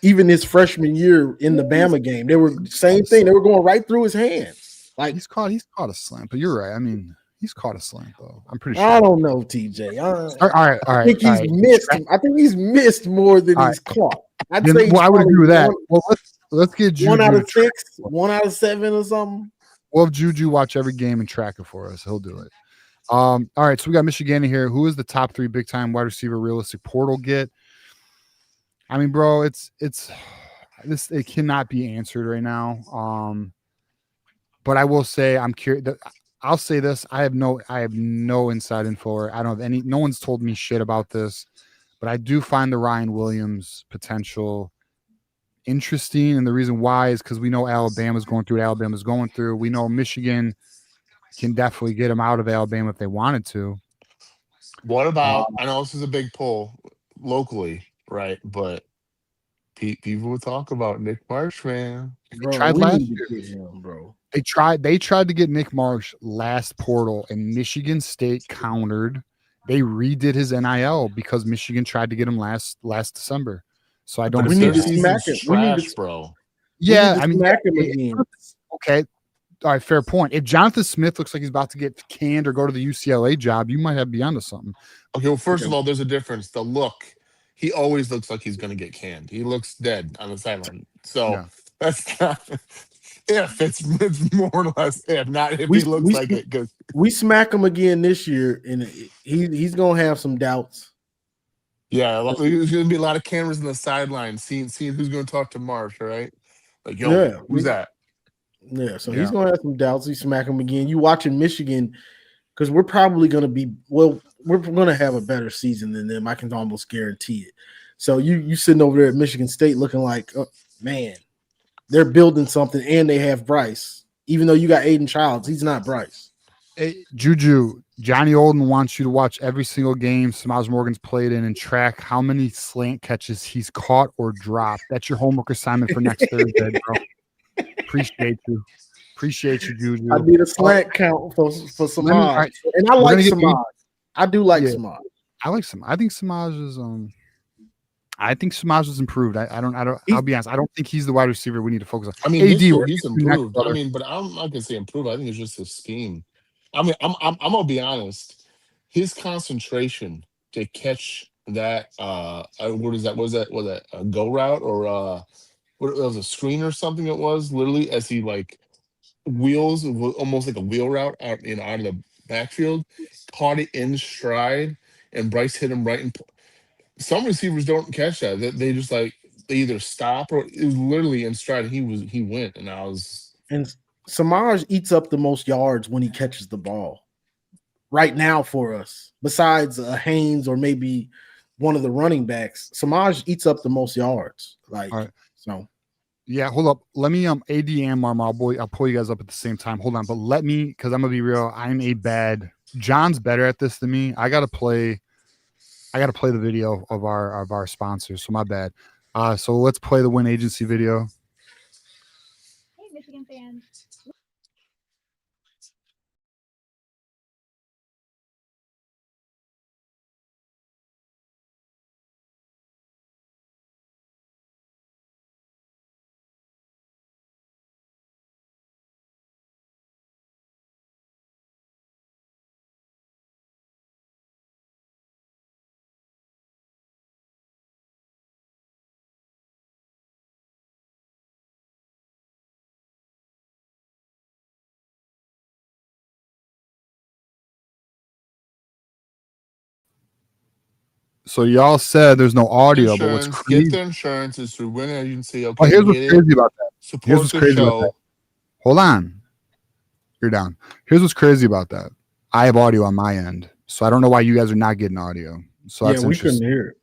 Speaker 2: Even his freshman year in the Bama game, they were same thing. They were going right through his hands. Like
Speaker 1: he's caught a slant, but you're right. I mean, he's caught a slant though. I'm pretty sure.
Speaker 2: I don't know, TJ.
Speaker 1: All right.
Speaker 2: I think he's missed. I think he's missed more than he's caught.
Speaker 1: I would agree with that. Well, let's get Juju
Speaker 2: 1 out of 6, 1 out of 7, or something.
Speaker 1: We'll have Juju watch every game and track it for us. He'll do it. All right, so we got Michigan here. Who is the top 3 big time wide receiver realistic portal get? I mean, bro, it cannot be answered right now. But I will say I'm curious. I'll say this: I have no inside info. I don't have no one's told me shit about this, but I do find the Ryan Williams potential interesting, and the reason why is because we know Alabama's going through what Alabama's going through. We know Michigan can definitely get them out of Alabama if they wanted to.
Speaker 4: What about, I know this is a big pull locally, right? But people will talk about Nick Marsh, man.
Speaker 1: They tried last year. They tried to get Nick Marsh last portal, and Michigan State countered. They redid his NIL because Michigan tried to get him last December. So I don't.
Speaker 2: We need to smack him,
Speaker 4: trash, bro.
Speaker 1: Yeah, I mean,
Speaker 2: smack him again.
Speaker 1: Okay. All right, fair point. If Jonathan Smith looks like he's about to get canned or go to the UCLA job, you might have be onto something.
Speaker 4: Okay, well, first of all, there's a difference. The look, he always looks like he's going to get canned. He looks dead on the sideline. So that's not if it's more or less if, not if he looks like it. Because
Speaker 2: we smack him again this year, and he's going to have some doubts.
Speaker 4: Yeah, there's going to be a lot of cameras on the sideline seeing who's going to talk to Marsh, all right? Like, yo, who's that?
Speaker 2: Yeah, so he's gonna have some doubts. He smack him again. You watching Michigan because we're probably gonna be we're gonna have a better season than them. I can almost guarantee it. So you sitting over there at Michigan State looking like, oh, man, they're building something, and they have Bryce. Even though you got Aiden Childs, he's not Bryce.
Speaker 1: Hey, Juju, Johnny Olden wants you to watch every single game Samaj Morgan's played in and track how many slant catches he's caught or dropped. That's your homework assignment for next Thursday, bro. Appreciate you, Juju.
Speaker 2: I need a slant count for Samaj,
Speaker 1: right,
Speaker 2: and I like Samaj. I do like Samaj.
Speaker 1: I like Samaj. I think Samaj is I think Samaj is improved. I'll be honest. I don't think he's the wide receiver we need to focus on.
Speaker 4: I mean,
Speaker 1: AD,
Speaker 4: he's improved. I mean, but I'm not gonna say improved. I think it's just his scheme. I mean, I'm gonna be honest. His concentration to catch that what is that? Was that a go route or what it was, a screen or something? It was literally as he like wheels, almost like a wheel route out out of the backfield, caught it in stride, and Bryce hit him right in. Some receivers don't catch that. They just like they either stop or it was literally in stride. He went, and I was.
Speaker 2: And Samaj eats up the most yards when he catches the ball right now for us. Besides Haynes or maybe one of the running backs, Samaj eats up the most yards. Like so.
Speaker 1: Yeah, hold up. Let me AD and Marmar, I'll pull you guys up at the same time. Hold on, but let me, because I'm gonna be real. John's better at this than me. I gotta play the video of our sponsors. So my bad. So let's play the Win Agency video.
Speaker 9: Hey, Michigan fans.
Speaker 1: So y'all said there's no audio, but what's crazy?
Speaker 4: Get the insurance is through Win Agency. Okay,
Speaker 1: here's what's crazy about that.
Speaker 4: Support the show.
Speaker 1: Hold on, you're down. Here's what's crazy about that. I have audio on my end, so I don't know why you guys are not getting audio. So that's
Speaker 2: we couldn't hear it.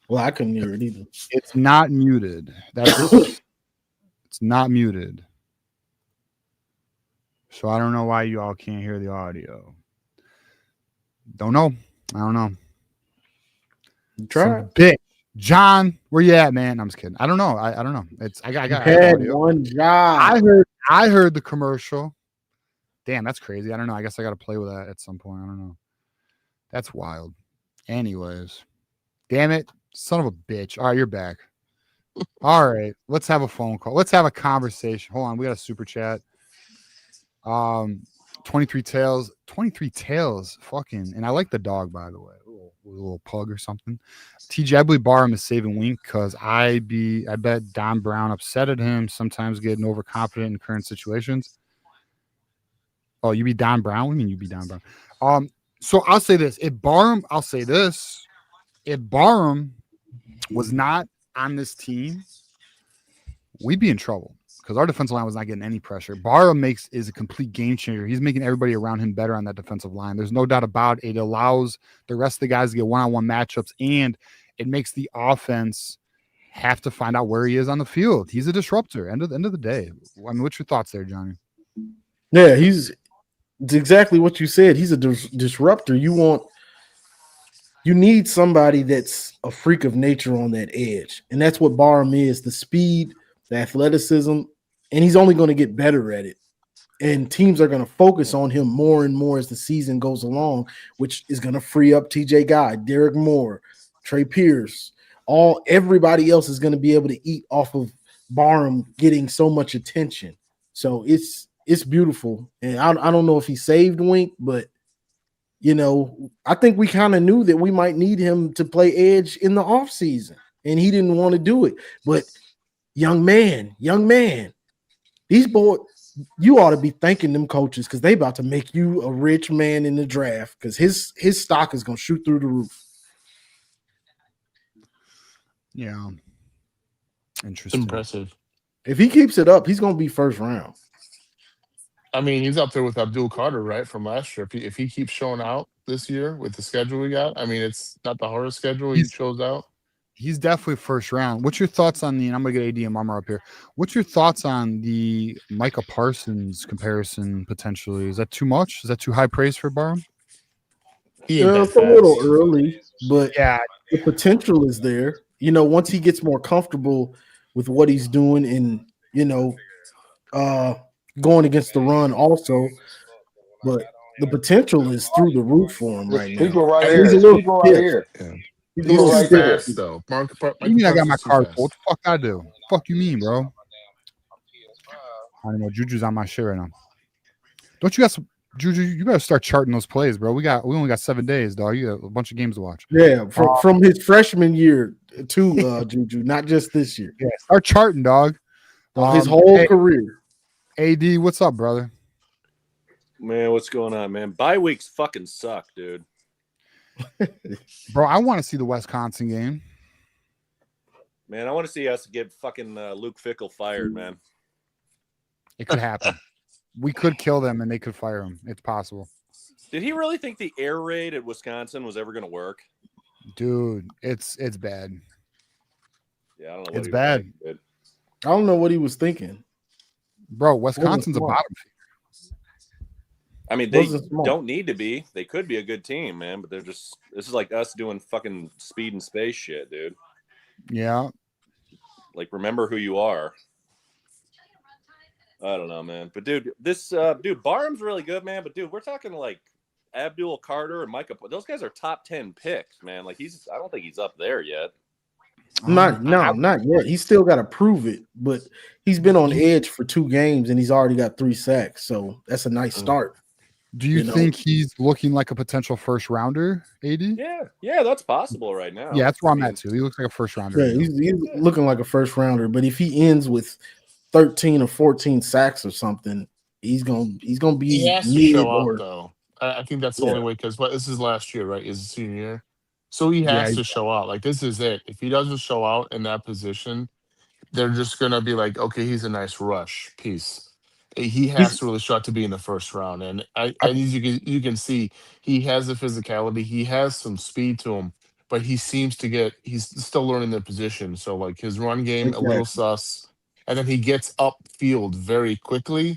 Speaker 2: Well, I couldn't hear it either.
Speaker 1: It's not muted. It's not muted. So I don't know why you all can't hear the audio. Don't know. I don't know.
Speaker 2: Try
Speaker 1: bitch. John, where you at, man? I'm just kidding. I don't know. I don't know. I got audio.
Speaker 2: One job.
Speaker 1: I heard the commercial. Damn, that's crazy. I don't know. I guess I got to play with that at some point. I don't know. That's wild. Anyways, damn it, son of a bitch. All right, you're back. All right, let's have a phone call. Let's have a conversation. Hold on, we got a super chat. 23 tails, fucking, and I like the dog, by the way, a little pug or something. TJ, I believe Barham is saving Wink because I bet Don Brown upset at him, sometimes getting overconfident in current situations. Oh, you be Don Brown? What do you mean you be Don Brown? So I'll say this: if Barham was not on this team, we'd be in trouble. Because our defensive line was not getting any pressure. Barham is a complete game changer. He's making everybody around him better on that defensive line. There's no doubt about it. It allows the rest of the guys to get one-on-one matchups, and it makes the offense have to find out where he is on the field. He's a disruptor. End of the day. I mean, what's your thoughts there, Johnny?
Speaker 2: Yeah, it's exactly what you said. He's a disruptor. You need somebody that's a freak of nature on that edge, and that's what Barham is: the speed, the athleticism, and he's only going to get better at it. And teams are going to focus on him more and more as the season goes along, which is going to free up TJ Guy, Derek Moore, Trey Pierce. Everybody else is going to be able to eat off of Barham getting so much attention. So it's beautiful. And I don't know if he saved Wink, but I think we kind of knew that we might need him to play edge in the offseason, and he didn't want to do it. But young man, these boys, you ought to be thanking them coaches because they about to make you a rich man in the draft because his stock is going to shoot through the roof.
Speaker 1: Yeah. Interesting.
Speaker 4: Impressive.
Speaker 2: If he keeps it up, he's going to be first round.
Speaker 4: I mean, he's up there with Abdul Carter, right, from last year. If he keeps showing out this year with the schedule we got, I mean, it's not the hardest schedule he shows out.
Speaker 1: He's definitely first round. What's your thoughts on and I'm going to get AD and Mama up here. What's your thoughts on the Micah Parsons comparison potentially? Is that too much? Is that too high praise for Barham?
Speaker 2: It's a little early, but the potential is there. Once he gets more comfortable with what he's doing and, going against the run also, but the potential is through the roof for him right now.
Speaker 10: People right here.
Speaker 2: He's a little
Speaker 10: People right here.
Speaker 2: He's a little
Speaker 10: right there.
Speaker 4: Fast, though.
Speaker 1: You mean I got my card? What the fuck I do? Fuck you mean, bro? I don't know. Juju's on my shit right now. Don't you got some Juju? You better start charting those plays, bro. We only got 7 days, dog. You got a bunch of games to watch.
Speaker 2: Yeah, from his freshman year to Juju, not just this year.
Speaker 1: Yeah, start charting, dog.
Speaker 2: His whole career.
Speaker 1: AD, what's up, brother?
Speaker 11: Man, what's going on, man? Bye weeks fucking suck, dude.
Speaker 1: Bro, I want to see the Wisconsin game.
Speaker 11: Man, I want to see us get fucking Luke Fickell fired, man.
Speaker 1: It could happen. We could kill them and they could fire him. It's possible.
Speaker 11: Did he really think the air raid at Wisconsin was ever going to work?
Speaker 1: Dude, it's bad.
Speaker 11: Yeah, I don't know.
Speaker 1: It's bad.
Speaker 11: Thinking,
Speaker 2: I don't know what he was thinking.
Speaker 1: Bro, Wisconsin's a bottom feeder.
Speaker 11: I mean, they don't need to be. They could be a good team, man, but they're just – this is like us doing fucking speed and space shit, dude.
Speaker 1: Yeah.
Speaker 11: Like, remember who you are. I don't know, man. But, dude, dude, Barham's really good, man. But, dude, we're talking like Abdul Carter and Micah. Those guys are top 10 picks, man. Like, I don't think he's up there yet.
Speaker 2: Not yet. He's still got to prove it, but he's been on edge for 2 games and he's already got 3 sacks. So that's a nice start.
Speaker 1: Do you think he's looking like a potential first rounder, AD?
Speaker 11: Yeah, that's possible right now.
Speaker 1: Yeah, that's where I'm at too. He looks like a first rounder.
Speaker 2: Yeah, he's looking like a first rounder, but if he ends with 13 or 14 sacks or something, he's gonna be
Speaker 4: he has to show out, though. I think that's the only way, because this is last year, right? Is his senior year. So he has to show out. Like, this is it. If he doesn't show out in that position, they're just gonna be like, okay, he's a nice rush piece. He has to really show out to be in the first round. And you can see he has the physicality, he has some speed to him, but he's still learning the position. So like his run game, a little sus, and then he gets upfield very quickly,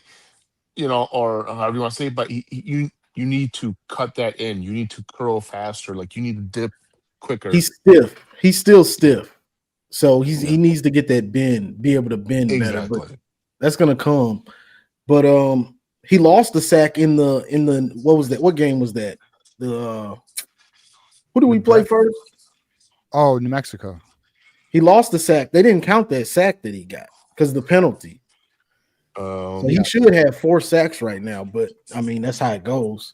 Speaker 4: or however you want to say it, but you need to cut that in. You need to curl faster. Like, you need to dip quicker.
Speaker 2: He's stiff. He's still stiff. So he needs to get that bend, be able to bend better. But that's gonna come. But he lost the sack in the what was that? What game was that? Who did we play first?
Speaker 1: Oh, New Mexico.
Speaker 2: He lost the sack. They didn't count that sack that he got because of the penalty. So he should have 4 sacks right now, but I mean that's how it goes.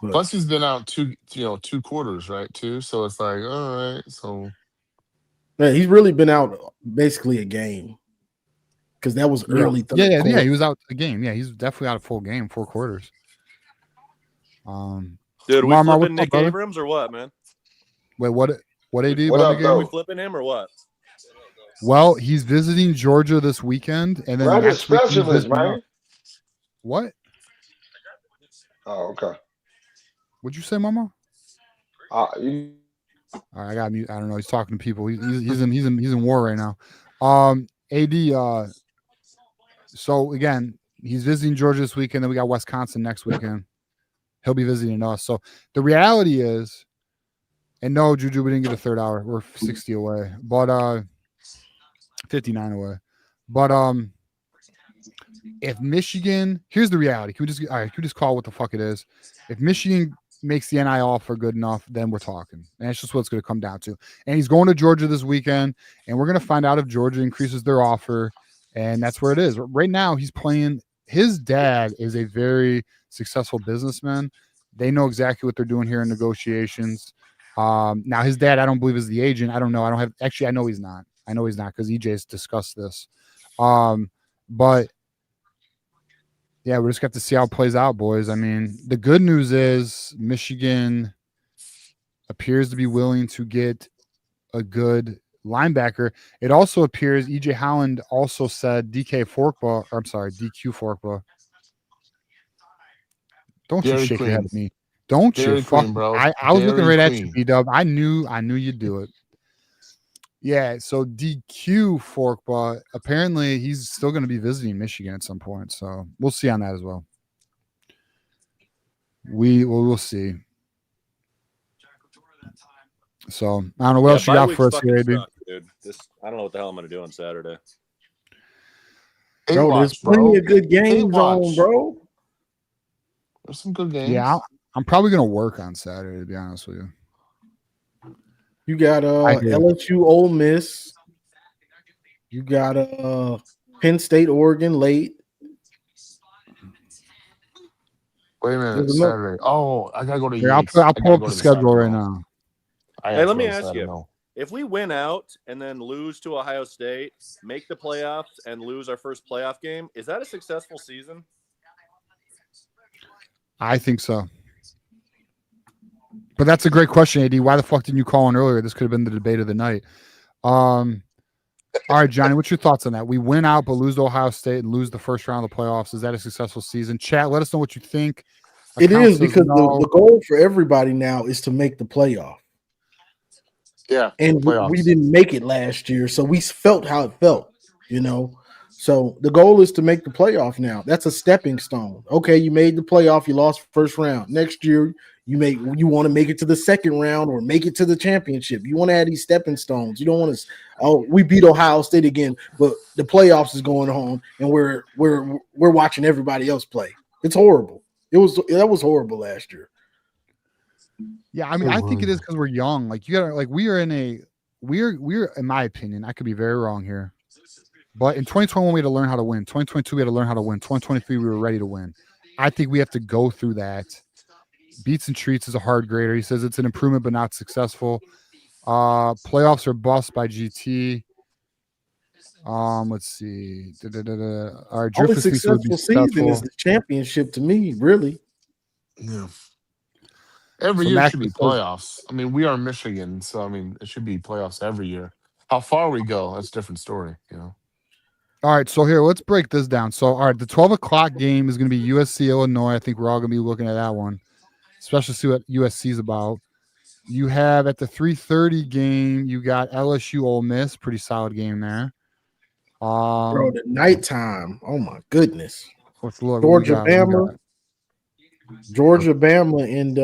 Speaker 2: But,
Speaker 4: plus he's been out 2 quarters, right? Too. So it's like, all right. So
Speaker 2: yeah, he's really been out basically a game. Because that was early.
Speaker 1: Yeah, he was out the game. Yeah, he's definitely out a full game, 4 quarters.
Speaker 11: Dude, we flipping Nick Abrams or what, man?
Speaker 1: Wait, what AD?
Speaker 11: What up, are we flipping him or what?
Speaker 1: Well, he's visiting Georgia this weekend, and then
Speaker 10: Roger specialist, man.
Speaker 1: What?
Speaker 10: Oh, okay.
Speaker 1: What'd you say, Mama? All right, I got mute. I don't know. He's talking to people. He's in war right now. AD. So again, he's visiting Georgia this weekend. Then we got Wisconsin next weekend. He'll be visiting us. So the reality is, and no, Juju, we didn't get a third hour. We're 60 away, but 59 away. But if Michigan, here's the reality. Can we just call it what the fuck it is? If Michigan makes the NIL offer good enough, then we're talking. And it's just what it's going to come down to. And he's going to Georgia this weekend, and we're going to find out if Georgia increases their offer. And that's where it is. Right now, he's playing. His dad is a very successful businessman. They know exactly what they're doing here in negotiations. Now, his dad, I don't believe, is the agent. I don't know. I know he's not. I know he's not because EJ's discussed this. But yeah, we just got to see how it plays out, boys. I mean, the good news is Michigan appears to be willing to get a good linebacker. It also appears EJ Holland also said DQ Forkba. Don't you
Speaker 4: Dairy
Speaker 1: shake your head
Speaker 4: Queen.
Speaker 1: at me. Don't
Speaker 4: Dairy
Speaker 1: you fuck.
Speaker 4: Queen, bro.
Speaker 1: I was looking
Speaker 4: Dairy
Speaker 1: right at you,
Speaker 4: Queen.
Speaker 1: B-Dub. I knew you'd do it. Yeah, so DQ Fork, but apparently he's still going to be visiting Michigan at some point. So we'll see on that as well. We'll see. So I don't know what else you
Speaker 11: bye
Speaker 1: got
Speaker 11: weeks
Speaker 1: for us
Speaker 11: fucking
Speaker 1: here, dude.
Speaker 11: suck, dude. I don't know what the hell I'm gonna do on Saturday.
Speaker 2: Bro, there's plenty of good games on, bro.
Speaker 4: There's some good games.
Speaker 1: Yeah, I'm probably going to work on Saturday, to be honest with you.
Speaker 2: You got LSU Ole Miss. You got Penn State Oregon late.
Speaker 4: Wait a minute,
Speaker 2: There's
Speaker 4: Saturday. Oh, I gotta go to
Speaker 1: Here, I'll
Speaker 4: Yates.
Speaker 1: pull up the schedule right now.
Speaker 11: Hey, let me ask you: if we win out and then lose to Ohio State, make the playoffs, and lose our first playoff game, is that a successful season? I
Speaker 1: think so. But that's a great question, AD. Why the fuck didn't you call in earlier? This could have been the debate of the night. All right, Johnny, what's your thoughts on that? We win out but lose to Ohio State and lose the first round of the playoffs. Is that a successful season? Chat, let us know what you think.
Speaker 2: It is, because the goal for everybody now is to make the playoff.
Speaker 4: Yeah,
Speaker 2: and we didn't make it last year, so we felt how it felt, you know. So the goal is to make the playoff now. That's a stepping stone. Okay, you made the playoff, you lost first round. Next year, you want to make it to the second round or make it to the championship. You want to add these stepping stones. You don't want to. We beat Ohio State again, but the playoffs is going on, and we're watching everybody else play. It's horrible. That was horrible last year.
Speaker 1: Yeah, I mean, I think it is because we're young. Like we're in my opinion, I could be very wrong here, but in 2021 we had to learn how to win. 2022 we had to learn how to win. 2023 we were ready to win. I think we have to go through that. Beats and treats is a hard grader. He says it's an improvement but not successful. Playoffs are bust by GT. Let's see. All right,
Speaker 2: only successful season is the championship to me, really.
Speaker 4: Yeah. Every year should be playoffs. I mean, we are Michigan, so I mean, it should be playoffs every year. How far we go, that's a different story, you know.
Speaker 1: All right, so here, let's break this down. So, all right, the 12 o'clock game is going to be USC Illinois. I think we're all going to be looking at that one, especially see what USC is about. You have at the 3:30 game, you got LSU Ole Miss, pretty solid game there.
Speaker 2: Bro, the nighttime. Oh my goodness.
Speaker 1: Let's look.
Speaker 2: Georgia, Bama, and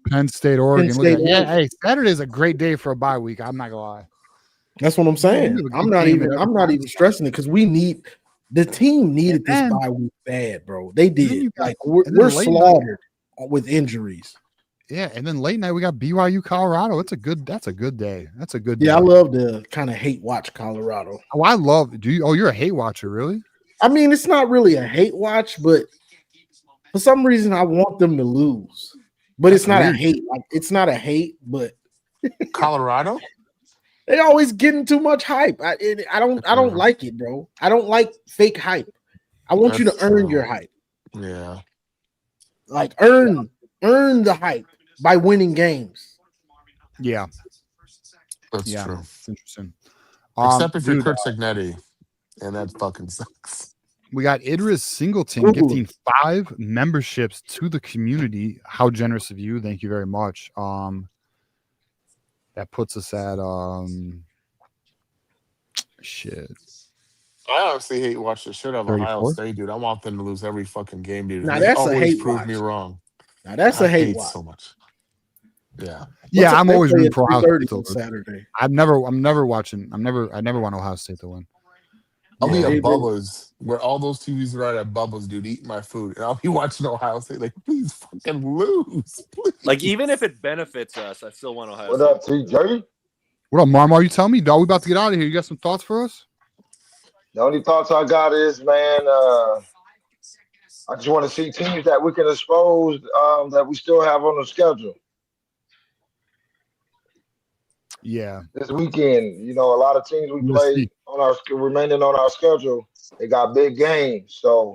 Speaker 1: Penn State, Oregon. Yeah, hey, Saturday is a great day for a bye week. I'm not gonna lie.
Speaker 2: That's what I'm saying. I'm not even stressing it because the team needed this bye week bad, bro. They did. We're slaughtered with injuries.
Speaker 1: Yeah, and then late night we got BYU Colorado. That's a good day. That's a good day.
Speaker 2: Yeah, I love to kind of hate watch Colorado.
Speaker 1: Oh, I love. You're a hate watcher, really?
Speaker 2: I mean, it's not really a hate watch, but for some reason I want them to lose. But it's not a hate. Like, it's not a hate, but
Speaker 4: Colorado?
Speaker 2: They always getting too much hype. I don't like it, bro. I don't like fake hype. I want you to earn your hype.
Speaker 4: Yeah.
Speaker 2: Like earn the hype by winning games.
Speaker 1: Yeah.
Speaker 4: That's true.
Speaker 1: It's interesting.
Speaker 4: Except if you're Kurt Signetti, and that fucking sucks.
Speaker 1: We got Idris Singleton gifting 5 memberships to the community. How generous of you. Thank you very much. That puts us at shit.
Speaker 4: I honestly hate watching the shit out of
Speaker 1: 34?
Speaker 4: Ohio State, dude. I want them to lose every fucking game, dude.
Speaker 2: Now that's a hate
Speaker 4: prove
Speaker 2: watch.
Speaker 4: me wrong.
Speaker 2: Now that's a hate watch.
Speaker 4: So much. Yeah.
Speaker 1: Yeah, I'm always rooting for Ohio State
Speaker 2: on Saturday.
Speaker 1: I never want Ohio State to win.
Speaker 4: I'll be at Bubba's, where all those TVs are at Bubba's, dude, eating my food. And I'll be watching Ohio State, like, please fucking lose. Please.
Speaker 11: Like, even if it benefits us, I still want Ohio
Speaker 10: State.
Speaker 11: What
Speaker 10: up, TJ?
Speaker 1: What up, Marmar? You tell me, dog, we about to get out of here. You got some thoughts for us?
Speaker 10: The only thoughts I got is, man, I just want to see teams that we can expose that we still have on the schedule.
Speaker 1: Yeah.
Speaker 10: This weekend, you know, a lot of teams we play remaining on our schedule, they got big games. So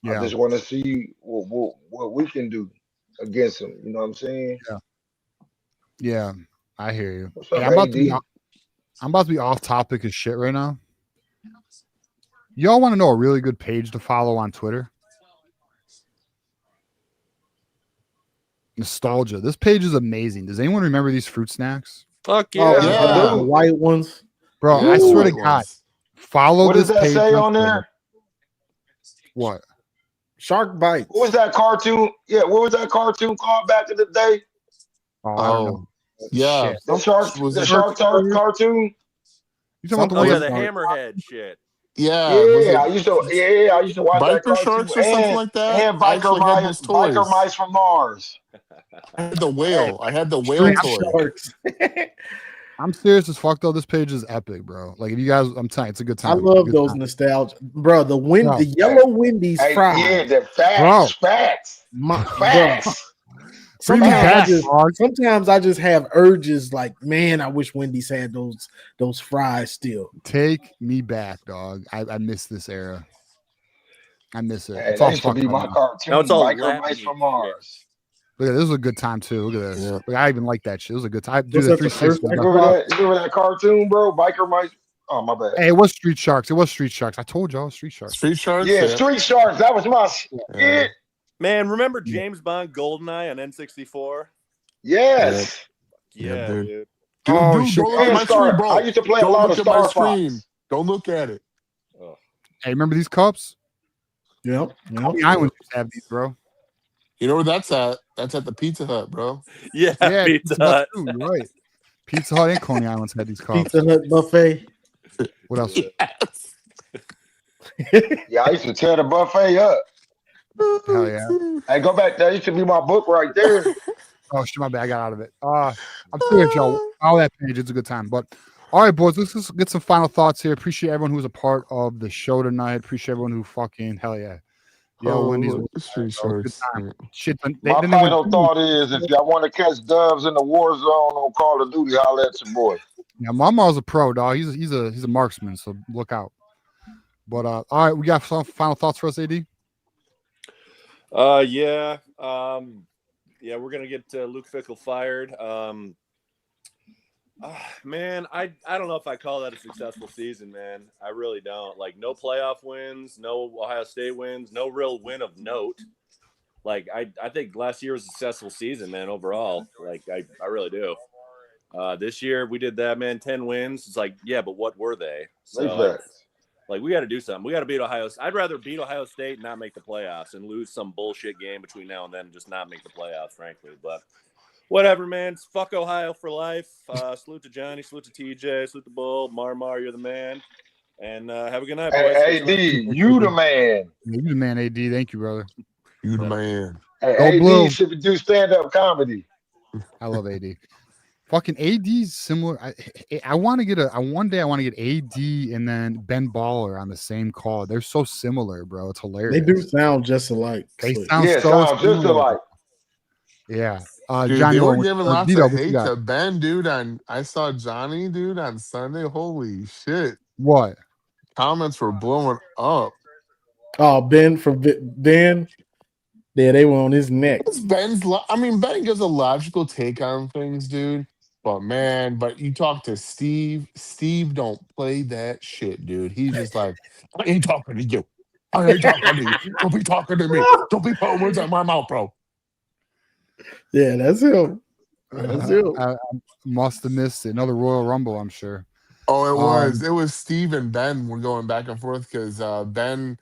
Speaker 10: I just want to see what we can do against them. You know what I'm saying?
Speaker 1: Yeah. Yeah, I hear you.
Speaker 10: Up,
Speaker 1: I'm about to be off topic as shit right now. Y'all want to know a really good page to follow on Twitter? Nostalgia. This page is amazing. Does anyone remember these fruit snacks?
Speaker 11: Fuck yeah.
Speaker 2: Oh,
Speaker 8: Yeah.
Speaker 2: the white ones.
Speaker 1: Bro,
Speaker 8: Yeah,
Speaker 1: I
Speaker 8: the
Speaker 1: swear to
Speaker 8: white
Speaker 1: God,
Speaker 8: ones.
Speaker 1: follow
Speaker 10: What
Speaker 1: this
Speaker 10: does that
Speaker 1: page
Speaker 10: say on
Speaker 1: Twitter.
Speaker 10: there?
Speaker 1: What?
Speaker 2: Shark bites.
Speaker 10: What was that cartoon? Yeah, what was that cartoon called back in the day?
Speaker 1: Oh, I don't know.
Speaker 4: Yeah.
Speaker 1: Shit.
Speaker 10: The Shark,
Speaker 4: Was
Speaker 10: the
Speaker 4: it-
Speaker 10: Shark Tank cartoon.
Speaker 1: You talking about the
Speaker 11: Oh
Speaker 1: one
Speaker 11: yeah,
Speaker 1: that
Speaker 11: the hammerhead shit.
Speaker 4: Yeah. Was
Speaker 10: Yeah,
Speaker 4: it
Speaker 10: I used to watch that
Speaker 4: Biker
Speaker 10: cartoon
Speaker 4: Sharks or something like that?
Speaker 10: and
Speaker 4: I actually had those
Speaker 10: biker
Speaker 4: toys.
Speaker 10: mice from Mars.
Speaker 4: I had the whale. I had the whale
Speaker 2: Street
Speaker 4: toy.
Speaker 2: sharks.
Speaker 1: I'm serious as fuck though. This page is epic, bro. Like if you guys, I'm telling you, it's a good
Speaker 2: I
Speaker 1: time.
Speaker 2: love
Speaker 1: Good
Speaker 2: those
Speaker 1: time.
Speaker 2: nostalgia, bro. The
Speaker 1: Bro.
Speaker 2: yellow Wendy's
Speaker 10: Hey,
Speaker 2: fries.
Speaker 10: yeah, the
Speaker 1: Bro.
Speaker 10: facts.
Speaker 1: Bring me back,
Speaker 10: Facts.
Speaker 1: dog.
Speaker 2: Sometimes I just have urges like, man, I wish Wendy's had those fries still.
Speaker 1: Take me back, dog. I miss this era. I miss it.
Speaker 10: Hey,
Speaker 1: It's
Speaker 10: that
Speaker 1: all
Speaker 10: used to
Speaker 1: fucked
Speaker 10: be
Speaker 1: up
Speaker 10: my
Speaker 1: now.
Speaker 10: cartoon.
Speaker 11: Now it's all
Speaker 10: Biker
Speaker 11: Latin
Speaker 10: mice from
Speaker 11: shit.
Speaker 10: Mars.
Speaker 1: Look at this. Was a good time too. Look at this.
Speaker 10: Yeah.
Speaker 1: Look, I even like that shit. It was a good time. Do
Speaker 2: Was
Speaker 1: the
Speaker 2: that the
Speaker 1: 360.
Speaker 2: first
Speaker 1: bro.
Speaker 10: Remember that cartoon, bro? Biker mice. Oh my bad.
Speaker 1: Hey, it was Street Sharks. It was Street Sharks. I told y'all, Street Sharks.
Speaker 4: Street Sharks.
Speaker 10: Yeah, Street Sharks. That was my shit.
Speaker 11: Man, remember James Bond GoldenEye on N64?
Speaker 10: Yes.
Speaker 11: Yeah,
Speaker 4: dude.
Speaker 11: dude.
Speaker 1: Oh,
Speaker 4: Dude,
Speaker 1: shit.
Speaker 4: don't look at my screen, bro.
Speaker 10: I used to play a
Speaker 4: Don't
Speaker 10: lot
Speaker 4: look
Speaker 10: of
Speaker 4: at my
Speaker 10: Star Fox.
Speaker 4: screen. Don't look at it.
Speaker 1: Hey, remember these cups?
Speaker 2: Yep.
Speaker 1: Coney Island used to have these, bro.
Speaker 4: You know where that's at? That's at the Pizza Hut, bro.
Speaker 11: Yeah,
Speaker 1: Yeah,
Speaker 11: Pizza Hut.
Speaker 1: too, you're right. Pizza Hut and Coney Islands had these cups.
Speaker 2: Pizza Hut buffet.
Speaker 1: What else?
Speaker 10: Yeah, I used to tear the buffet up.
Speaker 1: Hell yeah.
Speaker 10: Hey, go back. That used to be my book right there.
Speaker 1: Oh shit, my bad. I got out of it. I'm serious, y'all. All that page, it's a good time. But all right, boys, let's just get some final thoughts here. Appreciate everyone who was a part of the show tonight. Appreciate everyone who fucking hell yeah. Wendy's was
Speaker 4: Street
Speaker 1: good
Speaker 4: Sharks.
Speaker 1: time. Shit,
Speaker 10: My final thought is, if y'all want to catch doves in the war zone on Call of Duty, holla at your boy.
Speaker 1: Yeah, Mama's a pro, dog. He's a marksman, so look out. But all right, we got some final thoughts for us, AD.
Speaker 11: Yeah. Yeah, we're gonna get Luke Fickell fired. Man, I don't know if I call that a successful season, man. I really don't. Like, no playoff wins, no Ohio State wins, no real win of note. Like, I think last year was a successful season, man, overall. Like, I really do. This year we did that, man, 10 wins. It's like, yeah, but what were they? So, like, we got to do something. We got to beat Ohio State. I'd rather beat Ohio State and not make the playoffs and lose some bullshit game between now and then and just not make the playoffs, frankly. But whatever, man. Fuck Ohio for life. Salute to Johnny. Salute to TJ. Salute to Bull. Mar, you're the man. And have a good night, boys.
Speaker 10: Hey, AD, you the man.
Speaker 1: Yeah, you the man, AD. Thank you, brother.
Speaker 4: You the man.
Speaker 10: Hey,
Speaker 1: Blue.
Speaker 10: AD should do stand-up comedy.
Speaker 1: I love AD. Fucking AD's similar. I want to get one day I want to get AD and then Ben Baller on the same call. They're so similar, bro. It's hilarious.
Speaker 2: They do sound just alike.
Speaker 1: They sound so
Speaker 10: sound just
Speaker 1: similar.
Speaker 10: alike.
Speaker 1: Yeah.
Speaker 4: Dude,
Speaker 1: Johnny,
Speaker 4: they were giving lots
Speaker 1: Vito,
Speaker 4: of
Speaker 1: what you
Speaker 4: hate
Speaker 1: got?
Speaker 4: to Ben, dude. And I saw Johnny, dude, on Sunday. Holy shit.
Speaker 1: What?
Speaker 4: Comments were blowing up.
Speaker 2: Oh, Ben from Ben. Yeah, they were on his neck.
Speaker 4: Ben gives a logical take on things, dude. But man, you talk to Steve. Steve don't play that shit, dude. He's just like, I ain't talking to you. I ain't talking to you. Don't be talking to me. Don't be putting words out my mouth, bro.
Speaker 2: Yeah, that's him. That's him.
Speaker 1: I must have missed it. Another Royal Rumble, I'm sure.
Speaker 4: Oh, it was. It was Steve and Ben were going back and forth because Ben.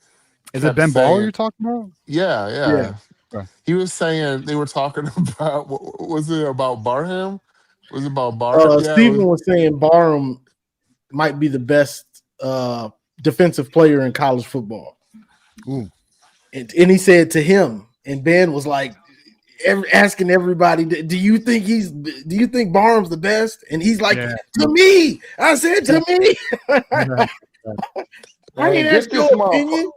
Speaker 1: Is it Ben Baller you're talking about?
Speaker 4: Yeah.
Speaker 1: Okay.
Speaker 4: He was saying they were talking about. Was it about Barham? Was it about Barham?
Speaker 2: Steven was saying Barham might be the best defensive player in college football.
Speaker 1: Ooh.
Speaker 2: And he said to him, and Ben was like asking everybody, do you think Barham's the best? And he's like, to me. I said to me. I didn't ask your opinion.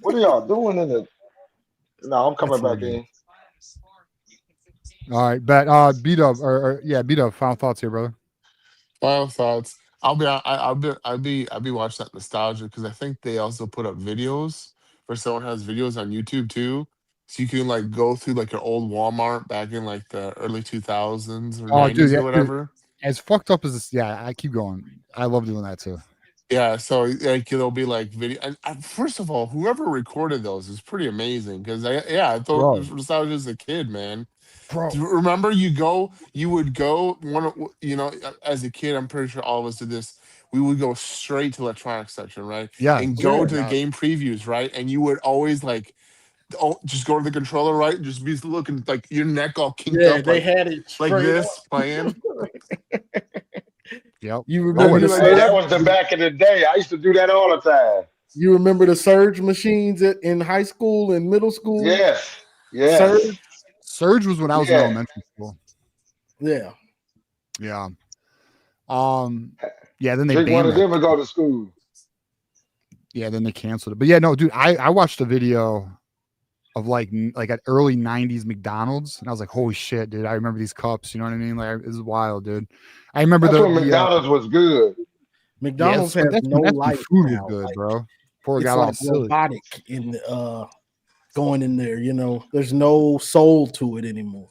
Speaker 10: What are y'all doing in the? No, I'm coming back in.
Speaker 1: All right, but B-Dub B-Dub, final thoughts here, brother.
Speaker 4: Final thoughts. I'll be watching that nostalgia because I think they also put up videos for someone who has videos on YouTube too, so you can like go through like your old Walmart back in like the early 2000s or 90s or whatever.
Speaker 1: Dude, as fucked up as this, I keep going. I love doing that too.
Speaker 4: Yeah, so like there'll be like video. And first of all, whoever recorded those is pretty amazing because I thought
Speaker 1: Bro.
Speaker 4: since I was just a kid, man.
Speaker 1: Bro.
Speaker 4: Do you remember you would go as a kid. I'm pretty sure all of us did this. We would go straight to electronics section, right?
Speaker 1: Yeah.
Speaker 4: And go to the
Speaker 1: Yeah.
Speaker 4: game previews, right? And you would always like, just go to the controller, right? And just be looking like your neck all kinked up,
Speaker 2: they
Speaker 4: like
Speaker 2: had it
Speaker 4: like
Speaker 2: straight
Speaker 4: this
Speaker 2: up.
Speaker 4: playing.
Speaker 1: Yep.
Speaker 2: You
Speaker 4: Oh,
Speaker 2: remember
Speaker 4: you
Speaker 2: the
Speaker 4: like
Speaker 10: Hey, that
Speaker 2: surge?
Speaker 10: was the back in the day. I used to do that all the time.
Speaker 2: You remember the surge machines in high school and middle school?
Speaker 10: Yes.
Speaker 2: Surge?
Speaker 1: Surge was when I was in
Speaker 10: Yeah.
Speaker 1: elementary school.
Speaker 2: Yeah.
Speaker 1: Yeah. Yeah, then they
Speaker 10: Drink one
Speaker 1: banned
Speaker 10: of
Speaker 1: that.
Speaker 10: them and go to school.
Speaker 1: Yeah, then they canceled it. But yeah, no, dude, I watched a video of like an early 90s McDonald's, and I was like, holy shit, dude, I remember these cups. You know what I mean? Like, this is wild, dude. I remember
Speaker 10: That's when McDonald's was good.
Speaker 2: McDonald's has
Speaker 1: that's
Speaker 2: no
Speaker 1: when
Speaker 2: life
Speaker 1: food was
Speaker 2: now.
Speaker 1: good,
Speaker 2: Like,
Speaker 1: bro. Before it
Speaker 2: it's
Speaker 1: got all
Speaker 2: like
Speaker 1: silly.
Speaker 2: robotic in going in there, there's no soul to it anymore.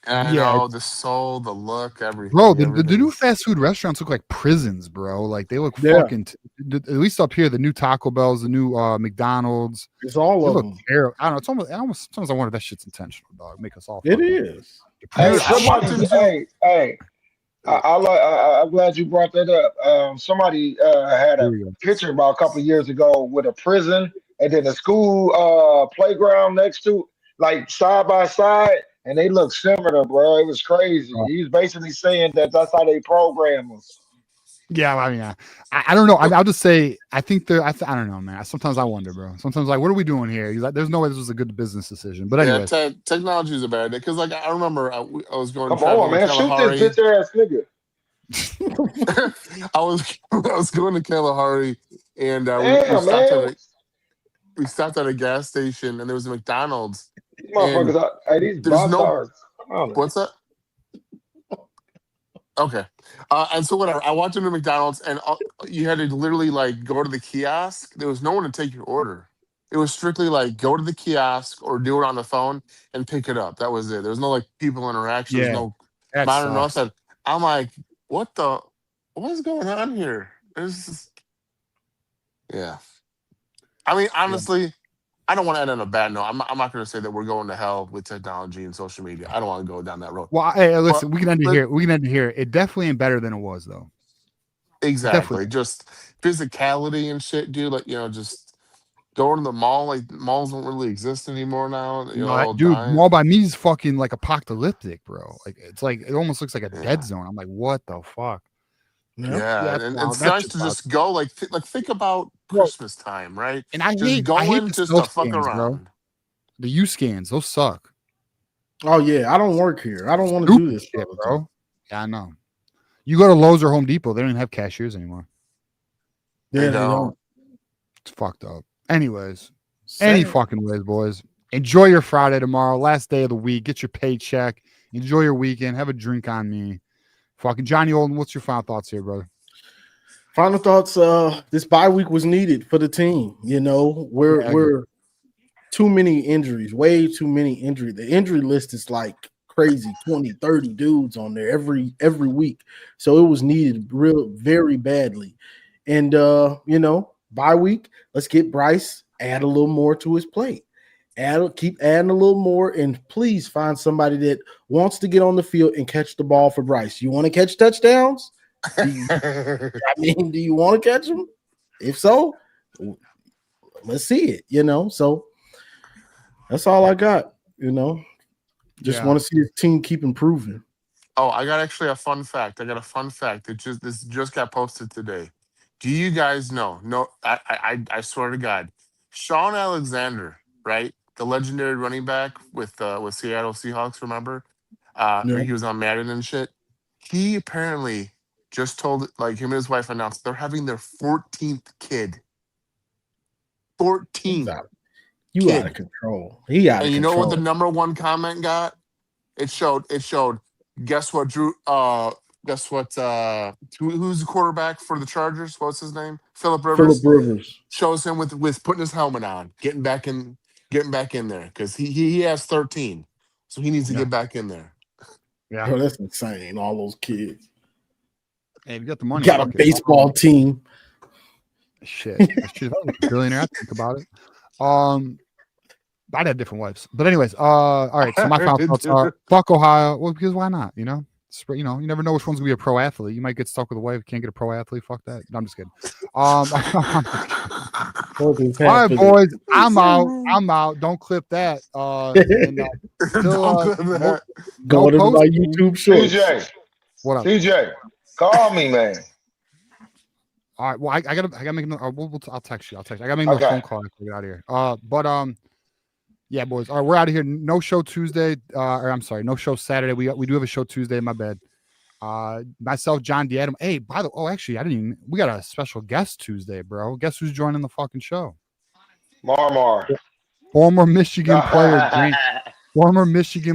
Speaker 4: I know the soul, the look, everything.
Speaker 1: Bro, the new
Speaker 4: everything.
Speaker 1: fast food restaurants look like prisons, bro. Like they look
Speaker 2: Yeah.
Speaker 1: fucking. At least up here, the new Taco Bells, the new McDonald's.
Speaker 2: It's all
Speaker 1: they
Speaker 2: of
Speaker 1: look
Speaker 2: them.
Speaker 1: terrible. I don't know. It's almost. Sometimes I wonder if that shit's intentional, dog. Make us all.
Speaker 2: It is.
Speaker 10: Hey,
Speaker 1: depressed.
Speaker 10: somebody. Hey. I'm glad you brought that up. Somebody had a picture about a couple of years ago with a prison and then a school playground next to, like side by side, and they look similar, bro. It was crazy. He's basically saying that that's how they program them.
Speaker 1: Yeah, I mean, I don't know. I'll just say I think I don't know, man. Sometimes I wonder, bro. Sometimes like, what are we doing here? Like, there's no way this was a good business decision. But anyway,
Speaker 4: technology is a bad idea because, like, I remember I was going.
Speaker 10: Come on, man, shoot this bitch ass nigga.
Speaker 4: I was going to Kalahari, and we stopped at a gas station, and there was a McDonald's.
Speaker 10: These motherfuckers, these bastards.
Speaker 4: What's that? Okay, and so whatever. I walked into McDonald's, and you had to literally like go to the kiosk. There was no one to take your order. It was strictly like go to the kiosk or do it on the phone and pick it up. That was it. There was no like people interaction. There was no modern outside. I'm like, what is going on here? Yeah. I mean, honestly, I don't want to end on a bad note. I'm not going to say that we're going to hell with technology and social media. I don't want to go down that road.
Speaker 1: Well, hey, listen, we can end it here. We can end it here. It definitely ain't better than it was, though.
Speaker 4: Exactly.
Speaker 1: Definitely.
Speaker 4: Just physicality and shit, dude. Like, just going to the mall. Like, malls don't really exist anymore now.
Speaker 1: Mall by me is fucking like apocalyptic, bro. Like, it's like it almost looks like a dead zone. I'm like, what the fuck?
Speaker 4: Yeah, and it's nice to just go. Like think about Christmas time, right?
Speaker 1: And I
Speaker 4: just
Speaker 1: hate
Speaker 4: going
Speaker 1: the
Speaker 4: just
Speaker 1: self
Speaker 4: to fuck
Speaker 1: scans,
Speaker 4: around.
Speaker 1: bro. The U scans, those suck.
Speaker 2: Oh yeah, I don't work here. I don't want to do this
Speaker 1: shit, bro. Yeah, I know. You go to Lowe's or Home Depot, they don't even have cashiers anymore.
Speaker 2: Yeah, they don't.
Speaker 1: It's fucked up. Anyways, any fucking ways, boys. Enjoy your Friday tomorrow, last day of the week. Get your paycheck. Enjoy your weekend. Have a drink on me. Fucking Johnny Olden, what's your final thoughts here, brother?
Speaker 2: Final thoughts. This bye week was needed for the team. We're too many injuries, way too many injuries. The injury list is like crazy, 20, 30 dudes on there every week. So it was needed very badly. And bye week, let's get Bryce, add a little more to his plate. Keep adding a little more, and please find somebody that wants to get on the field and catch the ball for Bryce. You want to catch touchdowns? Do you want to catch them? If so, let's see it. So that's all I got. Just want to see the team keep improving.
Speaker 4: Oh, I got actually a fun fact. This just got posted today. Do you guys know? No, I swear to God, Sean Alexander, right? The legendary running back with Seattle Seahawks, remember? He was on Madden and shit. He apparently just told, like, him and his wife announced they're having their 14th kid. 14.
Speaker 2: You out of control. He out of control.
Speaker 4: And you know what the number one comment got? It showed. Guess what, Drew? Guess what? Who's the quarterback for the Chargers? What's his name? Philip Rivers. Shows him with putting his helmet on, getting back in there because he has 13, so he needs to get back in there.
Speaker 1: Yeah,
Speaker 2: bro, that's insane. All those kids.
Speaker 1: Hey, you got the money.
Speaker 2: Got a baseball team.
Speaker 1: Shit. That's true. If I was a billionaire, I'd think about it. I'd have different wives. But anyways, all right. So my final thoughts are fuck Ohio. Well, because why not? You know? You know, you never know which one's gonna be a pro athlete. You might get stuck with a wife, can't get a pro athlete. Fuck that. No, I'm just kidding. All right, boys. I'm out. Don't clip that.
Speaker 2: Go to my YouTube shorts.
Speaker 10: TJ,
Speaker 1: what up?
Speaker 10: TJ, call me, man.
Speaker 1: All right. Well, I gotta make another. I'll text you. I gotta make another phone call after we get out of here. Yeah, boys. All right, we're out of here. No show Tuesday. Or I'm sorry, no show Saturday. We do have a show Tuesday. My bad. Myself, John DeAdam. Hey, actually, I didn't even. We got a special guest Tuesday, bro. Guess who's joining the fucking show?
Speaker 10: Marmar.
Speaker 1: Former Michigan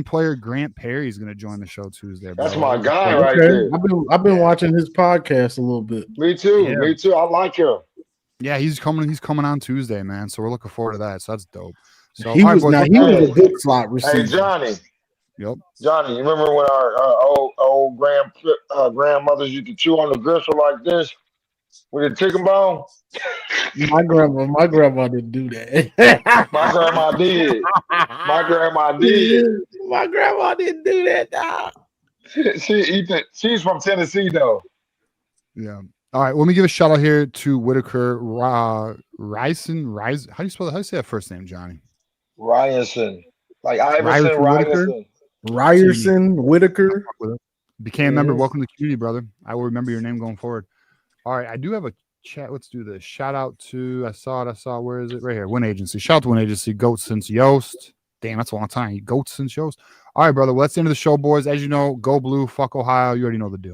Speaker 1: player Grant Perry is going to join the show Tuesday, bro.
Speaker 10: That's my guy right there.
Speaker 2: I've been watching his podcast a little bit.
Speaker 10: Me too.
Speaker 1: Yeah.
Speaker 10: Me too. I like him.
Speaker 1: Yeah, he's coming on Tuesday, man. So we're looking forward to that. So that's dope. So
Speaker 2: he was a good slot receiver.
Speaker 10: Hey, Johnny.
Speaker 1: Yep.
Speaker 10: Johnny, you remember when our old grandmothers used to chew on the gristle like this with a chicken bone?
Speaker 2: My grandma didn't do that.
Speaker 10: My grandma did. My grandma didn't do that, dog. She's from Tennessee, though.
Speaker 1: Yeah. All right. Let me give a shout out here to Whitaker Ryerson. How do you spell that? How do you say that first name, Johnny?
Speaker 10: Ryerson. Like Iverson Ryerson.
Speaker 2: Ryerson Whitaker.
Speaker 1: Became a member. Welcome to the community, brother. I will remember your name going forward. All right. I do have a chat. Let's do this. Shout out to, I saw it. Where is it? Right here. Win Agency. Shout out to Win Agency. Goat since Yost. Damn, that's a long time. Goat since Yost. All right, brother. Well, that's the end of the show, boys. As you know, go blue, fuck Ohio. You already know the deal.